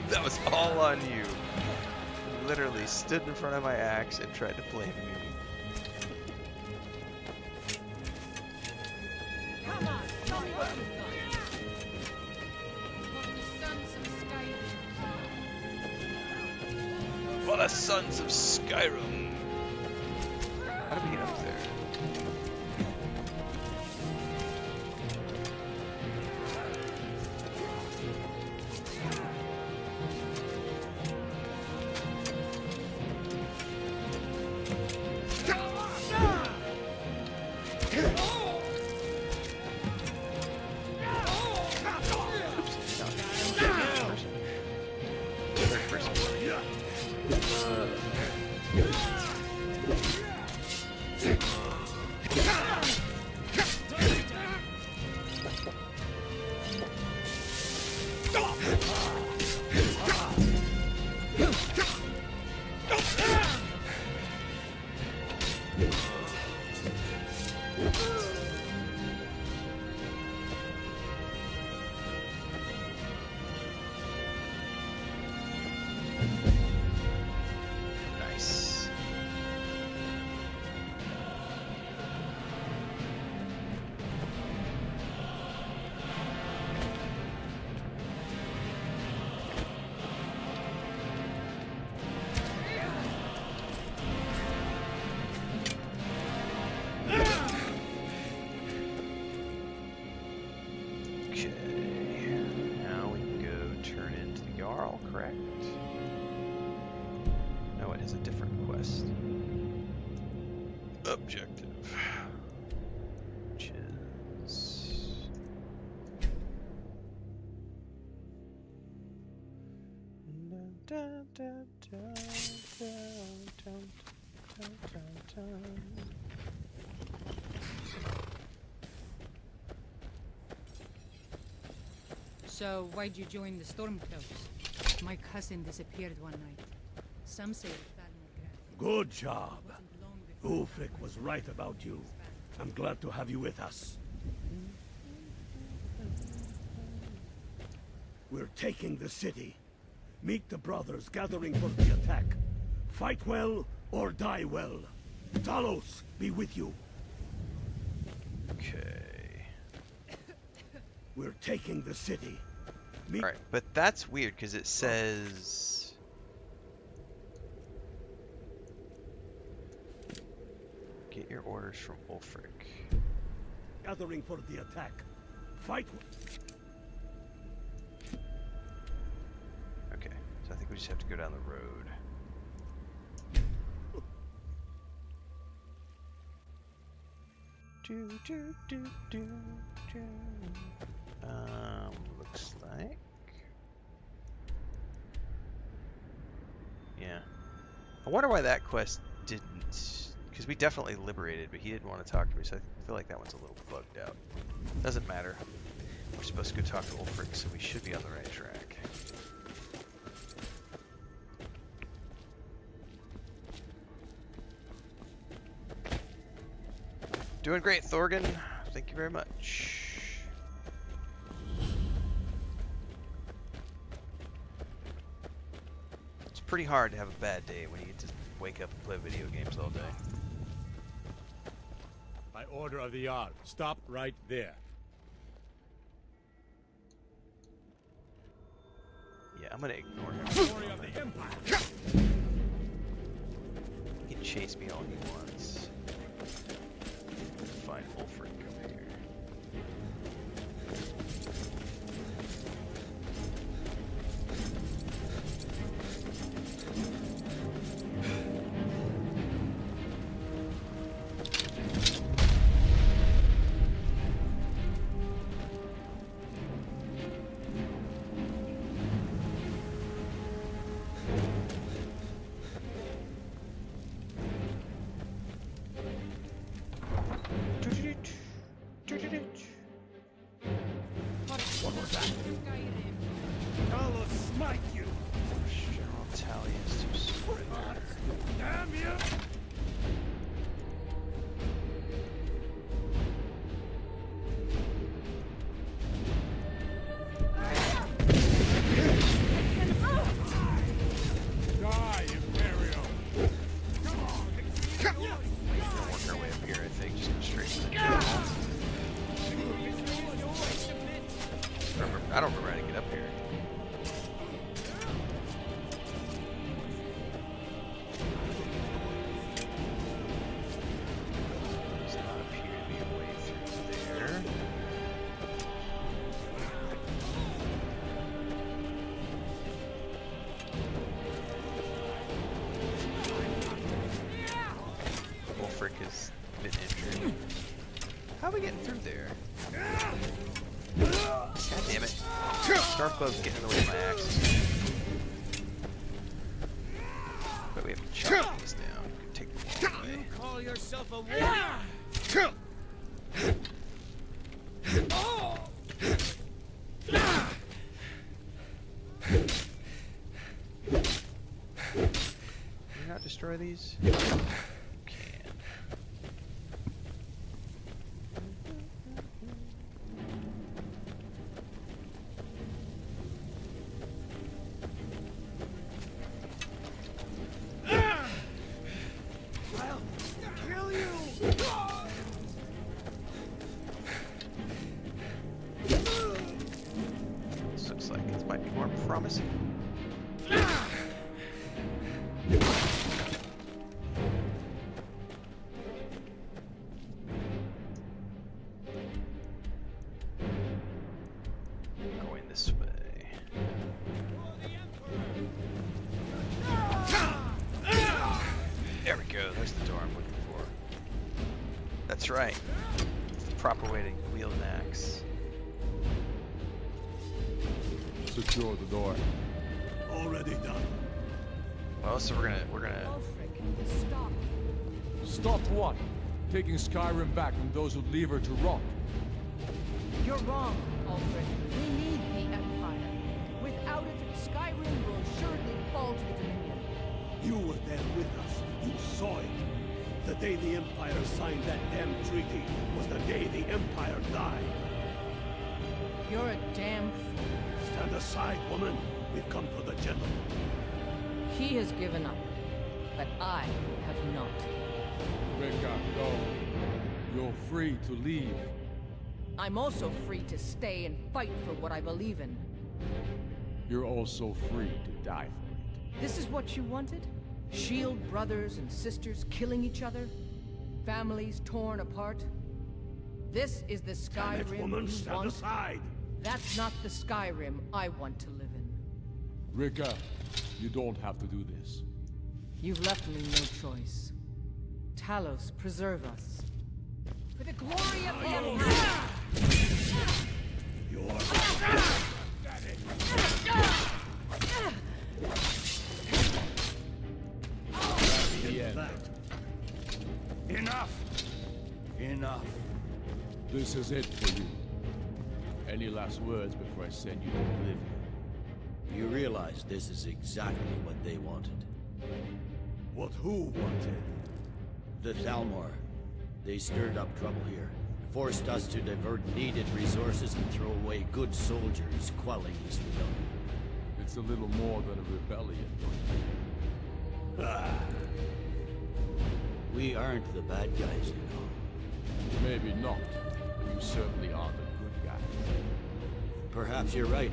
That was all on you. You literally stood in front of my axe and tried to blame me. Come on, show me what you've got. For the sons of Skyrim. How do we get up there? Third person. Nice. Okay, now we can go turn into the Jarl, correct? No, it is a different quest. Objective. Which is... So, why'd you join the Stormcloaks? My cousin disappeared one night. Some say Good job. Ulfric was right about you. I'm glad to have you with us. We're taking the city. Meet the brothers gathering for the attack. Fight well or die well. Talos be with you. Okay. We're taking the city. Alright, but that's weird because it says... Get your orders from Ulfric. Gathering for the attack. Fight. Okay, so I think we just have to go down the road. Looks like... Yeah. I wonder why that quest didn't... Because we definitely liberated, but he didn't want to talk to me, so I feel like that one's a little bugged out. Doesn't matter. We're supposed to go talk to Ulfric, so we should be on the right track. Doing great, Thorgan. Thank you very much. It's pretty hard to have a bad day when you get to wake up and play video games all day. By order of the Jarl, stop right there. Yeah, I'm gonna ignore him. Glory of the Empire. He can chase me all he wants. Find Ulfric over here. What was that? Talos smite you. General Talius to surrender. Damn you! Die, Imperial. Come on. We'll work our way up here, I think. Just go straight to the general. I don't remember how to get up here. Does not appear to be a way through there. Ulfric has been injured. How are we getting through there? God damn it. Snarfbug's getting in the way of my axe. chop these down. You can take them all away. You call yourself a warrior? Can you not destroy these? You can. I'll kill you! This looks like it might be more promising. Going this way. There we go. There's the door I'm looking for. That's right. It's the proper way to wield an axe. Secure the door. Already done. Well, so we're gonna. Stop. Stop what? Taking Skyrim back from those who leave her to rot. You're wrong, Alfred. We need the Empire. Without it, Skyrim will surely fall to the Dominion. You were there with us. You saw it. The day the Empire signed that damn treaty was the day the Empire died. You're a damn fool. Stand aside, woman. We've come for the general. He has given up, but I have not. Rika, go. You're free to leave. I'm also free to stay and fight for what I believe in. You're also free to die for it. This is what you wanted? Shield brothers and sisters killing each other? Families torn apart? This is the Damn it, Skyrim woman, you stand want? aside. That's not the Skyrim I want to live in. Rika, you don't have to do this. You've left me no choice. Talos, preserve us. For the glory of the Empire! You're... Enough! Enough. This is it for you. Any last words before I send you to oblivion? You realize this is exactly what they wanted. What who wanted? The Thalmor. They stirred up trouble here. Forced us to divert needed resources and throw away good soldiers, quelling this rebellion. It's a little more than a rebellion, don't you think? Ah. We aren't the bad guys, you know. Maybe not, but you certainly are the good guys. Perhaps you're right.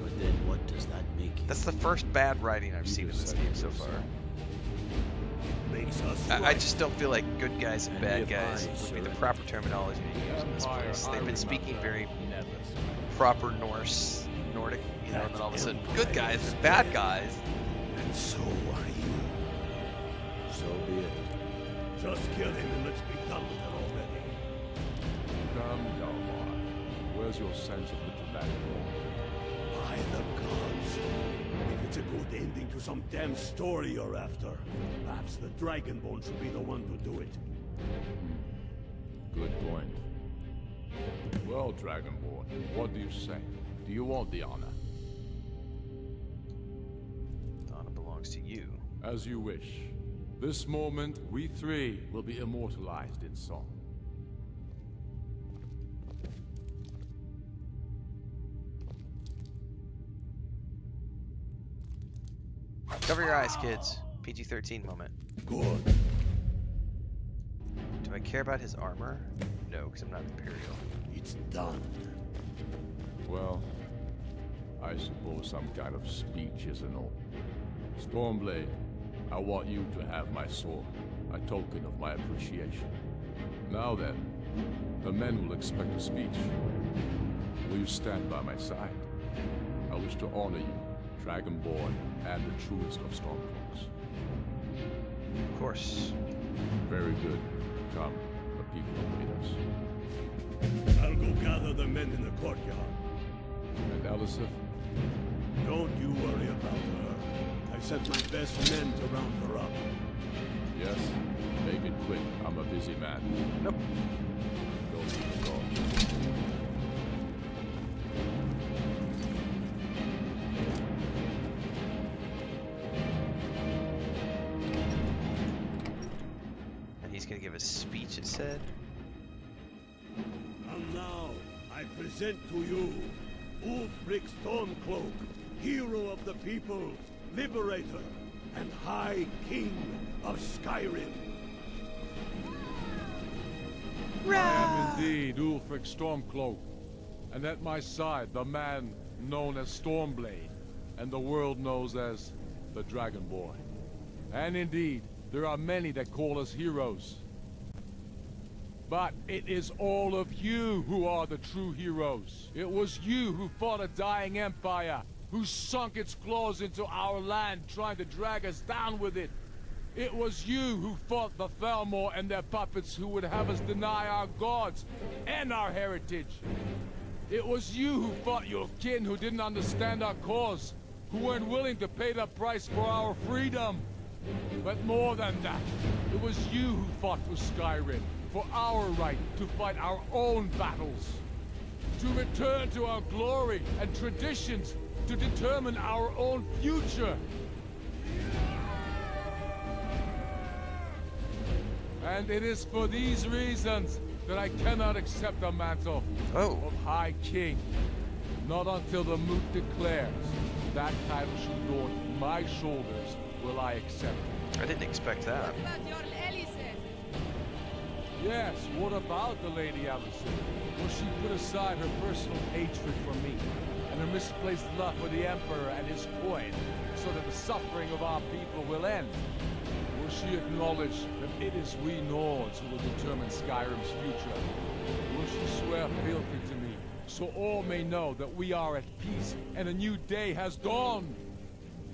But then what does that make you? That's the first bad writing I've seen in this game so far. Makes us I just don't feel like good guys and bad guys would be the proper terminology to use in this place. They've been speaking very proper Nordic, you know, and then all of a sudden, good guys and bad guys. And so are you. So be it. Just kill him and let's be done with it already. Come, Galmar. Where's your sense of the dramatic moment? By the gods. If it's a good ending to some damn story you're after, perhaps the Dragonborn should be the one to do it. Good point. Well, Dragonborn, what do you say? Do you want the honor? The honor belongs to you. As you wish. This moment, we three will be immortalized in song. Cover your eyes, kids. PG-13 moment. Good. Do I care about his armor? No, because I'm not Imperial. It's done. Well, I suppose some kind of speech is in order. Stormblade, I want you to have my sword, a token of my appreciation. Now then, the men will expect a speech. Will you stand by my side? I wish to honor you, Dragonborn, and the truest of Stormcloaks. Of course. Very good. Come, the people await us. I'll go gather the men in the courtyard. And Elisabeth? Don't you worry about her. I've sent my best men to round her up. Yes? Make it quick. I'm a busy man. Nope. Go to the call. And he's gonna give a speech, it said. And now, I present to you Ulfric Stormcloak, hero of the people, liberator, and High King of Skyrim. I am indeed Ulfric Stormcloak, and at my side the man known as Stormblade, and the world knows as the Dragon Boy. And indeed, there are many that call us heroes. But it is all of you who are the true heroes. It was you who fought a dying empire, who sunk its claws into our land, trying to drag us down with it. It was you who fought the Thalmor and their puppets who would have us deny our gods and our heritage. It was you who fought your kin who didn't understand our cause, who weren't willing to pay the price for our freedom. But more than that, it was you who fought for Skyrim, for our right to fight our own battles, to return to our glory and traditions, to determine our own future. And it is for these reasons that I cannot accept the mantle of High King. Not until the Moot declares that title should be on my shoulders will I accept it. I didn't expect that. What about your Alicent? Yes, what about the Lady Alicent? Will she put aside her personal hatred for me and her misplaced love for the Emperor and his coin so that the suffering of our people will end? Will she acknowledge that it is we Nords who will determine Skyrim's future? Will she swear fealty to me so all may know that we are at peace and a new day has dawned?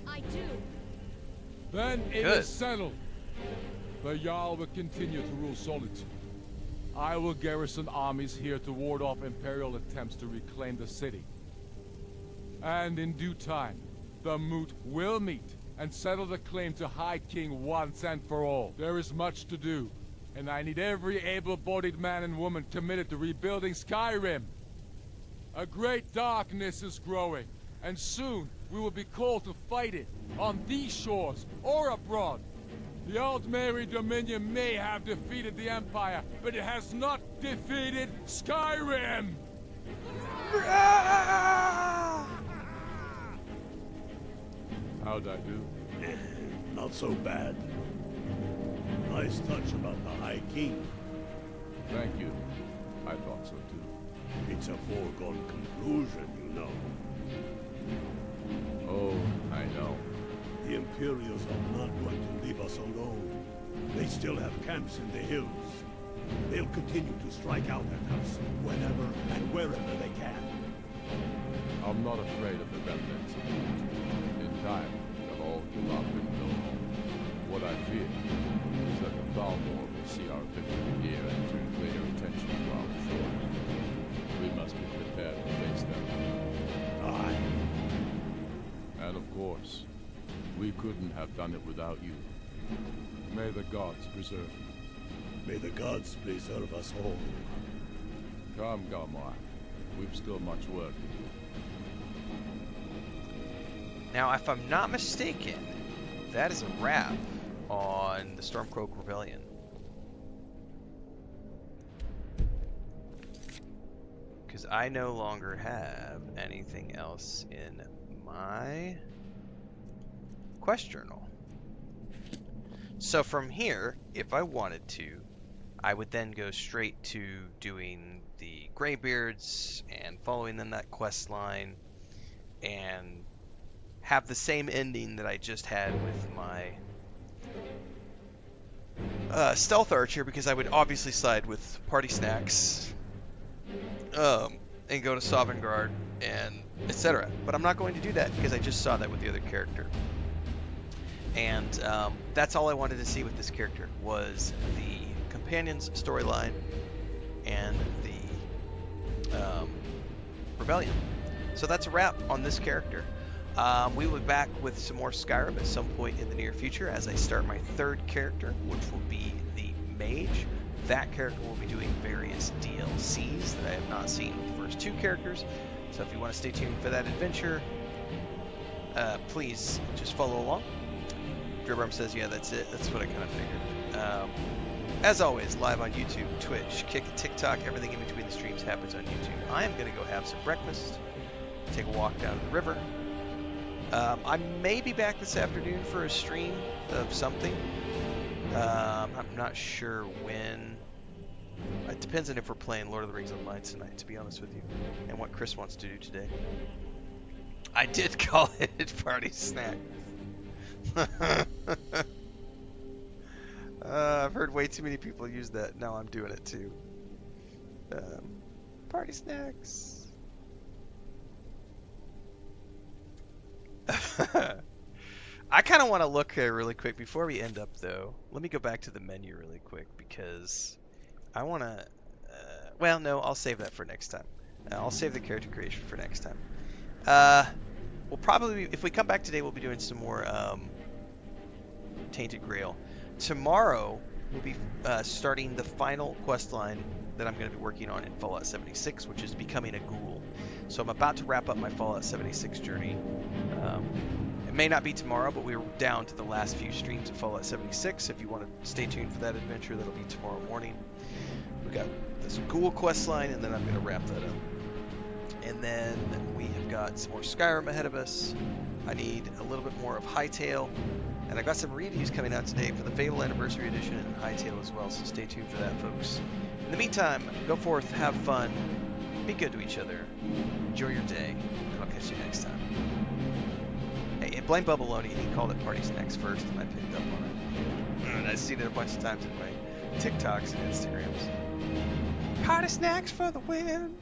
I do. Then it is settled. The Jarl will continue to rule Solitude. I will garrison armies here to ward off Imperial attempts to reclaim the city. And in due time, the Moot will meet and settle the claim to High King once and for all. There is much to do, and I need every able-bodied man and woman committed to rebuilding Skyrim. A great darkness is growing, and soon we will be called to fight it, on these shores or abroad. The Aldmeri Dominion may have defeated the Empire, but it has not defeated Skyrim! How'd I do? Not so bad. Nice touch about the High King. Thank you. I thought so too. It's a foregone conclusion, you know. Oh, I know. The Imperials are not going to leave us alone. They still have camps in the hills. They'll continue to strike out at us whenever and wherever they can. I'm not afraid of the remnants. In time, they'll all give up and go home. What I fear is that the Thalmor will see our victory here and turn greater attention to our shores. We must be prepared to face them. Aye. And of course, we couldn't have done it without you. May the gods preserve you. May the gods preserve us all. Come, Galmar. We've still much work to do. Now, if I'm not mistaken, that is a wrap on the Stormcloak Rebellion. Because I no longer have anything else in my quest journal. So from here, if I wanted to, I would then go straight to doing the Greybeards and following them that quest line and have the same ending that I just had with my Stealth Archer, because I would obviously side with Party Snacks and go to Sovngarde and etc. But I'm not going to do that because I just saw that with the other character. And that's all I wanted to see with this character was the companion's storyline and the rebellion. So that's a wrap on this character. We will be back with some more Skyrim at some point in the near future as I start my third character, which will be the Mage. That character will be doing various DLCs that I have not seen with the first two characters. So if you want to stay tuned for that adventure, please just follow along. Dribberm says, yeah, that's it. That's what I kind of figured. As always, live on YouTube, Twitch, Kick, TikTok, everything in between the streams happens on YouTube. I am going to go have some breakfast, take a walk down to the river. I may be back this afternoon for a stream of something. I'm not sure when. It depends on if we're playing Lord of the Rings Online tonight, to be honest with you, and what Chris wants to do today. I did call it party snack. I've heard way too many people use that. Now I'm doing it too. Party snacks. I kind of want to look really quick before we end up, though. Let me go back to the menu really quick because I want to. Well, no, I'll save that for next time. I'll save the character creation for next time. We'll probably, if we come back today, we'll be doing some more Tainted Grail. Tomorrow, we'll be starting the final quest line that I'm going to be working on in Fallout 76, which is becoming a ghoul. So I'm about to wrap up my Fallout 76 journey. It may not be tomorrow, but we're down to the last few streams of Fallout 76. If you want to stay tuned for that adventure, that'll be tomorrow morning. We got this ghoul quest line, and then I'm going to wrap that up. And then we have got some more Skyrim ahead of us. I need a little bit more of Hightail. And I got some reviews coming out today for the Fatal Anniversary Edition and Hightail as well, so stay tuned for that, folks. In the meantime, go forth, have fun, be good to each other, enjoy your day, and I'll catch you next time. Hey, and blame Bubbaloni, he called it party snacks first, and I picked up on it. And I've seen it a bunch of times in my TikToks and Instagrams. Party snacks for the win!